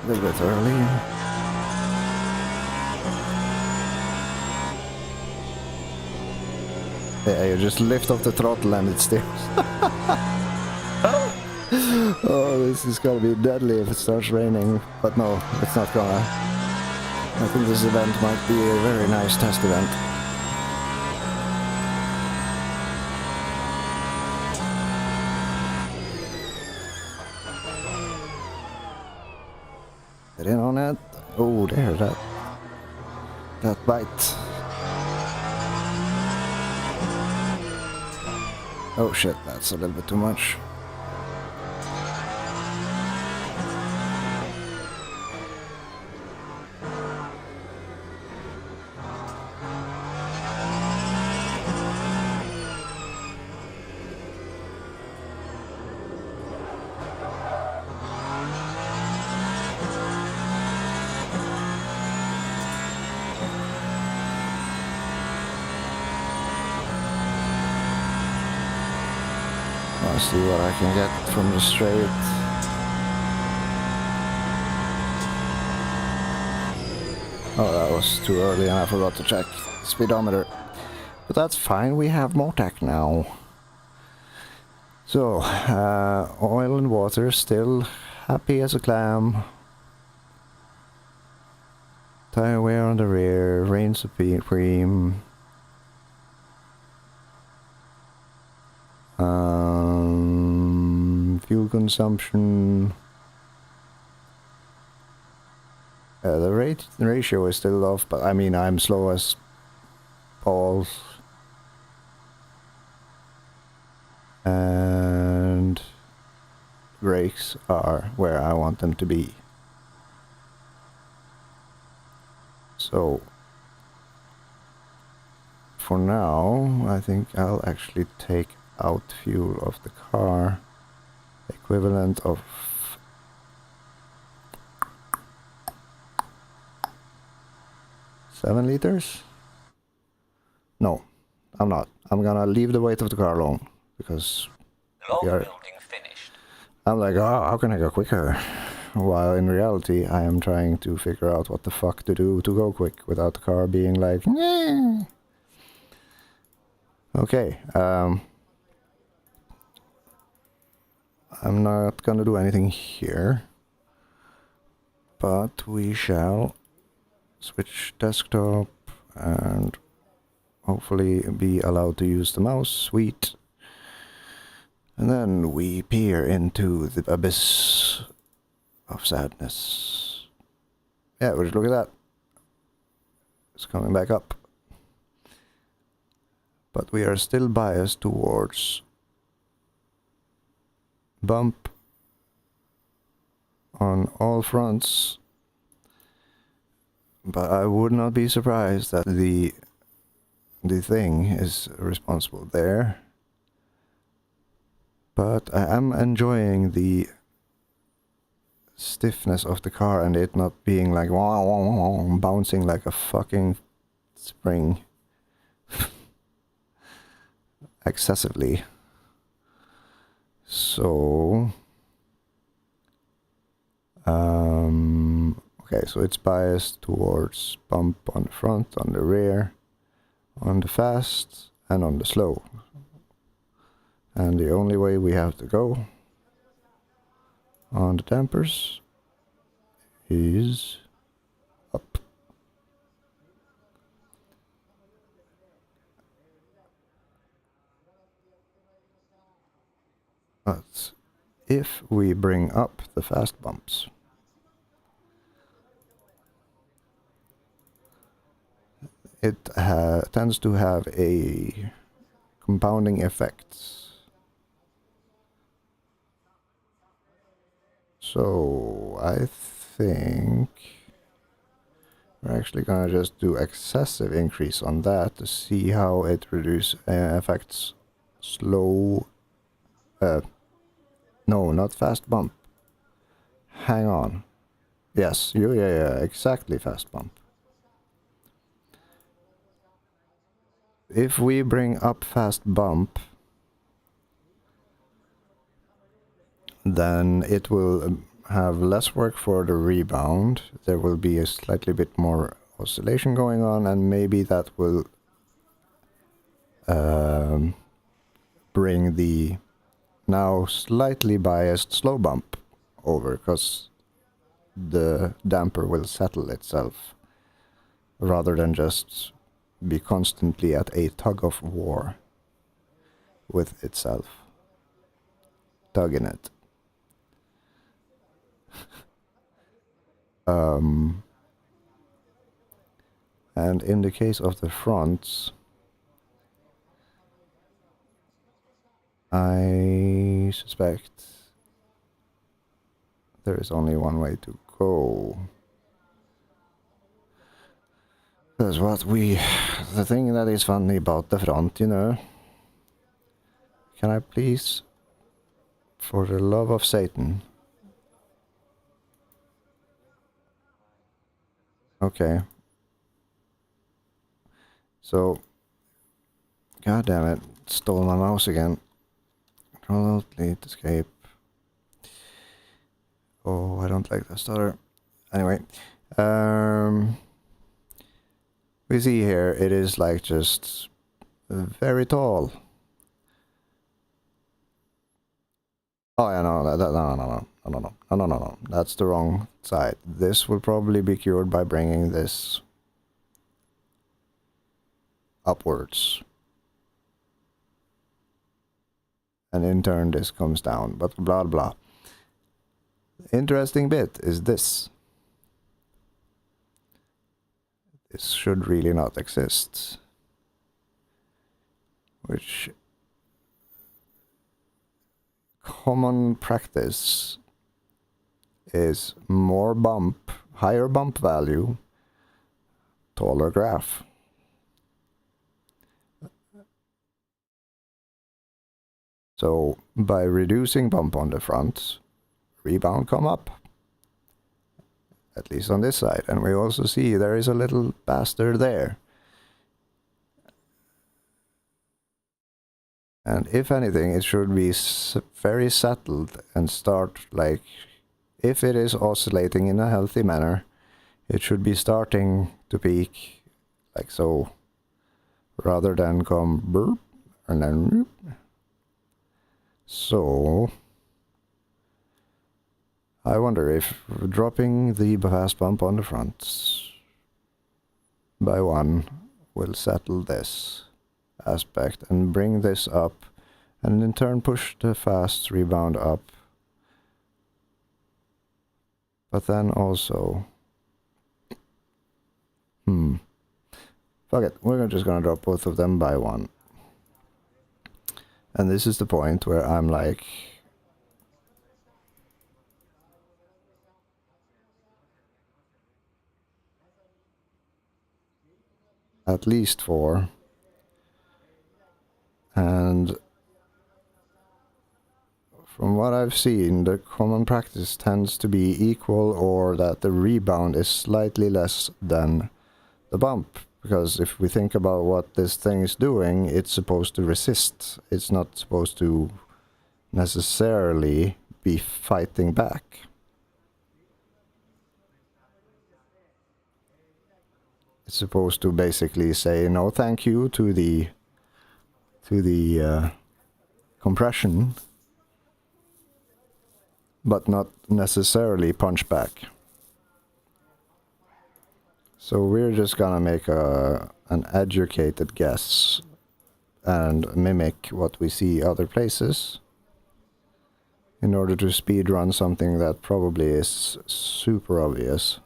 A little bit early. Yeah, you just lift off the throttle and it steers. Oh, this is gonna be deadly if it starts raining. But no, it's not gonna. I think this event might be a very nice test event. Get in on it. Oh, there, that bite. Oh shit, that's a little bit too much. I'll see what I can get from the straight. Oh, that was too early and I forgot to check the speedometer. But that's fine, we have Motec now. So, oil and water, still happy as a clam. Tire wear on the rear, rain supreme. Fuel consumption. The ratio is still off, but I mean I'm slow as balls. And brakes are where I want them to be. So for now, I think I'll actually take out fuel of the car, equivalent of 7 liters? No, I'm not. I'm gonna leave the weight of the car alone because Building finished. I'm like, oh, how can I go quicker? While in reality, I am trying to figure out what the fuck to do to go quick without the car being like, nah. Okay, I'm not gonna do anything here. But we shall switch desktop and hopefully be allowed to use the mouse. Sweet. And then we peer into the abyss of sadness. Yeah, just look at that. It's coming back up. But we are still biased towards bump on all fronts. But I would not be surprised that the thing is responsible there. But I am enjoying the stiffness of the car and it not being like wah, wah, wah, wah, bouncing like a fucking spring excessively. So okay, so it's biased towards bump on the front, on the rear, on the fast, and on the slow. And the only way we have to go on the dampers is up. But if we bring up the fast bumps, it tends to have a compounding effect. So I think we're actually gonna just do excessive increase on that to see how it affects slow. No, not fast bump. Hang on. Yes, yeah, exactly fast bump. If we bring up fast bump, then it will have less work for the rebound. There will be a slightly bit more oscillation going on, and maybe that will bring the now slightly biased slow bump over, because the damper will settle itself rather than just be constantly at a tug of war with itself, tugging it. And in the case of the fronts, I suspect there is only one way to go. That's the thing that is funny about the front, you know. Can I please, for the love of Satan? Okay. So, god damn it, stole my mouse again. Control Delete Escape. Oh, I don't like that stutter. Anyway, we see here it is like just very tall. Oh yeah, no, that's the wrong side. This will probably be cured by bringing this upwards. And in turn this comes down, but blah blah. The interesting bit is this. This should really not exist. Which common practice is more bump, higher bump value, taller graph. So by reducing bump on the front, rebound come up. At least on this side. And we also see there is a little bastard there. And if anything, it should be very settled and start like, if it is oscillating in a healthy manner, it should be starting to peak like so, rather than come burp and then whoop. So I wonder if dropping the fast bump on the front by 1 will settle this aspect and bring this up, and in turn push the fast rebound up. But then also... Fuck it, we're just gonna drop both of them by 1. And this is the point where I'm like... at least 4. And from what I've seen, the common practice tends to be equal, or that the rebound is slightly less than the bump. Because if we think about what this thing is doing, it's supposed to resist. It's not supposed to necessarily be fighting back. It's supposed to basically say no thank you to the compression, but not necessarily punch back. So we're just gonna make an educated guess and mimic what we see other places in order to speed run something that probably is super obvious.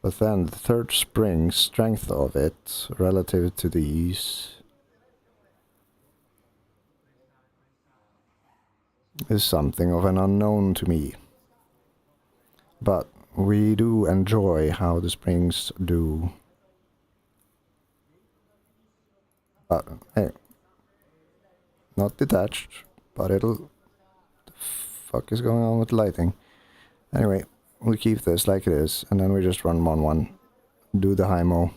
But then the third spring strength of it relative to these is something of an unknown to me. But we do enjoy how the springs do. But hey, not detached, but it'll... the fuck is going on with the lighting? Anyway, we keep this like it is, and then we just run 1-1, do the high-mo,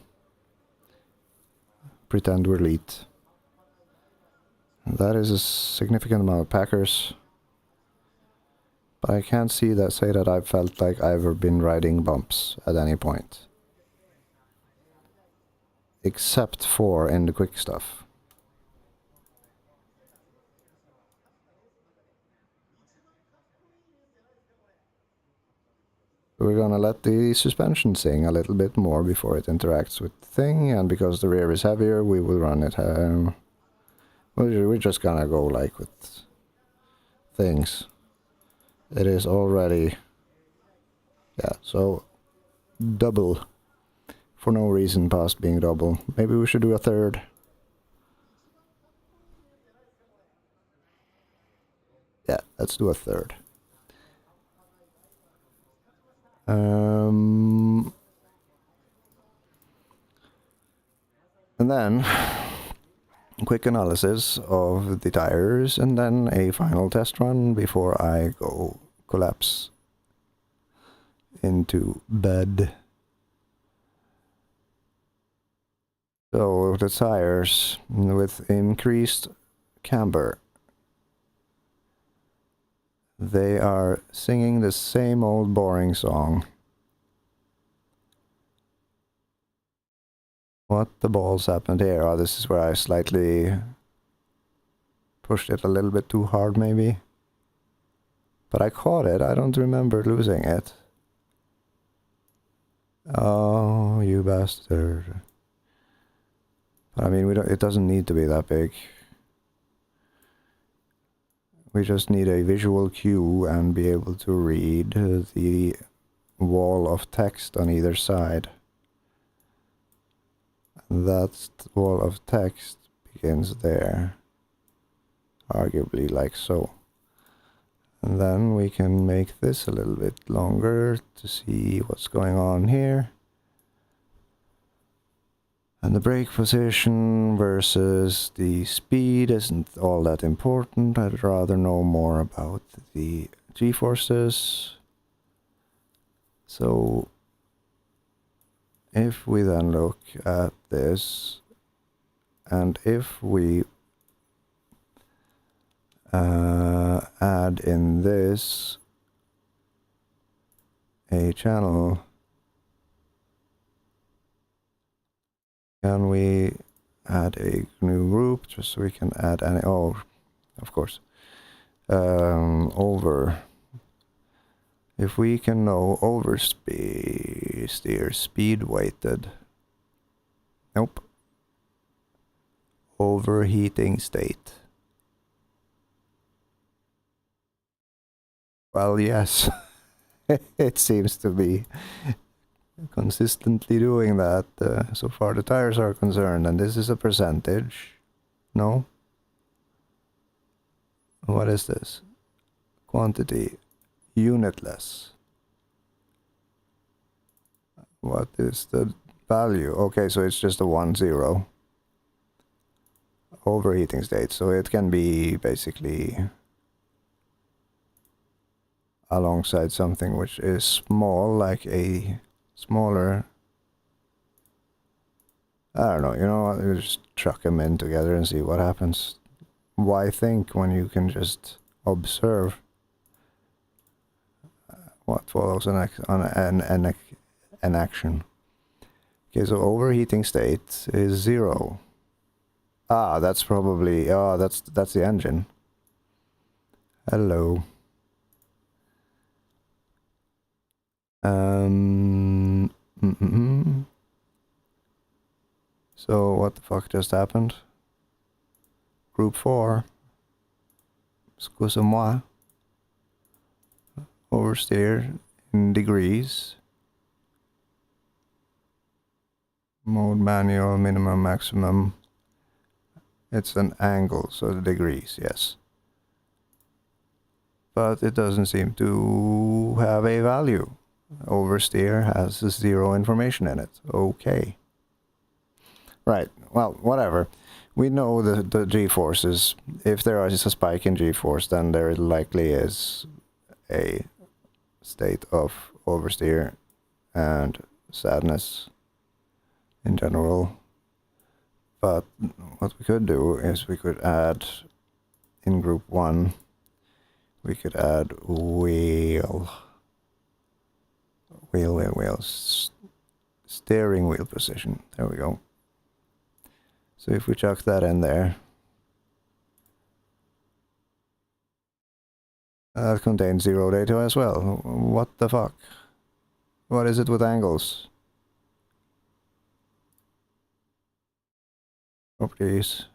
pretend we're elite. And that is a significant amount of packers, but I can't say that I've felt like I've ever been riding bumps at any point. Except for in the quick stuff. We're gonna let the suspension sing a little bit more before it interacts with the thing, and because the rear is heavier, we will run it... we're just gonna go like with things. It is already... yeah, so double. For no reason past being double. Maybe we should do a third. Yeah, let's do a third. And then quick analysis of the tires, and then a final test run before I go collapse into bed. So the tires with increased camber, they are singing the same old boring song. What the balls happened here? Oh, this is where I slightly pushed it a little bit too hard, maybe. But I caught it. I don't remember losing it. Oh, you bastard. But I mean, it doesn't need to be that big. We just need a visual cue and be able to read the wall of text on either side. And that wall of text begins there. Arguably like so. And then we can make this a little bit longer to see what's going on here. And the brake position versus the speed isn't all that important. I'd rather know more about the G-forces. So if we then look at this, and if we add in this a channel, can we add a new group just so we can add any... oh, of course. Over If we can know oversteer speed weighted. Nope. Overheating state. Well, yes. It seems to be consistently doing that so far the tires are concerned, and this is a percentage. No? What is this? Quantity. Unitless. What is the value? Okay, so it's just a 1-0. Overheating state, so it can be basically alongside something which is small, like a smaller... I don't know, you know what, you just chuck them in together and see what happens. Why think when you can just observe what follows an action? Okay, so overheating state is 0. Ah, that's probably... oh, that's the engine. Hello. So what the fuck just happened? Group 4. Excuse-moi. Oversteer in degrees. Mode manual, minimum, maximum. It's an angle, so the degrees, yes. But it doesn't seem to have a value. Oversteer has 0 information in it. Okay. Right, well, whatever. We know the G-forces. If there is a spike in G-force, then there likely is a state of oversteer and sadness in general. But what we could do is we could add, in group 1, we could add steering wheel position. There we go. So if we chuck that in there, that contains 0 data as well. What the fuck? What is it with angles? Properties.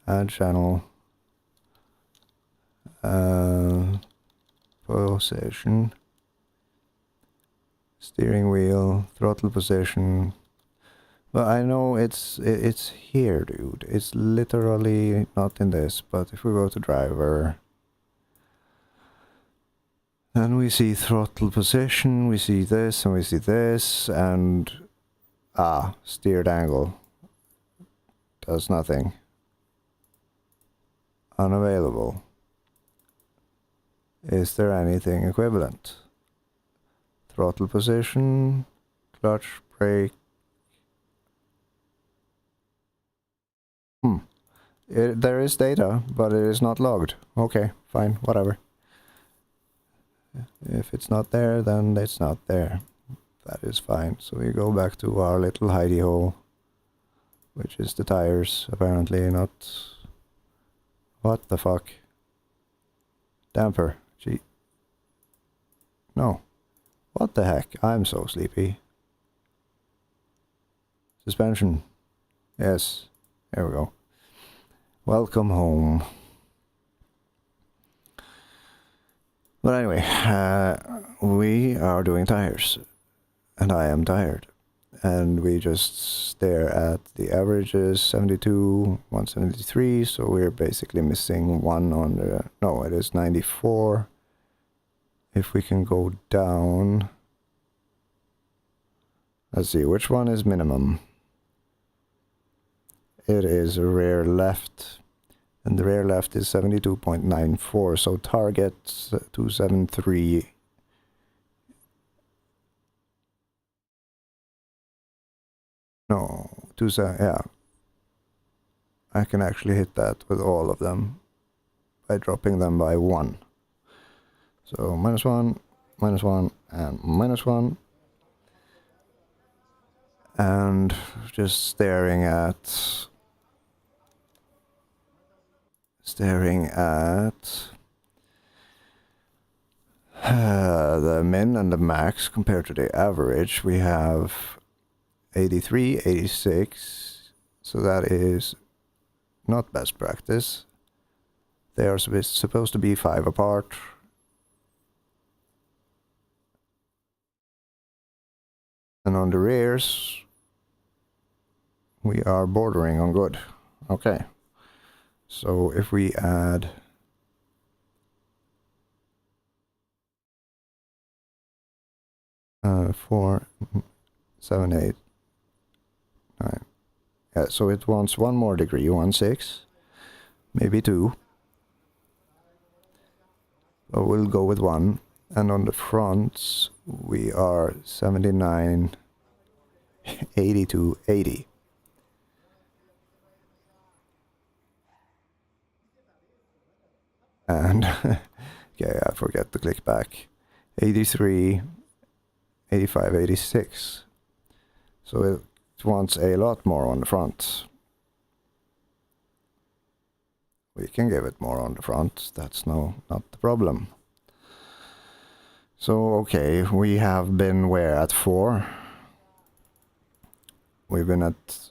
Add channel. Position. Steering wheel. Throttle position. Well, I know it's here, dude. It's literally not in this, but if we go to driver, then we see throttle position, we see this, and we see this, and steered angle. Does nothing. Unavailable. Is there anything equivalent? Throttle position, clutch, brake. There is data, but it is not logged. Okay, fine, whatever. If it's not there, then it's not there. That is fine. So we go back to our little hidey hole, which is the tires, apparently not... What the fuck? Damper. Gee. No. What the heck? I'm so sleepy. Suspension. Yes. There we go. Welcome home. But anyway, we are doing tires. And I am tired. And we just stare at the averages, 72, 173, so we're basically missing 1 on the... No, it is 94. If we can go down... Let's see, which one is minimum? It is rear left. And the rear left is 72.94, so target 273. No, yeah. I can actually hit that with all of them by dropping them by 1. So -1, -1, and -1. And just staring at The min and the max compared to the average, we have 83, 86, so that is not best practice. They are supposed to be 5 apart. And on the rears, we are bordering on good. Okay. So if we add 4, 7, 8, 9. Yeah, so it wants 1 more degree, 1, 6, maybe 2. So we'll go with 1. And on the fronts, we are 79, 82, 80. And, okay, I forget to click back. 83, 85, 86. So it wants a lot more on the front. We can give it more on the front, that's not the problem. So, okay, we have been where at 4? We've been at...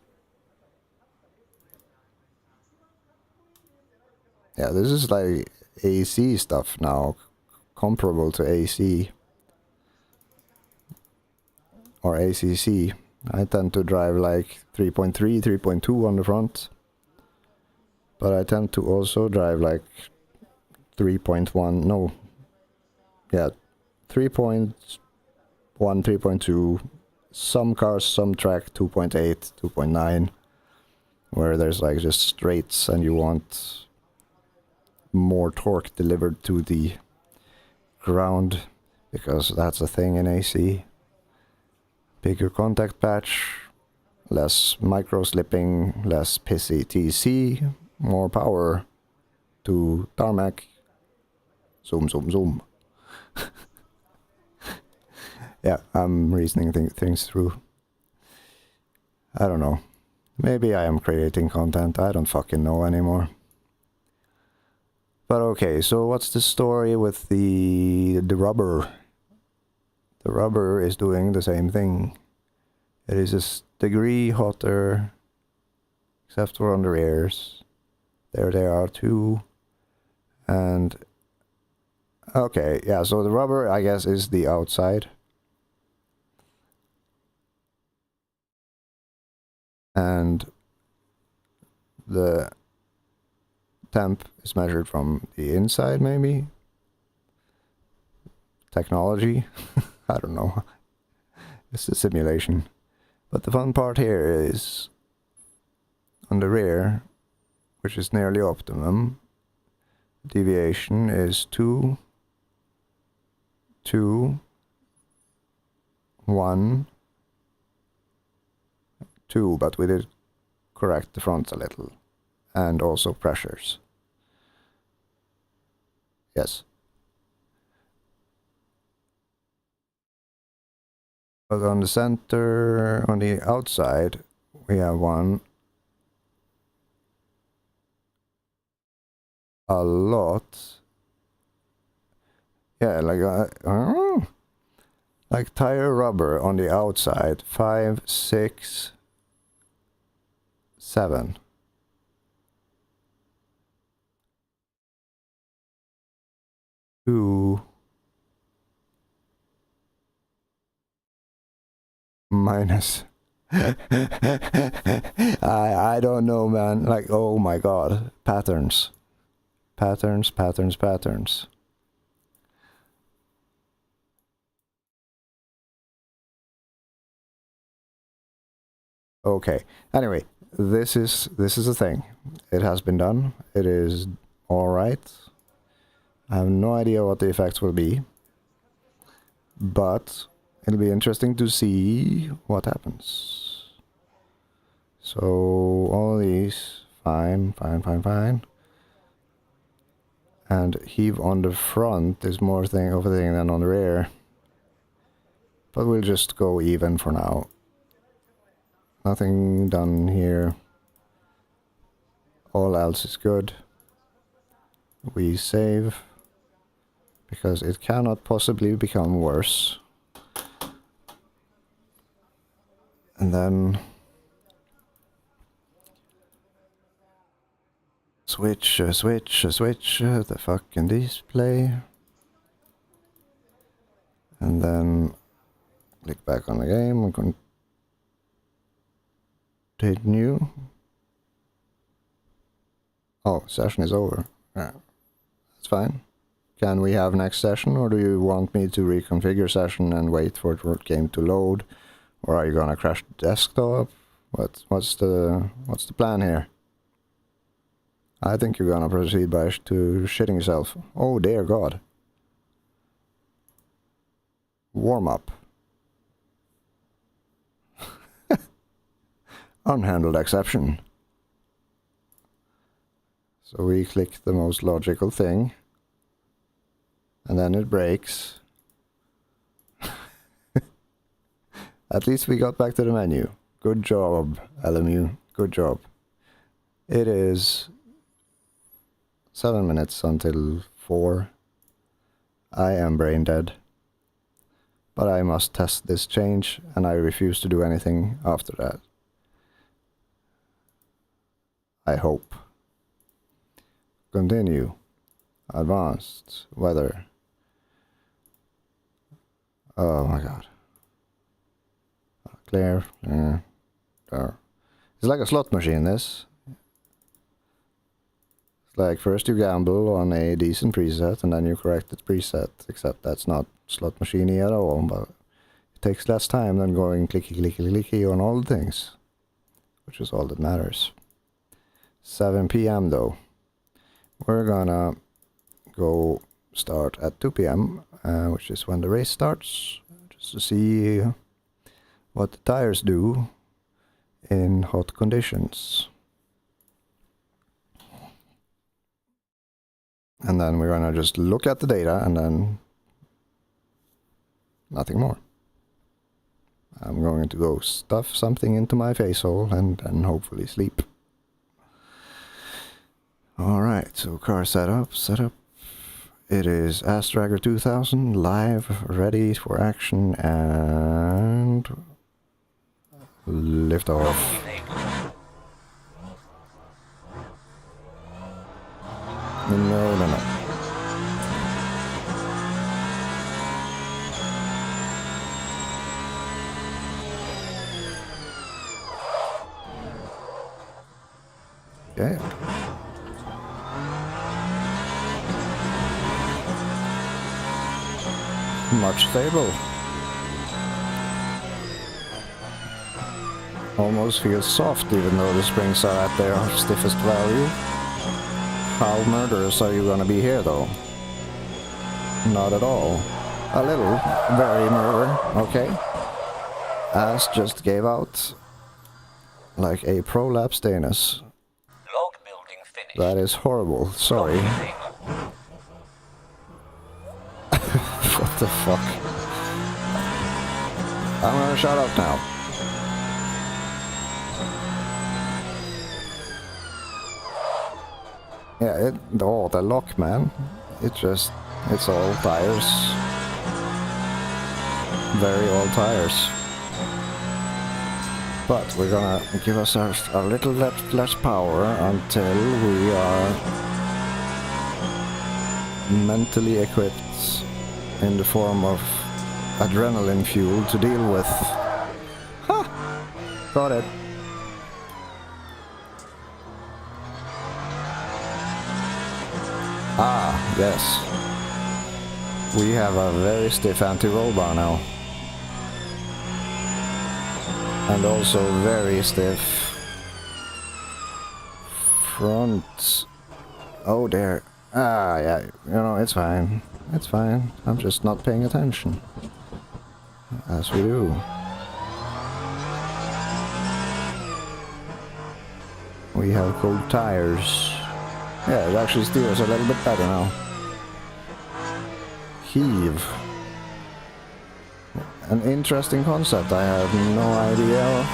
Yeah, this is like AC stuff now, comparable to AC. Or ACC. I tend to drive like 3.3, 3.2 on the front. But I tend to also drive like 3.1, no. Yeah, 3.1, 3.2. Some cars, some track 2.8, 2.9. Where there's like just straights and you want more torque delivered to the ground. Because that's a thing in AC. Bigger contact patch, less micro slipping, less pissy TC, more power to tarmac. Zoom, zoom, zoom. Yeah, I'm reasoning things through. I don't know. Maybe I am creating content, I don't fucking know anymore. But okay, so what's the story with the rubber? The rubber is doing the same thing. It is a degree hotter, except for on the rears. There they are too. And okay, yeah, so the rubber, I guess, is the outside. And the temp is measured from the inside, maybe? Technology? I don't know. It's a simulation. But the fun part here is on the rear, which is nearly optimum, deviation is 2, 2, 1, 2, but we did correct the front a little. And also pressures. Yes. But on the center, on the outside, we have one. A lot. Yeah, like tire rubber on the outside, 5, 6, 7. Two minus. I don't know, man. Like, oh my god, patterns, patterns, patterns, patterns. Okay. Anyway, this is a thing. It has been done. It is all right. I have no idea what the effects will be, but it'll be interesting to see what happens. So all these, fine, fine, fine, fine. And Heave on the front is more overthink than on the rear. But we'll just go even for now. Nothing done here. All else is good. We save. because it cannot possibly become worse. And then switch the fucking display. And then click back on the game and continue. Oh, session is over. Yeah, that's fine. Can we have next session, or do you want me to reconfigure session and wait for the game to load? Or are you gonna crash the desktop? What's the plan here? I think you're gonna proceed by to shitting yourself. Oh dear God. Warm up. Unhandled exception. So we click the most logical thing. And then it breaks. At least we got back to the menu. Good job, LMU. Good job. It is 7 minutes until 4. I am brain dead. But I must test this change, and I refuse to do anything after that. I hope. Continue. Advanced. Weather. Oh my God. Clear. There. It's like a slot machine, this. It's like first you gamble on a decent preset and then you correct the preset, except that's not slot machine-y at all, but it takes less time than going clicky clicky clicky on all the things, which is all that matters. 7 p.m. though. We're gonna go start at 2 p.m., which is when the race starts, just to see what the tires do in hot conditions. And then we're gonna just look at the data and then nothing more. I'm going to go stuff something into my face hole and then hopefully sleep. Alright, so car setup. It is Astrager 2000, live, ready for action, and lift off. No. Okay. Much stable. Almost feels soft even though the springs are at their stiffest value. How murderous are you gonna be here though? Not at all. A little. Very murder. Okay. Ass just gave out like a prolapsed anus. Log building finished. That is horrible. Sorry. What the fuck? I'm gonna shut up now. Yeah, the lock, man. It's all tires. Very old tires. But we're gonna give us a little less power until we are mentally equipped in the form of adrenaline fuel to deal with. Ha! Got it. Ah, yes. We have a very stiff anti-roll bar now. And also very stiff front. Oh dear. Ah, yeah, you know, it's fine. It's fine. I'm just not paying attention. As we do. We have cold tires. Yeah, it actually steers a little bit better now. Heave. An interesting concept I have no idea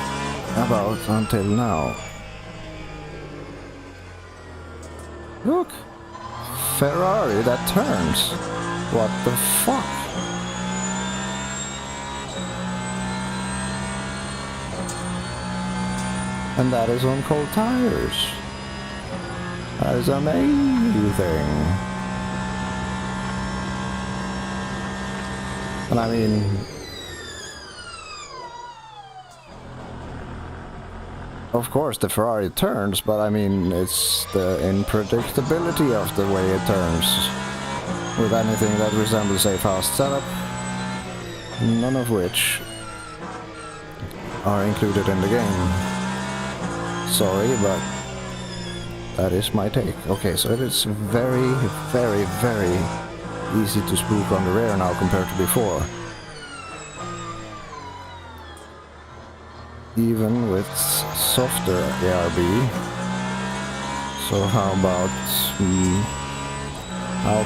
about until now. Look! Ferrari that turns! What the fuck? And that is on cold tires. That is amazing. And I mean, of course the Ferrari turns, but I mean, it's the unpredictability of the way it turns. With anything that resembles a fast setup, none of which are included in the game. Sorry, but that is my take. Okay, so it is very, very, very easy to spook on the rear now compared to before. Even with softer ARB. So how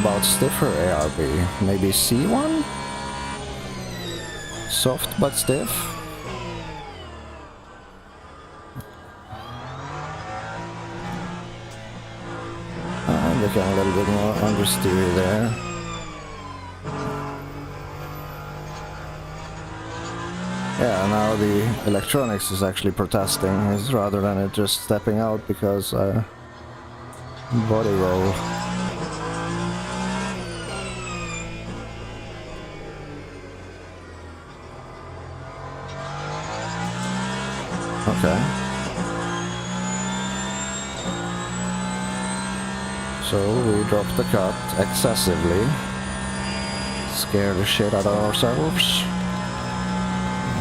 about stiffer ARB? Maybe C1? Soft but stiff? Looking a little bit more understeer there. Yeah, now the electronics is actually protesting, rather than it just stepping out because body roll. Okay. So we dropped the cut excessively. Scare the shit out of ourselves.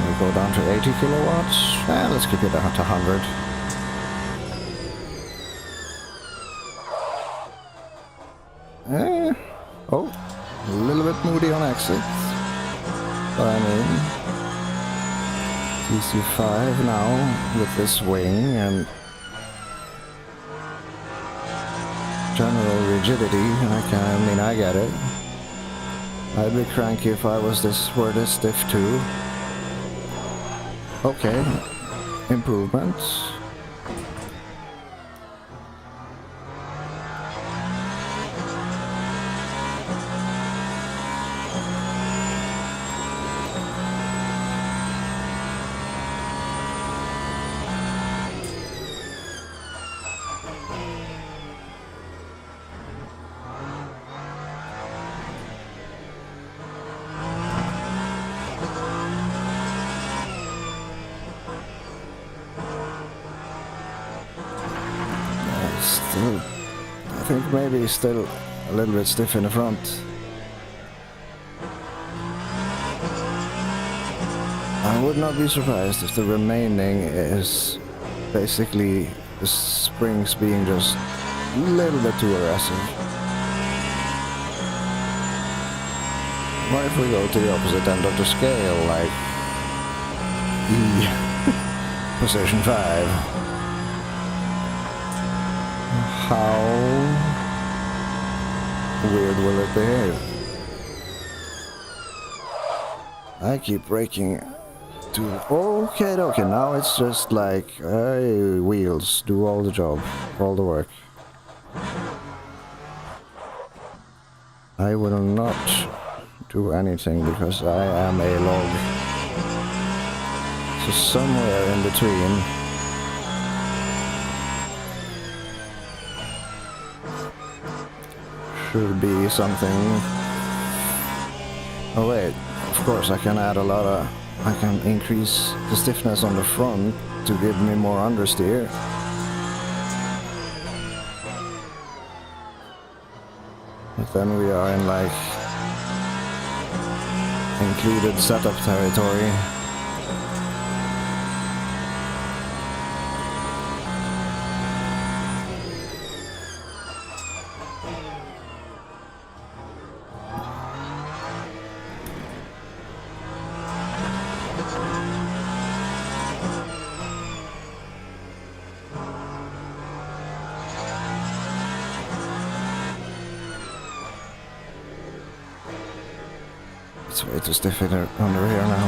We go down to 80 kilowatts. Let's keep it at 100. Oh, a little bit moody on exit. But I mean, TC5 now with this wing and general rigidity. I get it. I'd be cranky if I was this stiff too. Okay, improvements. I think maybe still a little bit stiff in the front. I would not be surprised if the remaining is basically the springs being just a little bit too aggressive. What if we go to the opposite end of the scale, like position 5? How weird will it behave? I keep braking to... Okay, now it's just like, hey, wheels, do all the job, all the work. I will not do anything because I am a log. So somewhere in between... should be something. Oh wait, of course I can add I can increase the stiffness on the front to give me more understeer. But then we are in like included setup territory. It's way too stiff under here now.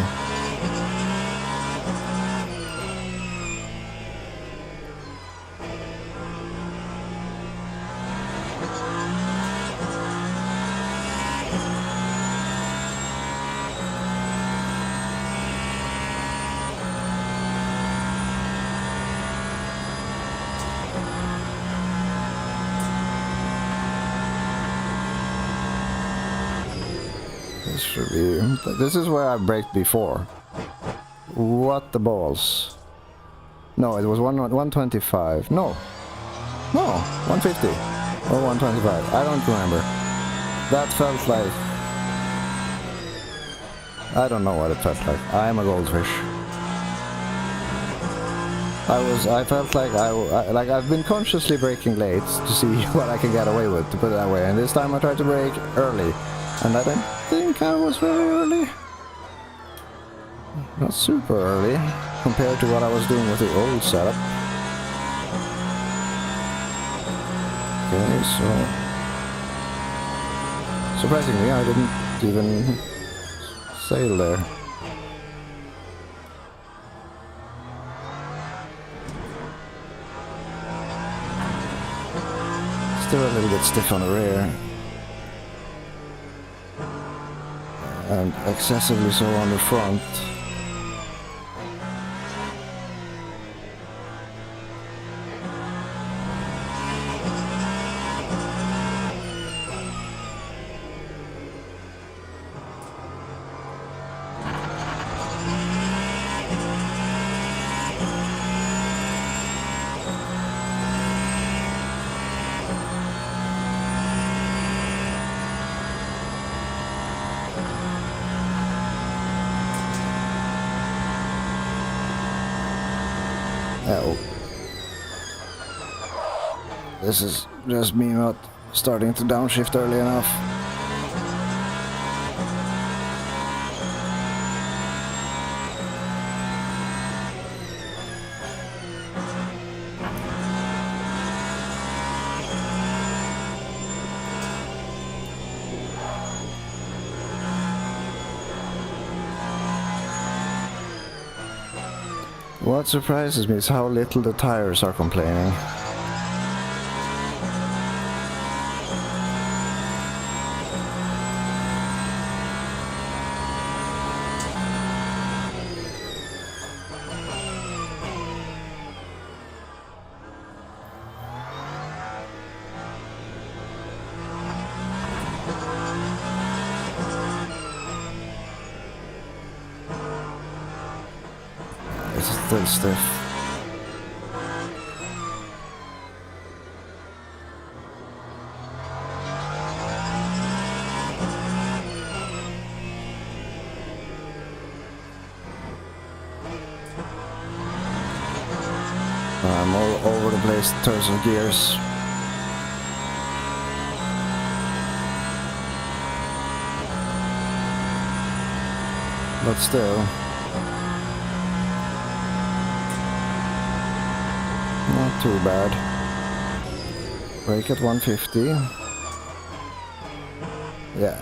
should be... This is where I braked before. What the balls? No, it was 125. No, 150 or 125. I don't remember. That felt like... I don't know what it felt like. I am a goldfish. I felt like like I've been consciously braking late to see what I can get away with, to put it that way. And this time I tried to brake early, and I don't think I was very early. Not super early compared to what I was doing with the old setup. Okay, so surprisingly, I didn't even sail there. Still a little bit stiff on the rear, and excessively so on the front. Oh. This is just me not starting to downshift early enough. What surprises me is how little the tires are complaining. It's still stiff. I'm all over the place in terms of gears. But still, not too bad. Brake at 150. Yeah,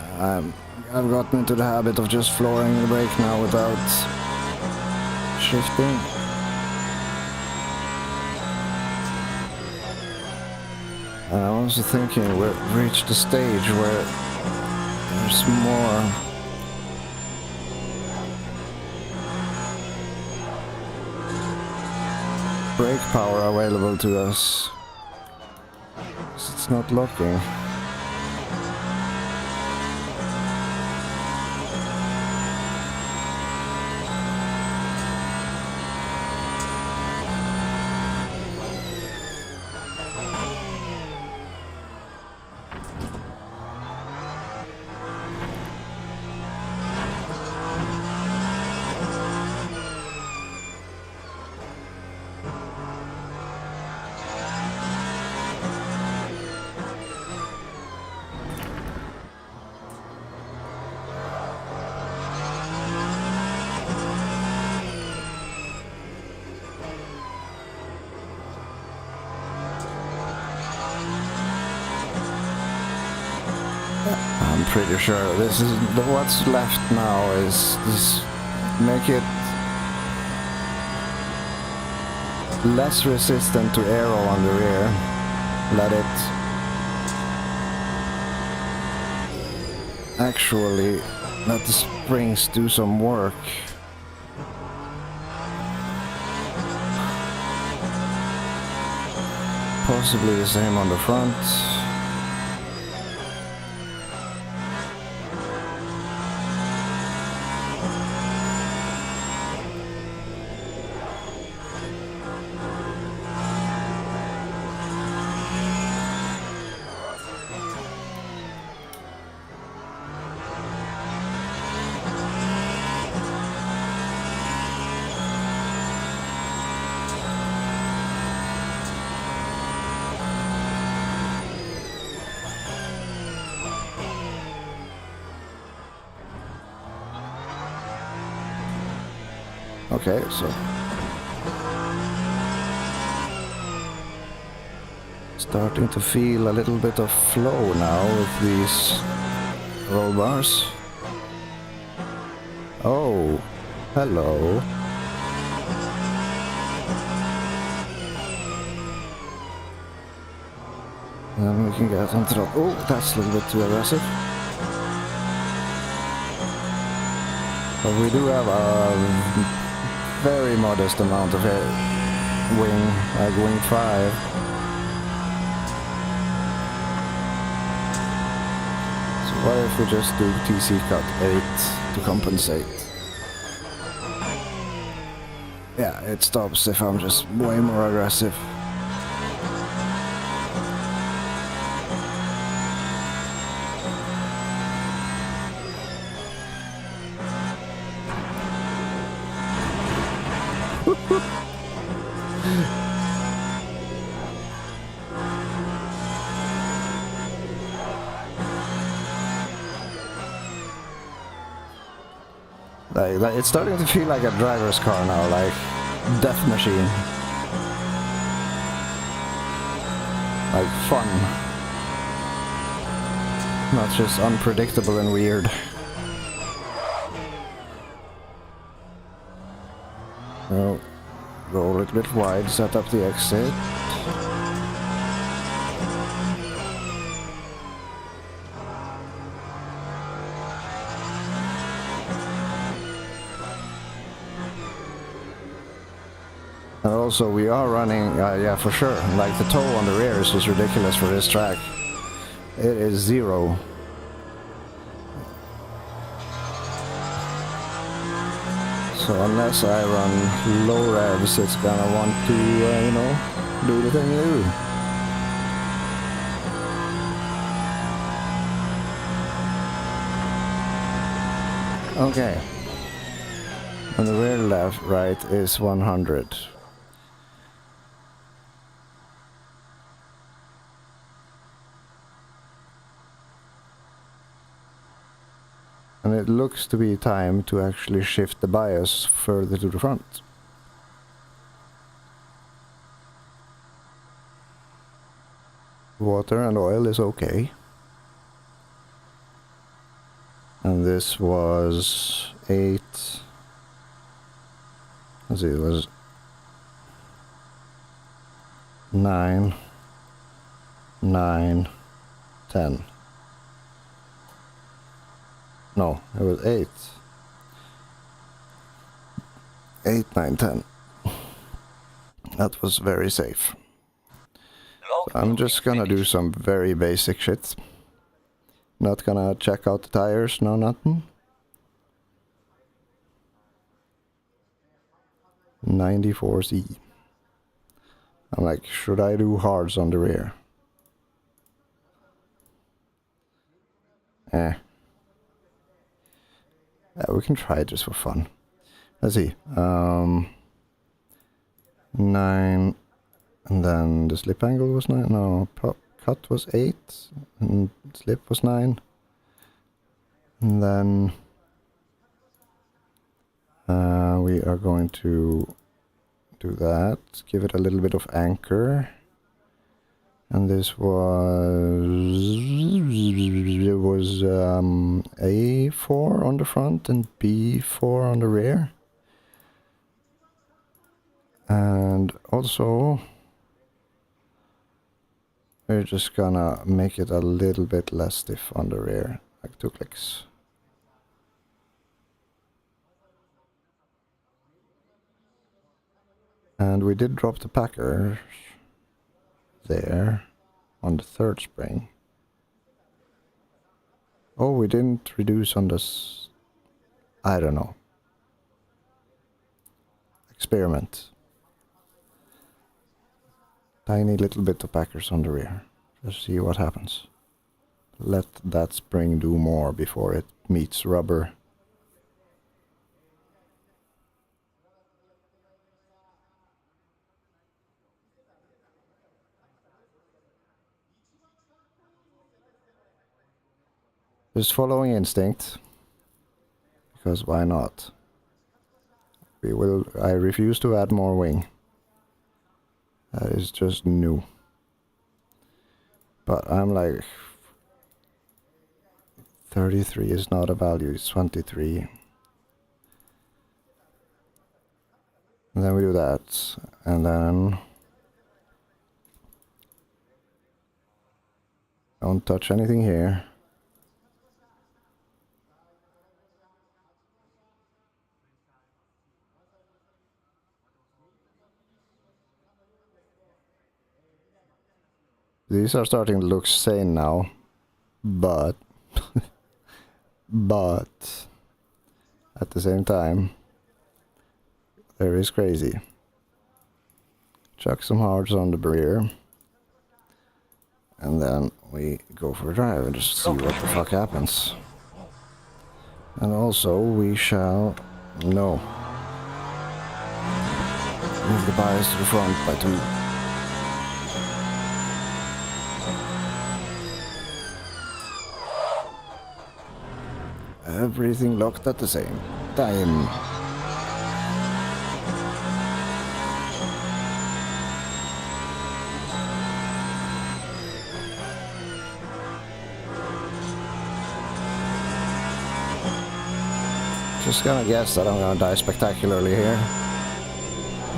I've gotten into the habit of just flooring the brake now without shifting. And I'm also thinking we've reached a stage where there's more brake power available to us. It's not locking. I'm pretty sure this is what's left now is make it less resistant to aero on the rear. Let it actually let the springs do some work. Possibly the same on the front. Okay, so starting to feel a little bit of flow now with these roll bars. Oh, hello. And we can get on throttle. Oh, that's a little bit too aggressive. But we do have a very modest amount of wing, like wing 5. So what if we just do TC cut 8 to compensate? Yeah, it stops if I'm just way more aggressive. Like, it's starting to feel like a driver's car now, like death machine. Like fun. Not just unpredictable and weird. So, go a little bit wide, set up the exit. And also we are running, yeah, for sure, like the toe on the rear is just ridiculous for this track. It is 0. So unless I run low revs, it's gonna want to, you know, do the thing you do. Okay. And the rear left, right is 100. And it looks to be time to actually shift the bias further to the front. Water and oil is okay. And this was 8. Let's see, it was 9, 9, 10. No, it was 8. 8, 9, 10. That was very safe. So I'm just gonna do some very basic shit. Not gonna check out the tires, no nothing. 94C. I'm like, should I do hards on the rear? Eh. Yeah, we can try it just for fun. Let's see. 9, and then the slip angle was 9. No, cut was 8, and slip was 9. And then we are going to do that. Give it a little bit of anchor. And this was A4 on the front and B4 on the rear. And also we're just gonna make it a little bit less stiff on the rear, like 2 clicks. And we did drop the packers there on the 3rd spring. Oh, we didn't reduce on this. I don't know. Experiment. Tiny little bit of packers on the rear. Just see what happens. Let that spring do more before it meets rubber. Just following instinct. Because why not? I refuse to add more wing. That is just new. But I'm like 33 is not a value, it's 23. And then we do that, and then don't touch anything here. These are starting to look sane now, but but at the same time, there is crazy. Chuck some hards on the rear, and then we go for a drive and just see what the fuck happens. And also, we shall move the bias to the front by 2. Everything locked at the same time. Just gonna guess that I'm gonna die spectacularly here.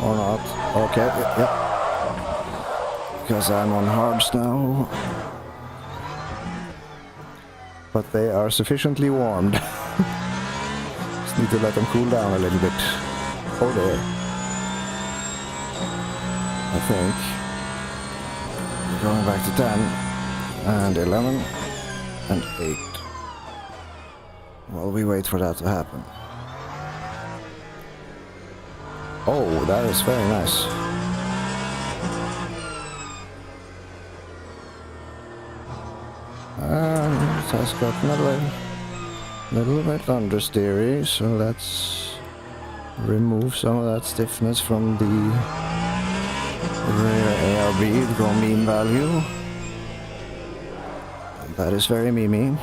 Or not. Okay, yep. Because I'm on hards now. But they are sufficiently warmed. Just need to let them cool down a little bit. Oh there. I think. We're going back to 10. And 11. And 8. While we wait for that to happen. Oh, that is very nice. It has got another little bit understeery, so let's remove some of that stiffness from the rear ARB to go mean value. That is very Mimi.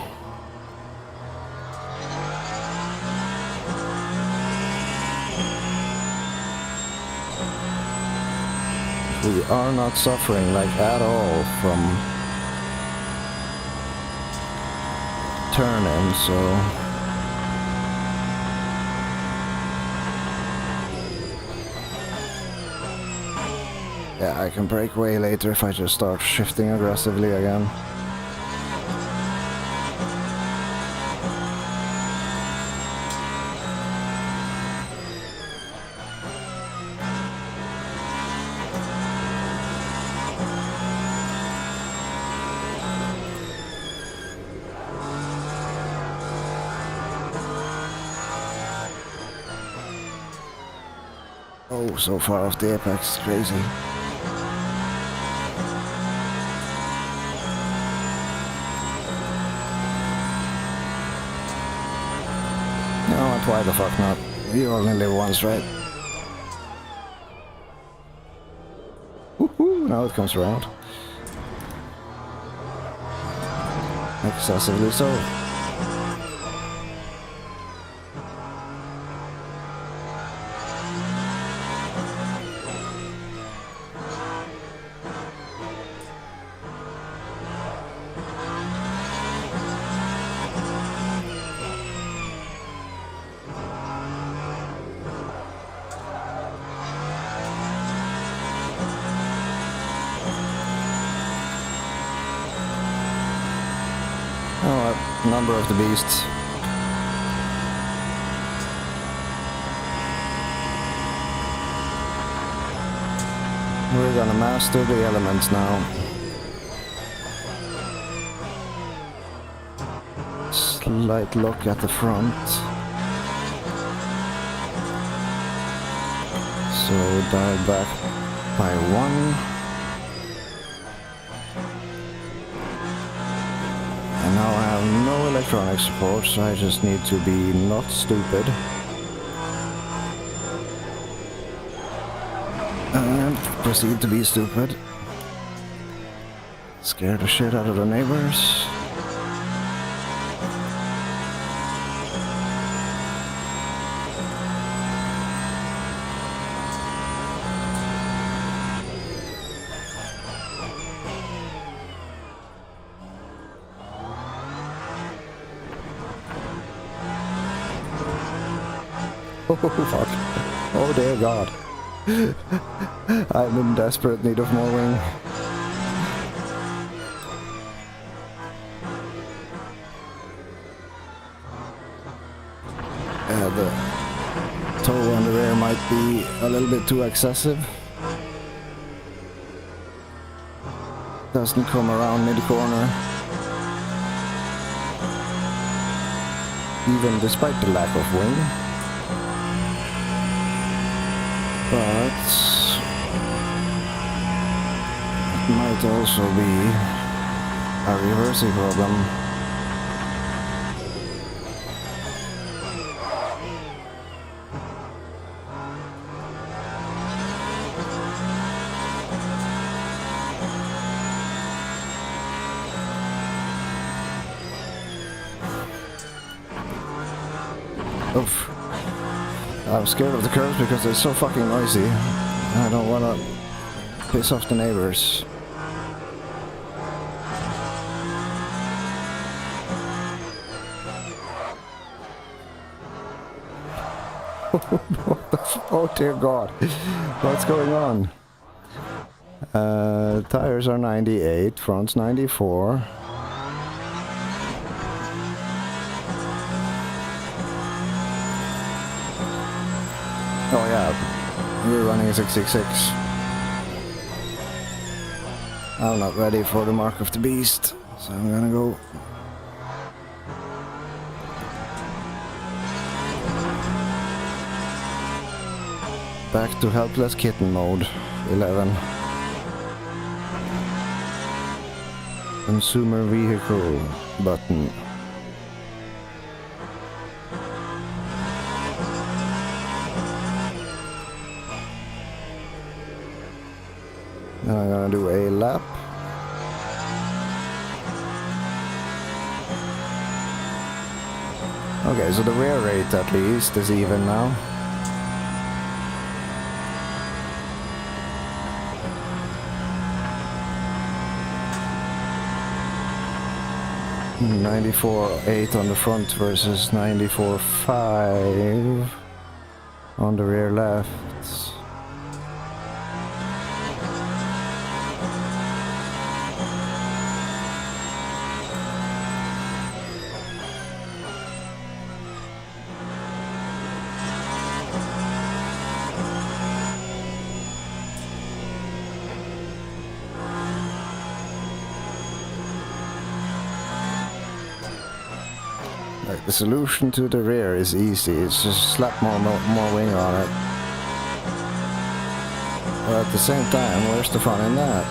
We are not suffering like at all from turn-in, so yeah, I can break way later if I just start shifting aggressively again. Oh, so far off the apex, crazy. No, why the fuck not? You only live once, right? Woohoo! Now it comes around. Excessively so. Number of the beasts. We're gonna master the elements now. Slight look at the front. So dial back by 1. And now I have no electronic support, so I just need to be not stupid. And proceed to be stupid. Scare the shit out of the neighbors. Oh fuck. Oh dear god. I'm in desperate need of more wing. The toe on the rear might be a little bit too excessive. Doesn't come around mid-corner. Even despite the lack of wing. But it might also be a reversing problem. Oof. I'm scared of the curves because they're so fucking noisy. I don't want to piss off the neighbors. Oh dear god. What's going on? Tires are 98, front's 94. Oh yeah, we're running a 666. I'm not ready for the mark of the beast, so I'm gonna go. Back to helpless kitten mode, 11. Consumer vehicle button. Then I'm gonna do a lap. Okay, so the wear rate at least is even now. $94.8 on the front versus $94.5 on the rear left. Like, the solution to the rear is easy, it's just slap more wing on it. But at the same time, where's the fun in that?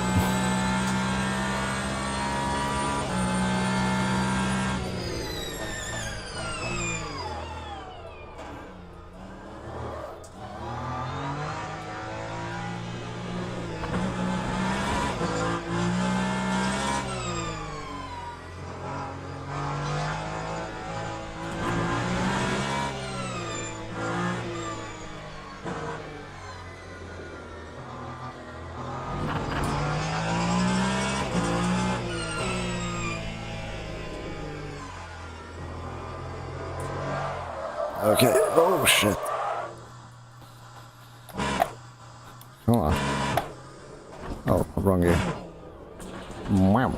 Okay, oh shit. Come on. Oh, wrong gear. Wow.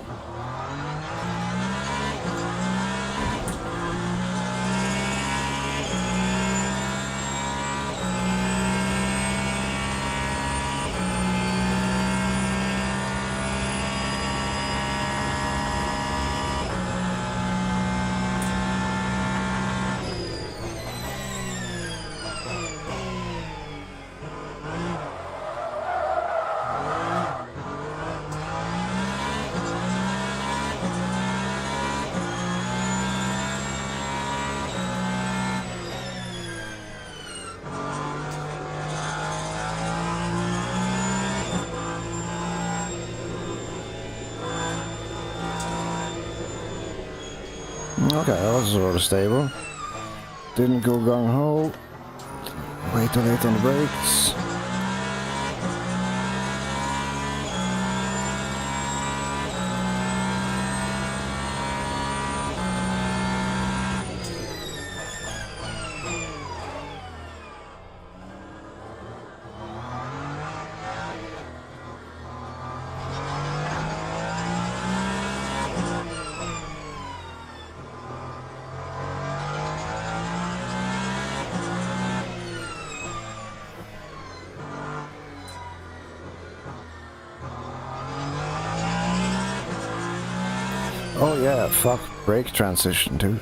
Okay, that was sort of stable. Didn't go gung-ho. Way too late on the brakes. Oh yeah, fuck, brake transition, dude.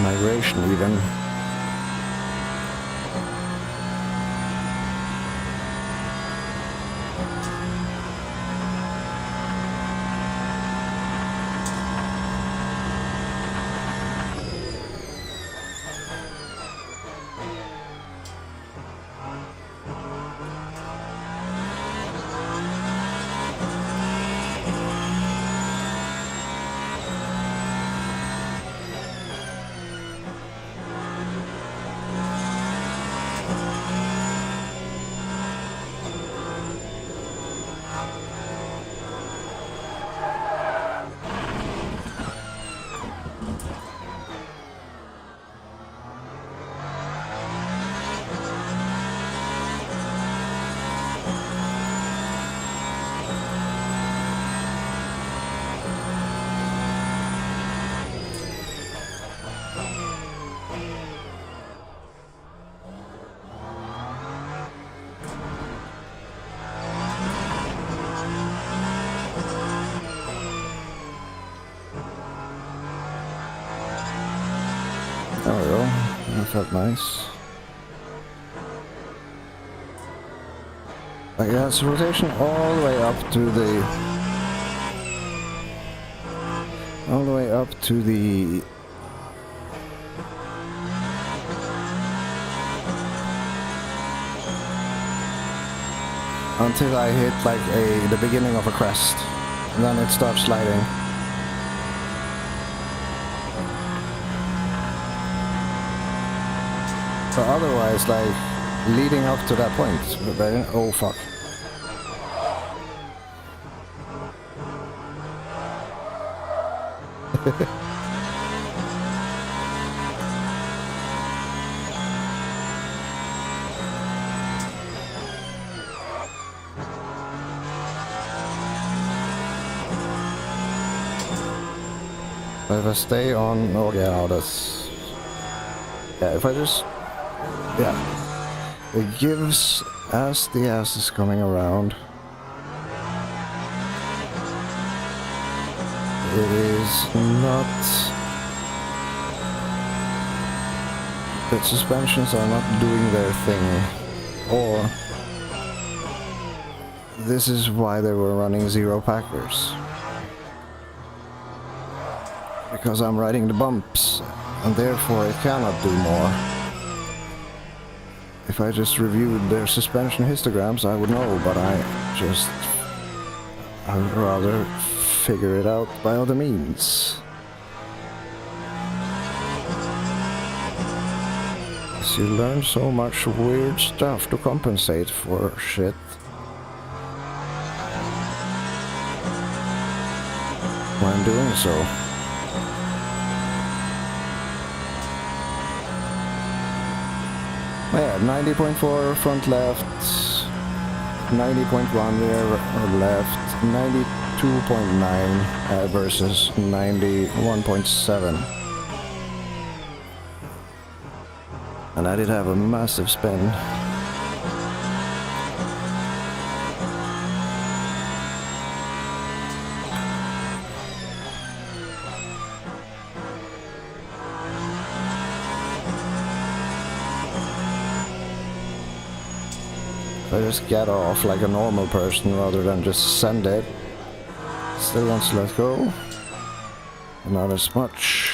Migration even. There we go. That felt nice. Like, yeah, it's rotation all the way up to the... all the way up to the... until I hit like the beginning of a crest. And then it starts sliding. So otherwise, like, leading up to that point, oh fuck. But if I stay on, oh yeah, that's... yeah, if I just... yeah. It gives as the ass is coming around. It is not... the suspensions are not doing their thing. Or... this is why they were running zero packers. Because I'm riding the bumps, and therefore it cannot do more. If I just reviewed their suspension histograms, I would know, but I would rather figure it out by other means. So you learn so much weird stuff to compensate for shit. When doing so. Yeah, 90.4 front left, 90.1 rear left, 92.9 versus 91.7. And I did have a massive spin. I just get off like a normal person rather than just send it. Still wants to let go. Not as much.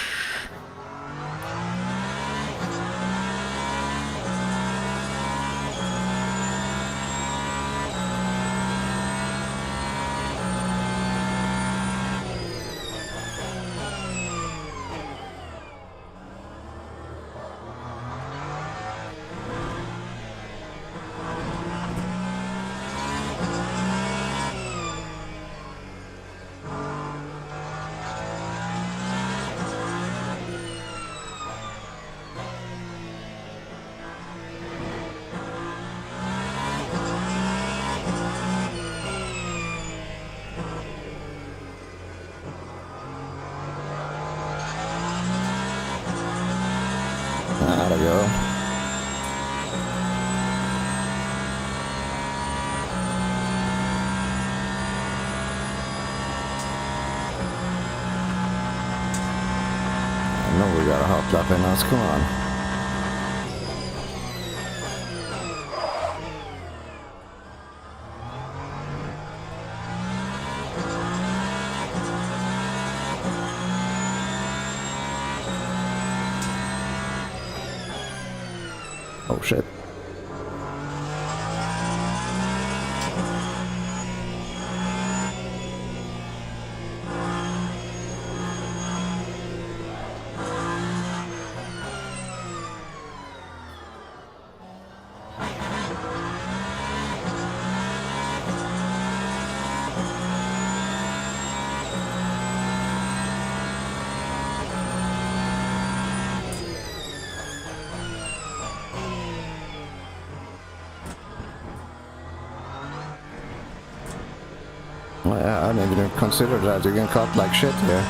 There we go. know we got a hot lap in us, come on. Oh shit. I didn't even consider that. You can cut like shit here.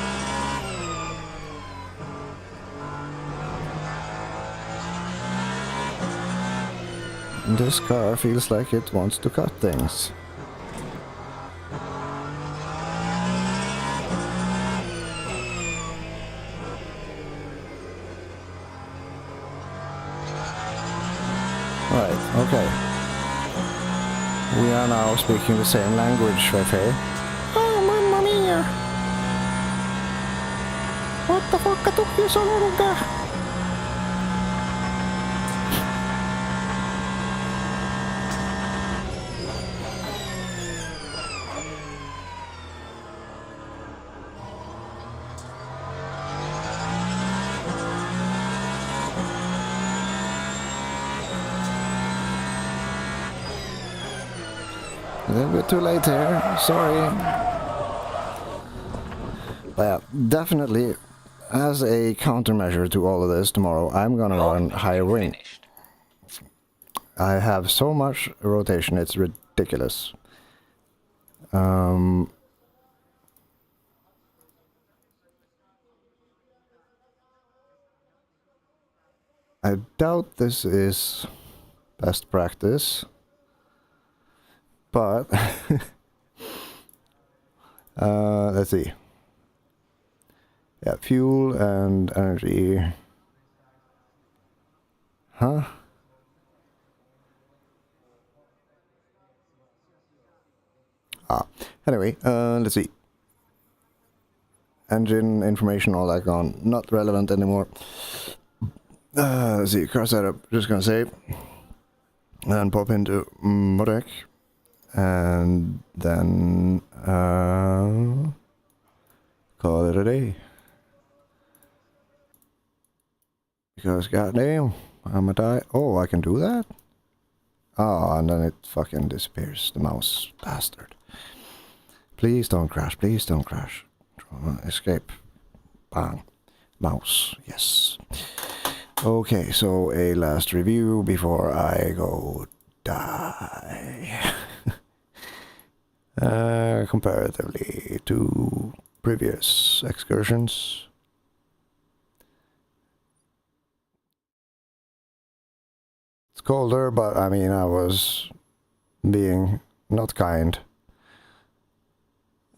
This car feels like it wants to cut things. Right, okay. We are now speaking the same language, Fefe. Oh, mamma mia! What the fuck took you so long? A little bit too late here, sorry. But yeah, definitely, as a countermeasure to all of this, tomorrow I'm gonna run higher wing. I have so much rotation, it's ridiculous. I doubt this is best practice. But let's see. Yeah, fuel and energy. Huh? Anyway, let's see. Engine information, all that gone. Not relevant anymore. Let's see, car setup. Just gonna save. And pop into Modec. And then call it a day. Because goddamn, I'ma die. Oh, I can do that? Oh, and then it fucking disappears, the mouse bastard. Please don't crash, please don't crash. Escape. Bang. Mouse, yes. Okay, so a last review before I go die. Comparatively to previous excursions. It's colder, but I mean, I was being not kind.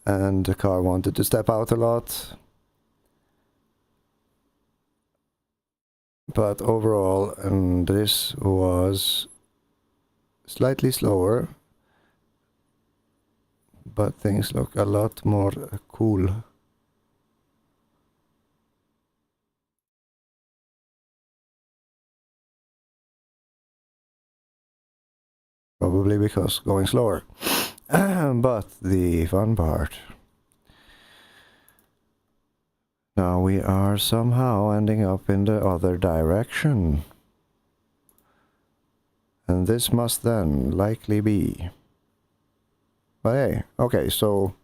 And the car wanted to step out a lot. But overall, and this was slightly slower. But things look a lot more cool. Probably because going slower. But the fun part. Now we are somehow ending up in the other direction. And this must then likely be... But hey, okay, so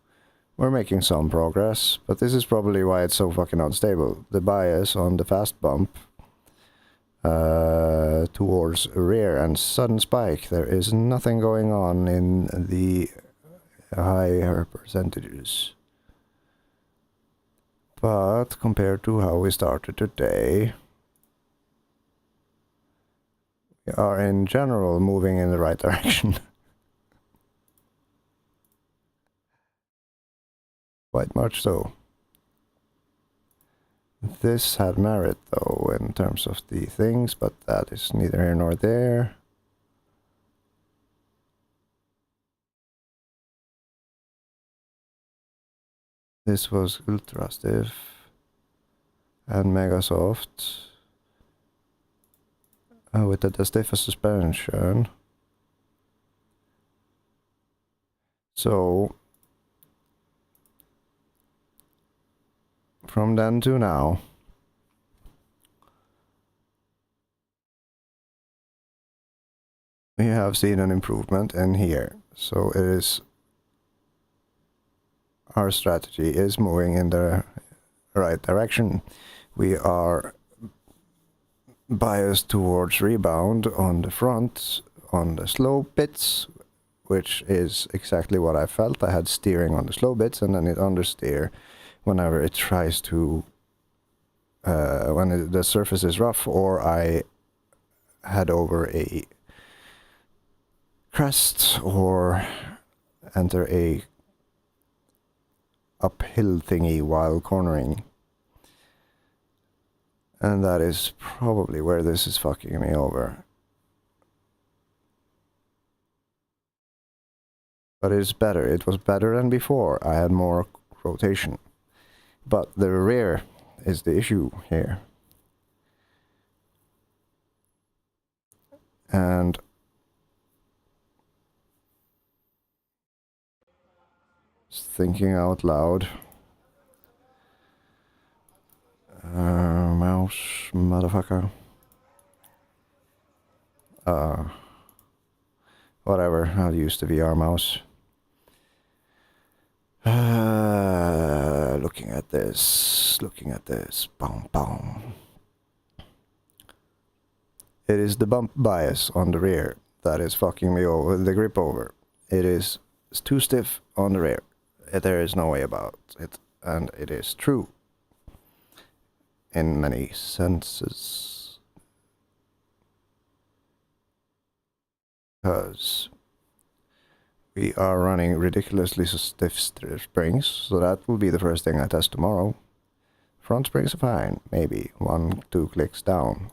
we're making some progress, but this is probably why it's so fucking unstable. The bias on the fast bump towards rear and sudden spike. There is nothing going on in the higher percentages. But compared to how we started today, we are in general moving in the right direction. Quite much so. this had merit though in terms of the things, but that is neither here nor there. This was ultra stiff and mega soft with the stiffest suspension. So from then to now, we have seen an improvement in here. So it is, our strategy is moving in the right direction. We are biased towards rebound on the front, on the slow bits, which is exactly what I felt. I had steering on the slow bits and then it understeer whenever it tries to, when the surface is rough or I head over a crest or enter a uphill thingy while cornering. And that is probably where this is fucking me over. But it's better. It was better than before. I had more rotation. But the rear is the issue here. And just thinking out loud. Mouse, motherfucker. Whatever, I'll use the VR mouse. Looking at this, boom, boom. It is the bump bias on the rear that is fucking me over, the grip over. It's too stiff on the rear. There is no way about it, and it is true in many senses. Because we are running ridiculously stiff springs, so that will be the first thing I test tomorrow. Front springs are fine, maybe 1-2 clicks down.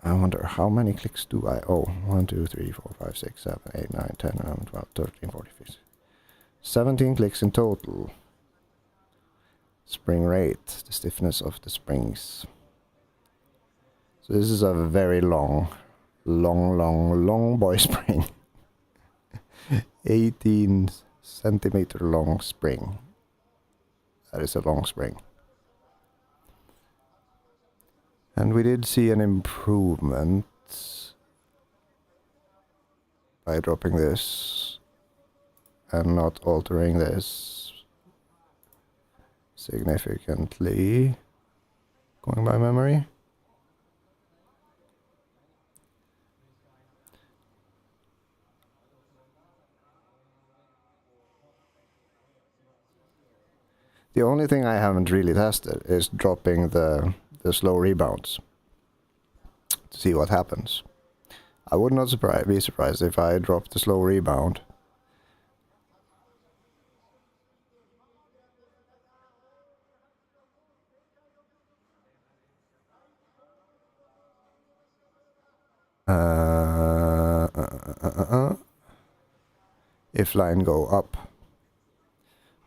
I wonder how many clicks do I owe? 1, 2, 3, 4, 5, 6, 7, 8, 9, 10, 11, 12, 13, 14, 15. 17 clicks in total. Spring rate, the stiffness of the springs. So this is a very long boy spring. 18 centimeter long spring. That is a long spring. And we did see an improvement by dropping this and not altering this significantly. Going by memory. The only thing I haven't really tested is dropping the slow rebounds to see what happens. I would not be surprised if I dropped the slow rebound. If line go up.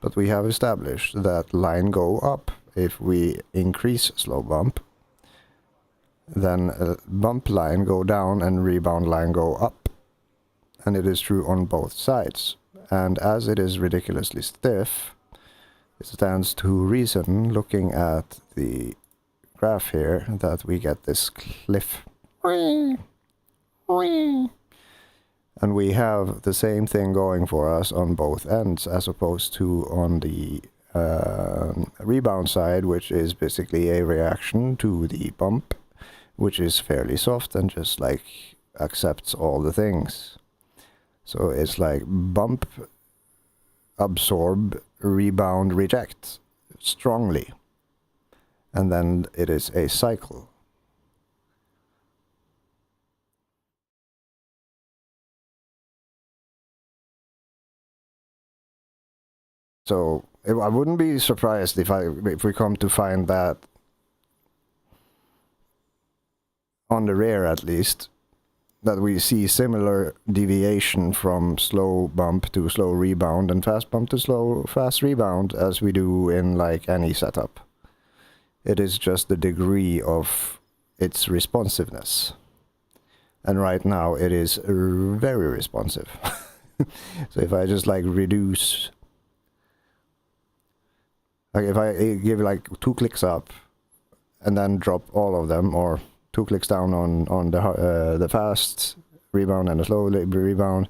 But we have established that line go up if we increase slow bump. Then bump line go down and rebound line go up. And it is true on both sides. And as it is ridiculously stiff, it stands to reason, looking at the graph here, that we get this cliff. And we have the same thing going for us on both ends, as opposed to on the rebound side, which is basically a reaction to the bump, which is fairly soft and just like accepts all the things. So it's like bump, absorb, rebound, reject strongly. And then it is a cycle. So I wouldn't be surprised if we come to find that on the rear at least, that we see similar deviation from slow bump to slow rebound and fast bump to fast rebound as we do in like any setup. It is just the degree of its responsiveness. And right now it is very responsive. So if I just like reduce, like if I give like 2 clicks up and then drop all of them, or 2 clicks down on the fast rebound and the slow rebound,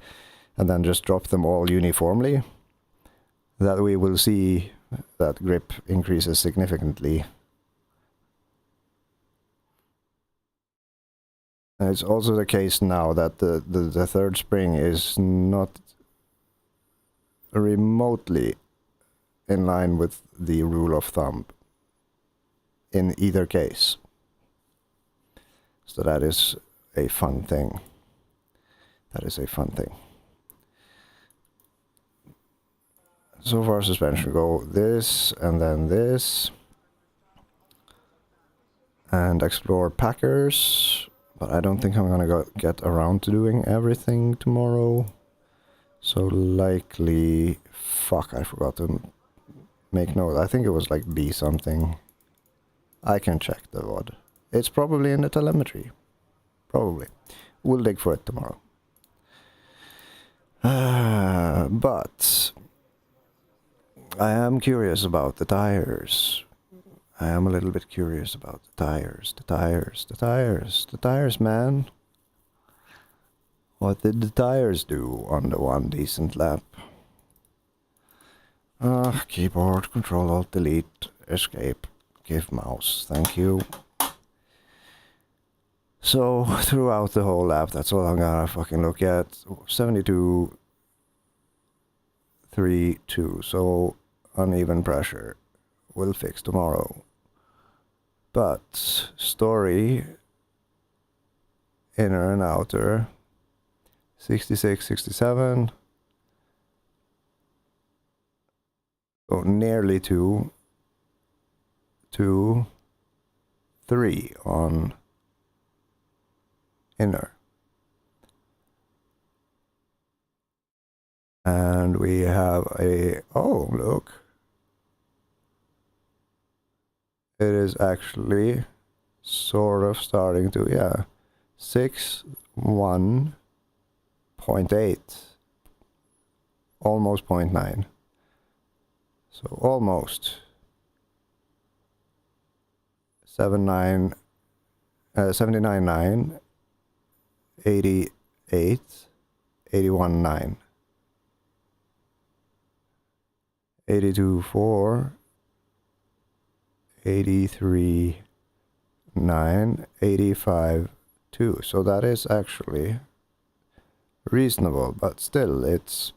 and then just drop them all uniformly, that we will see that grip increases significantly. And it's also the case now that the third spring is not remotely in line with the rule of thumb in either case. So that is a fun thing. That is a fun thing. So far suspension go this and then this. And explore packers. But I don't think I'm gonna get around to doing everything tomorrow. So likely... Fuck, I forgot to make note. I think it was like B something. I can check the VOD. It's probably in the telemetry. Probably. We'll dig for it tomorrow. But... I am curious about the tires. I am a little bit curious about the tires. The tires, man. What did the tires do on the one decent lap? Keyboard, Control, Alt, Delete, Escape, give mouse, thank you. So, throughout the whole lap, that's all I'm gonna fucking look at. 72, 3, 2, so uneven pressure. We'll fix tomorrow. But, story, inner and outer, 66, 67, so nearly 2, 2, 3 on inner. And we have a, oh look, it is actually sort of starting to, yeah, 6, 1.8, almost 0.9. So almost 79.9, 88, 81.9, 82.4, 83.9, 85.2. So that is actually reasonable, but still it's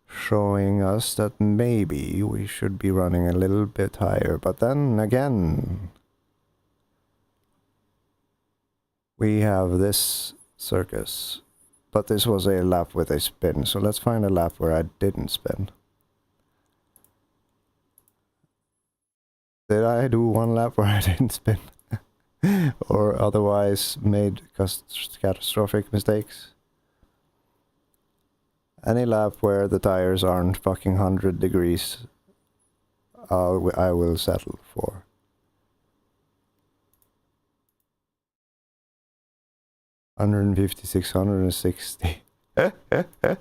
showing us that maybe we should be running a little bit higher. But then again, we have this circus, but this was a lap with a spin, so let's find a lap where I didn't spin. Did I do one lap where I didn't spin? Or otherwise made catastrophic mistakes? Any lap where the tires aren't fucking 100 degrees, I will settle for. $156, $160.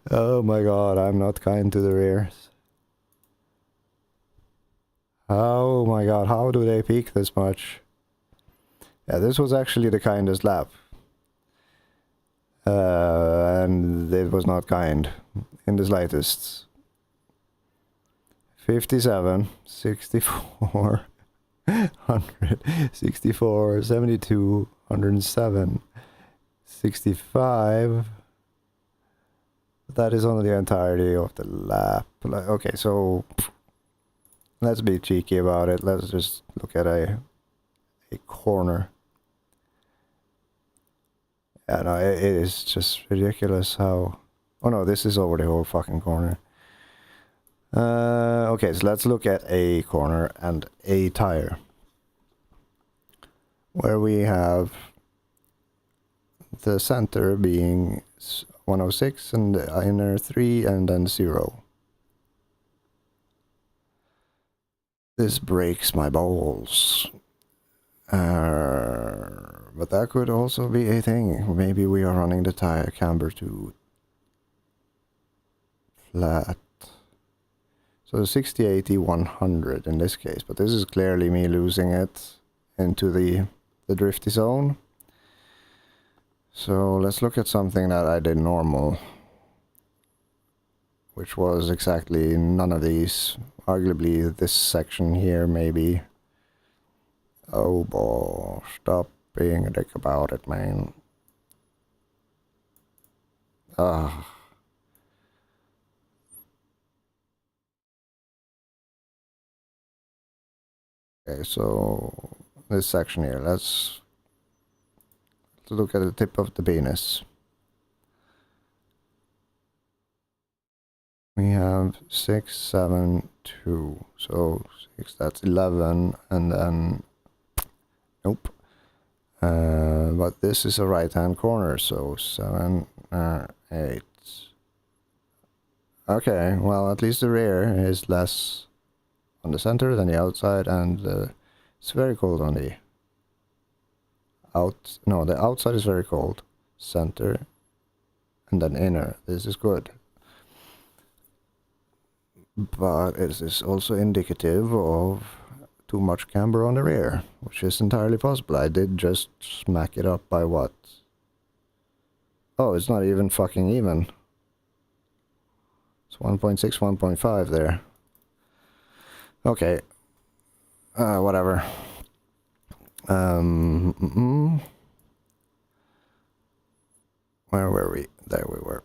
Oh my god, I'm not kind to the rears. Oh my god, how do they peak this much? Yeah, this was actually the kindest lap. And it was not kind in the slightest. 57, 64, 100, 64, 72, 107, 65. That is on the entirety of the lap. Okay, so let's be cheeky about it. Let's just look at a corner. Yeah, no, it is just ridiculous how... Oh no, this is over the whole fucking corner. Okay, so let's look at a corner and a tire. Where we have the center being 106 and the inner 3 and then 0. This breaks my balls. But that could also be a thing. Maybe we are running the tire camber too flat. So 60, 80, 100 in this case. But this is clearly me losing it into the drifty zone. So let's look at something that I did normal. Which was exactly none of these. Arguably this section here maybe. Oh boy, stop being a dick about it, man. Ah. Okay, so this section here, let's look at the tip of the penis. We have 6, 7, 2. So 6, that's 11, and then nope. But this is a right-hand corner, so 7, 8. Okay, well, at least the rear is less on the center than the outside, and it's very cold on the no, the outside is very cold. Center, and then inner. This is good. But it is also indicative of too much camber on the rear, which is entirely possible. I did just smack it up by what? Oh, it's not even fucking even. It's 1.6, 1.5 there. Okay. Whatever. Where were we? There we were.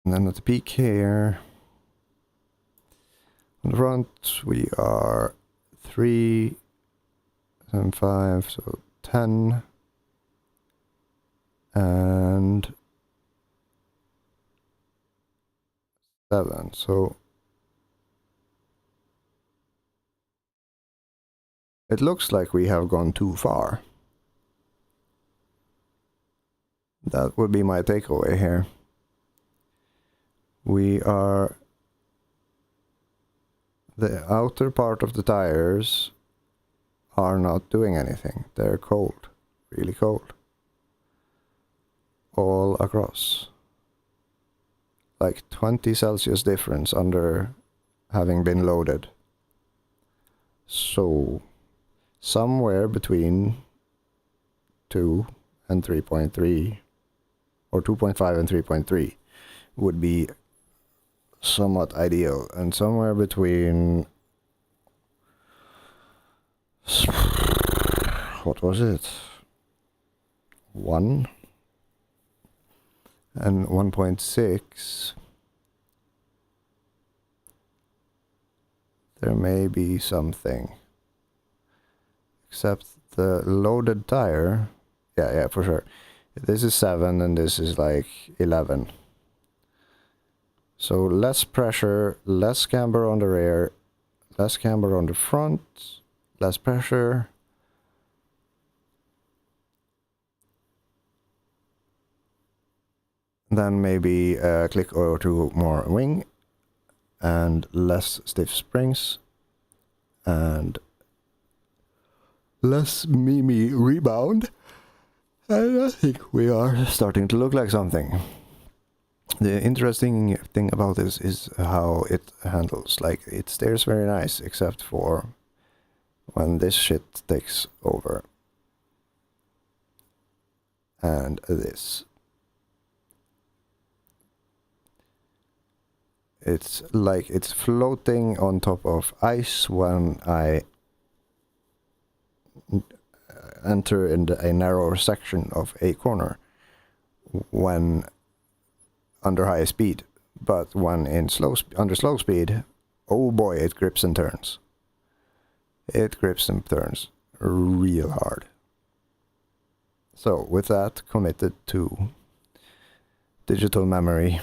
And then at the peak here, on the front, we are 3 and 5, so 10. And 7, so it looks like we have gone too far. That would be my takeaway here. The outer part of the tires are not doing anything. They're cold, really cold. All across. Like 20 Celsius difference under having been loaded. So somewhere between 2 and 3.3 or 2.5 and 3.3 would be somewhat ideal, and somewhere between what was it, 1 and 1.6 there may be something, except the loaded tire, yeah, for sure. This is 7 and this is like 11. So less pressure, less camber on the rear, less camber on the front, less pressure. Then maybe a click or two more wing, and less stiff springs, and less Mimi rebound. And I think we are starting to look like something. The interesting thing about this is how it handles. Like, it steers very nice, except for when this shit takes over. And this. It's like it's floating on top of ice when I enter in a narrower section of a corner when under high speed, but when in under slow speed, oh boy, it grips and turns. It grips and turns real hard. So with that committed to digital memory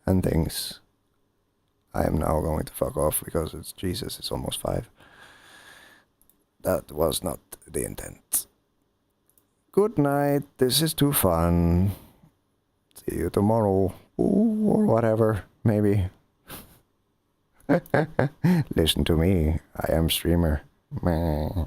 and things. I am now going to fuck off because it's Jesus, it's almost 5. That was not the intent. Good night, this is too fun. See you tomorrow. Ooh, or whatever, maybe. Listen to me, I am streamer. Meh.